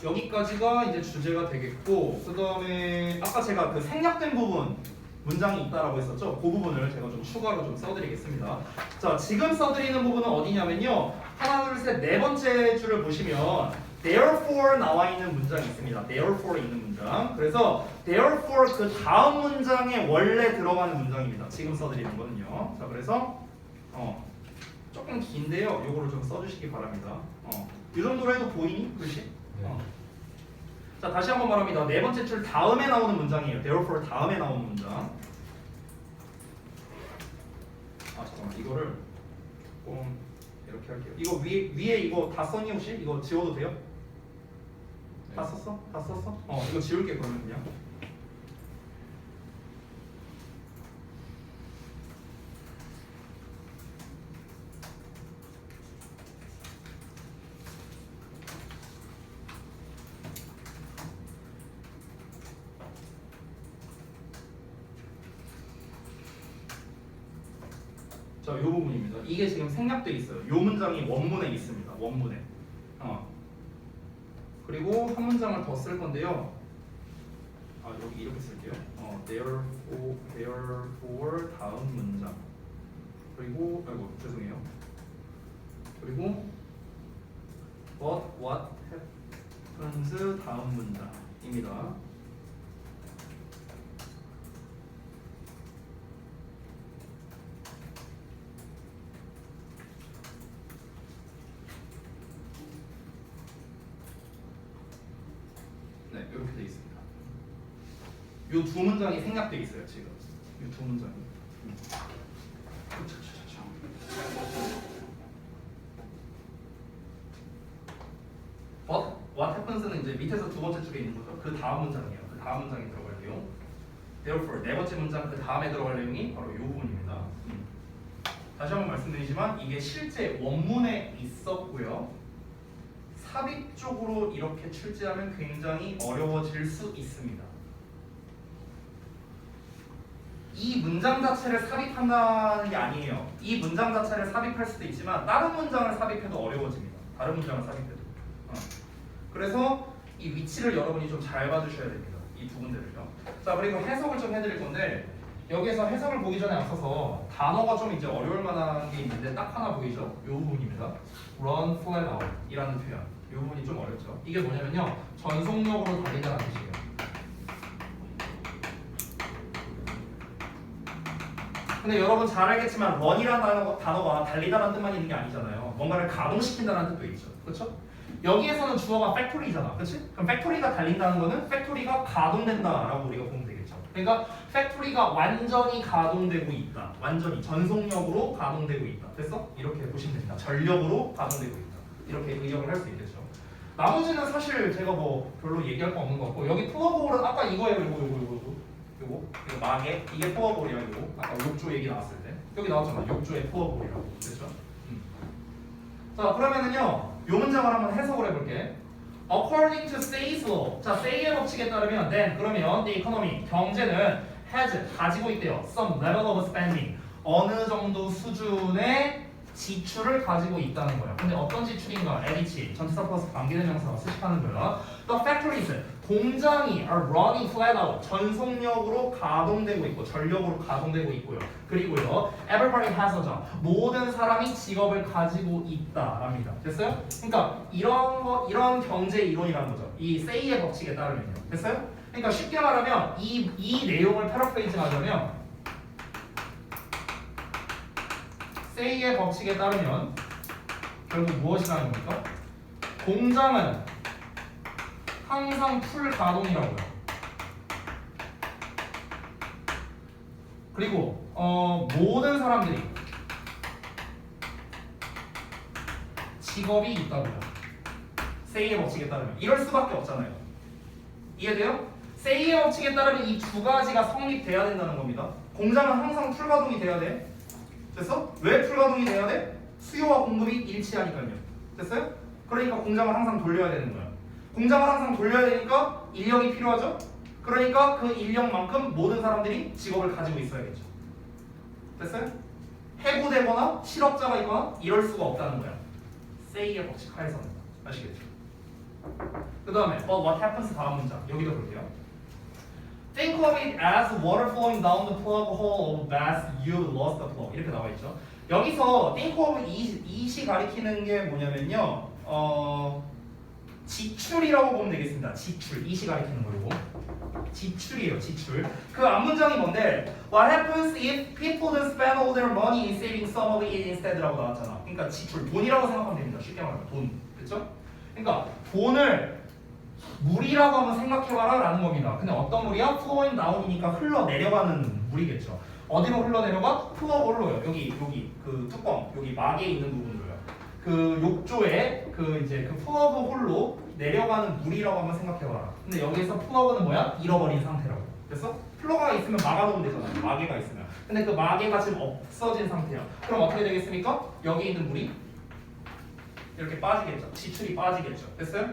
여기까지가 이제 주제가 되겠고, 그 다음에 아까 제가 그 생략된 부분 문장이 있다라고 했었죠. 그 부분을 제가 좀 추가로 좀 써드리겠습니다. 자, 지금 써드리는 부분은 어디냐면요. 하나, 둘, 셋, 네 번째 줄을 보시면 therefore 나와 있는 문장이 있습니다. therefore 있는 문장. 그래서 therefore 그 다음 문장에 원래 들어가는 문장입니다. 지금 써드리는 거는요. 자, 그래서 조금 긴데요. 요거를 좀 써주시기 바랍니다. 이 정도로 해도 보이니? 글씨? 자, 다시 한번 말합니다. 네 번째 줄 다음에 나오는 문장이에요. therefore 다음에 나오는 문장. 잠깐만, 이거를 조금 이렇게 할게요. 이거 위에 이거 다 썼니 혹시? 이거 지워도 돼요? 다 썼어? 다 썼어? 이거 지울게 그러면 그냥. 자, 이 부분입니다. 이게 지금 생략돼 있어요. 이 문장이 원문에 있습니다. 원문에. 그리고 한 문장을 더 쓸 건데요. 여기 이렇게 쓸게요. therefore 다음 문장. 그리고 죄송해요. 그리고 but what happens 다음 문장입니다. 네, 이렇게 돼 있습니다. 이 두 문장이 생략돼 있어요 지금. 이 두 문장이. But what happens는 이제 밑에서 두 번째 줄에 있는 거죠. 그 다음 문장이에요. 그 다음 문장에 들어갈 내용. Therefore 네 번째 문장 그 다음에 들어갈 내용이 바로 이 부분입니다. 다시 한번 말씀드리지만 이게 실제 원문에 있었고요. 삽입적으로 이렇게 출제하면 굉장히 어려워질 수 있습니다. 이 문장 자체를 삽입한다는 게 아니에요. 이 문장 자체를 삽입할 수도 있지만 다른 문장을 삽입해도 어려워집니다. 다른 문장을 삽입해도. 그래서 이 위치를 여러분이 좀 잘 봐주셔야 됩니다. 이 두 군데를요. 자, 그리고 해석을 좀 해드릴 건데 여기에서 해석을 보기 전에 앞서서 단어가 좀 이제 어려울 만한 게 있는데 딱 하나 보이죠? 이 부분입니다. Run flat out 이라는 표현. 이 부분이 좀 어렵죠. 이게 뭐냐면요, 전속력으로 달리다는 뜻이에요. 근데 여러분 잘 알겠지만 run이라는 단어가 달리다라는 뜻만 있는 게 아니잖아요. 뭔가를 가동시킨다는 뜻도 있죠. 그렇죠? 여기에서는 주어가 factory잖아. 그렇지? 그럼 factory가 달린다는 거는 factory가 가동된다라고 우리가 보면 되겠죠. 그러니까 factory가 완전히 가동되고 있다. 완전히 전속력으로 가동되고 있다. 됐어? 이렇게 보시면 됩니다. 전력으로 가동되고 있다. 이렇게 의역을 할 수 있겠죠. 나머지는 사실 제가 뭐 별로 얘기할 거 없는 것 같고, 여기 플러그홀은 아까 이거예요. 이거 마개, 이게 플러그홀이야. 이거 아까 욕조 얘기 나왔을 때 여기 나왔잖아. 욕조의 플러그홀이라고. 그렇죠? 자, 그러면은요, 요 문장을 한번 해석을 해볼게. According to Say's law, 자, Say의 법칙에 따르면 then 그러면 the economy, 경제는 has 가지고 있대요. Some level of spending, 어느 정도 수준의 지출을 가지고 있다는 거예요. 근데 어떤 지출인가? LH, 전치사 플러스 관계대명사가 수식하는 거야. The factories, 공장이 are running flat out, 전속력으로 가동되고 있고 전력으로 가동되고 있고요. 그리고요, everybody has a job, 모든 사람이 직업을 가지고 있다랍니다. 됐어요? 그러니까 이런 경제 이론이라는 거죠. 이 Say의 법칙에 따르면요. 됐어요? 그러니까 쉽게 말하면 이 내용을 패러프레이징 하자면 Say의 법칙에 따르면 결국 무엇이라는 겁니까? 공장은 항상 풀 가동이라고요. 그리고 모든 사람들이 직업이 있다고요. Say의 법칙에 따르면 이럴 수밖에 없잖아요. 이해돼요? Say의 법칙에 따르면 이 두 가지가 성립돼야 된다는 겁니다. 공장은 항상 풀 가동이 돼야 돼. 됐어? 왜 풀가동이 돼야 돼? 수요와 공급이 일치하니까요. 됐어요? 그러니까 공장을 항상 돌려야 되는 거야. 공장을 항상 돌려야 되니까 인력이 필요하죠? 그러니까 그 인력만큼 모든 사람들이 직업을 가지고 있어야겠죠. 됐어요? 해고되거나 실업자가 있거나 이럴 수가 없다는 거야. Say의 법칙 하에서는. 아시겠죠? 그 다음에 But what happens 다음 문장. 여기도 볼게요. Think of it as water flowing down the plug hole of bath you lost the plug. 이렇게 나와 있죠. 여기서 think of it이 가리키는 게 뭐냐면요. 지출이라고 보면 되겠습니다. 지출. it이 가리키는 거고. 지출이에요. 지출. 그 앞문장이 뭔데? What happens if people don't spend all their money in saving some of it instead라고 나왔잖아. 그러니까 지출. 돈이라고 생각하면 됩니다. 쉽게 말하면 돈. 그렇죠? 그러니까 돈을 물이라고 한번 생각해봐라 라는 겁니다. 근데 어떤 물이야? flowing down이니까 흘러내려가는 물이겠죠. 어디로 흘러내려가? 플러홀로요. 여기 그 뚜껑, 여기 막에 있는 부분으로요. 그 욕조에 그 이제 그 플러그 홀로 내려가는 물이라고 한번 생각해봐라. 근데 여기에서 플러그는 뭐야? 잃어버린 상태라고. 됐어? 플러그가 있으면 막아놓으면 되잖아요. 마개가 있으면. 근데 그 마개가 지금 없어진 상태야. 그럼 어떻게 되겠습니까? 여기 있는 물이 이렇게 빠지겠죠. 지출이 빠지겠죠. 됐어요?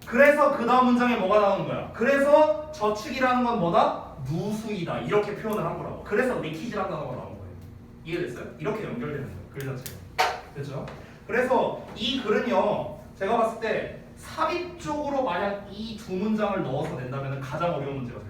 그래서 그 다음 문장에 뭐가 나오는 거야? 그래서 저축이라는 건 뭐다? 누수이다. 이렇게 표현을 한 거라고. 그래서 리키지라는 단어가 나온 거예요. 이해됐어요? 이렇게 연결되는 거예요. 글 자체가. 됐죠? 그래서 이 글은요, 제가 봤을 때 삽입 쪽으로 만약 이 두 문장을 넣어서 낸다면 가장 어려운 문제가 될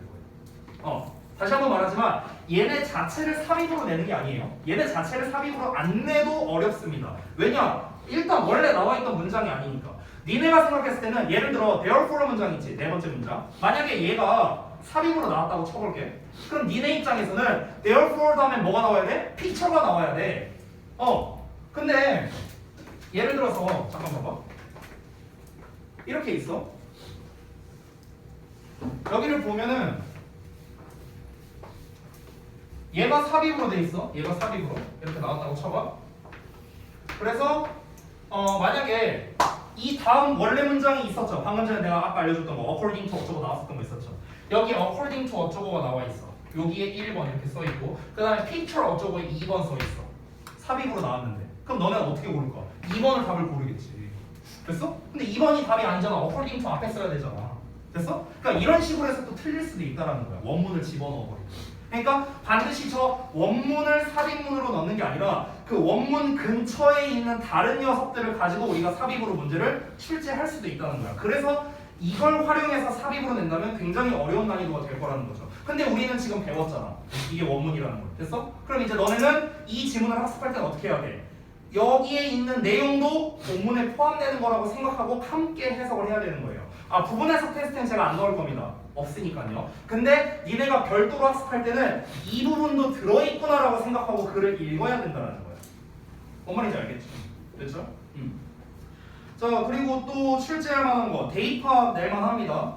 거예요. 다시 한번 말하지만 얘네 자체를 삽입으로 내는 게 아니에요. 얘네 자체를 삽입으로 안 내도 어렵습니다. 왜냐? 일단 원래 나와 있던 문장이 아니니까. 니네가 생각했을 때는 예를 들어 therefore 문장 있지, 네 번째 문장. 만약에 얘가 삽입으로 나왔다고 쳐볼게. 그럼 니네 입장에서는 therefore 다음에 뭐가 나와야 돼? picture가 나와야 돼. 근데 예를 들어서 잠깐 봐봐. 이렇게 있어. 여기를 보면은 얘가 삽입으로 돼 있어. 얘가 삽입으로 이렇게 나왔다고 쳐봐. 그래서 만약에 이 다음 원래 문장이 있었죠. 방금 전에 내가 아까 알려줬던 거 according to 어쩌고 나왔었던 거 있었죠. 여기 according to 어쩌고가 나와 있어. 여기에 1번 이렇게 써 있고, 그 다음에 picture 어쩌고에 2번 써 있어. 삽입으로 나왔는데. 그럼 너네는 어떻게 고를 거야? 2번을 답을 고르겠지. 됐어? 근데 2번이 답이 아니잖아. according to 앞에 써야 되잖아. 됐어? 그러니까 이런 식으로 해서 또 틀릴 수도 있다라는 거야. 원문을 집어넣어 버리고. 그러니까 반드시 저 원문을 삽입문으로 넣는 게 아니라 그 원문 근처에 있는 다른 녀석들을 가지고 우리가 삽입으로 문제를 출제할 수도 있다는 거야. 그래서 이걸 활용해서 삽입으로 낸다면 굉장히 어려운 난이도가 될 거라는 거죠. 근데 우리는 지금 배웠잖아. 이게 원문이라는 거. 됐어? 그럼 이제 너네는 이 지문을 학습할 때는 어떻게 해야 돼? 여기에 있는 내용도 본문에 포함되는 거라고 생각하고 함께 해석을 해야 되는 거예요. 부분 해석 테스트는 제가 안 넣을 겁니다. 없으니까요. 근데 니네가 별도로 학습할 때는 이 부분도 들어있구나라고 생각하고 글을 읽어야 된다는 거예요. 뭔 말인지 알겠죠? 됐죠? 자, 그리고 또 출제할 만한 거 대입학 낼만 합니다.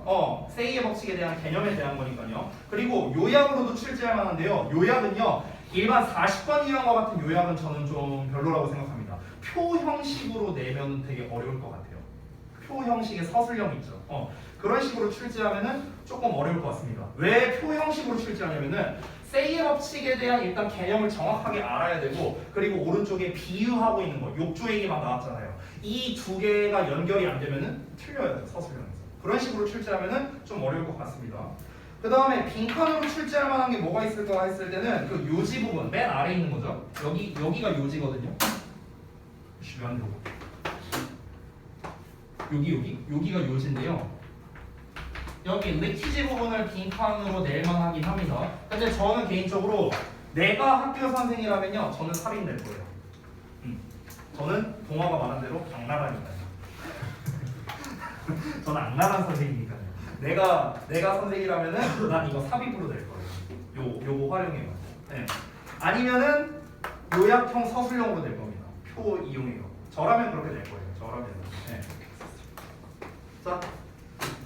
세이의 법칙에 대한 개념에 대한 거니까요. 그리고 요약으로도 출제할 만한데요. 요약은요, 일반 40번 유형과 같은 요약은 저는 좀 별로라고 생각합니다. 표 형식으로 내면 되게 어려울 것 같아요. 표 형식의 서술형 있죠. 그런 식으로 출제하면은 조금 어려울 것 같습니다. 왜 표 형식으로 출제하냐면은 세이의 법칙에 대한 일단 개념을 정확하게 알아야 되고, 그리고 오른쪽에 비유하고 있는 거, 욕조 얘기만 나왔잖아요. 이 두 개가 연결이 안 되면은 틀려야 돼요, 서술형에서. 그런 식으로 출제하면은 좀 어려울 것 같습니다. 그 다음에 빈칸으로 출제할 만한 게 뭐가 있을까 했을 때는 그 요지 부분, 맨 아래에 있는 거죠. 여기가 요지거든요. 안 들어. 여기가 요지인데요. 여기 리키지 부분을 빈칸으로 낼만 하긴 합니다. 근데 저는 개인적으로 내가 학교 선생이라면요, 저는 삽입 낼 거예요. 저는 동화가 말한 대로 악랄하니까요. 저는 악랄한 선생이니까요. 내가 선생이라면은 난 이거 삽입으로 낼 거예요. 요거 활용해요. 네. 아니면은 요약형 서술형으로 낼 겁니다. 표 이용해요. 저라면 그렇게 낼 거예요. 저라면. 네. 자,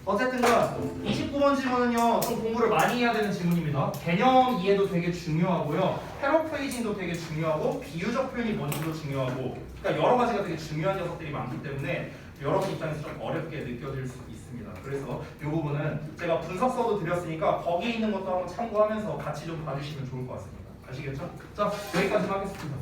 어쨌든간 29번 지문은요, 좀 공부를 많이 해야 되는 지문입니다. 개념 이해도 되게 중요하고요, 패러프레이징도 되게 중요하고, 비유적 표현이 뭔지도 중요하고, 그러니까 여러 가지가 되게 중요한 녀석들이 많기 때문에 여러분 입장에서 좀 어렵게 느껴질 수 있습니다. 그래서 이 부분은 제가 분석서도 드렸으니까 거기에 있는 것도 한번 참고하면서 같이 좀 봐주시면 좋을 것 같습니다. 아시겠죠? 자, 여기까지만 하겠습니다.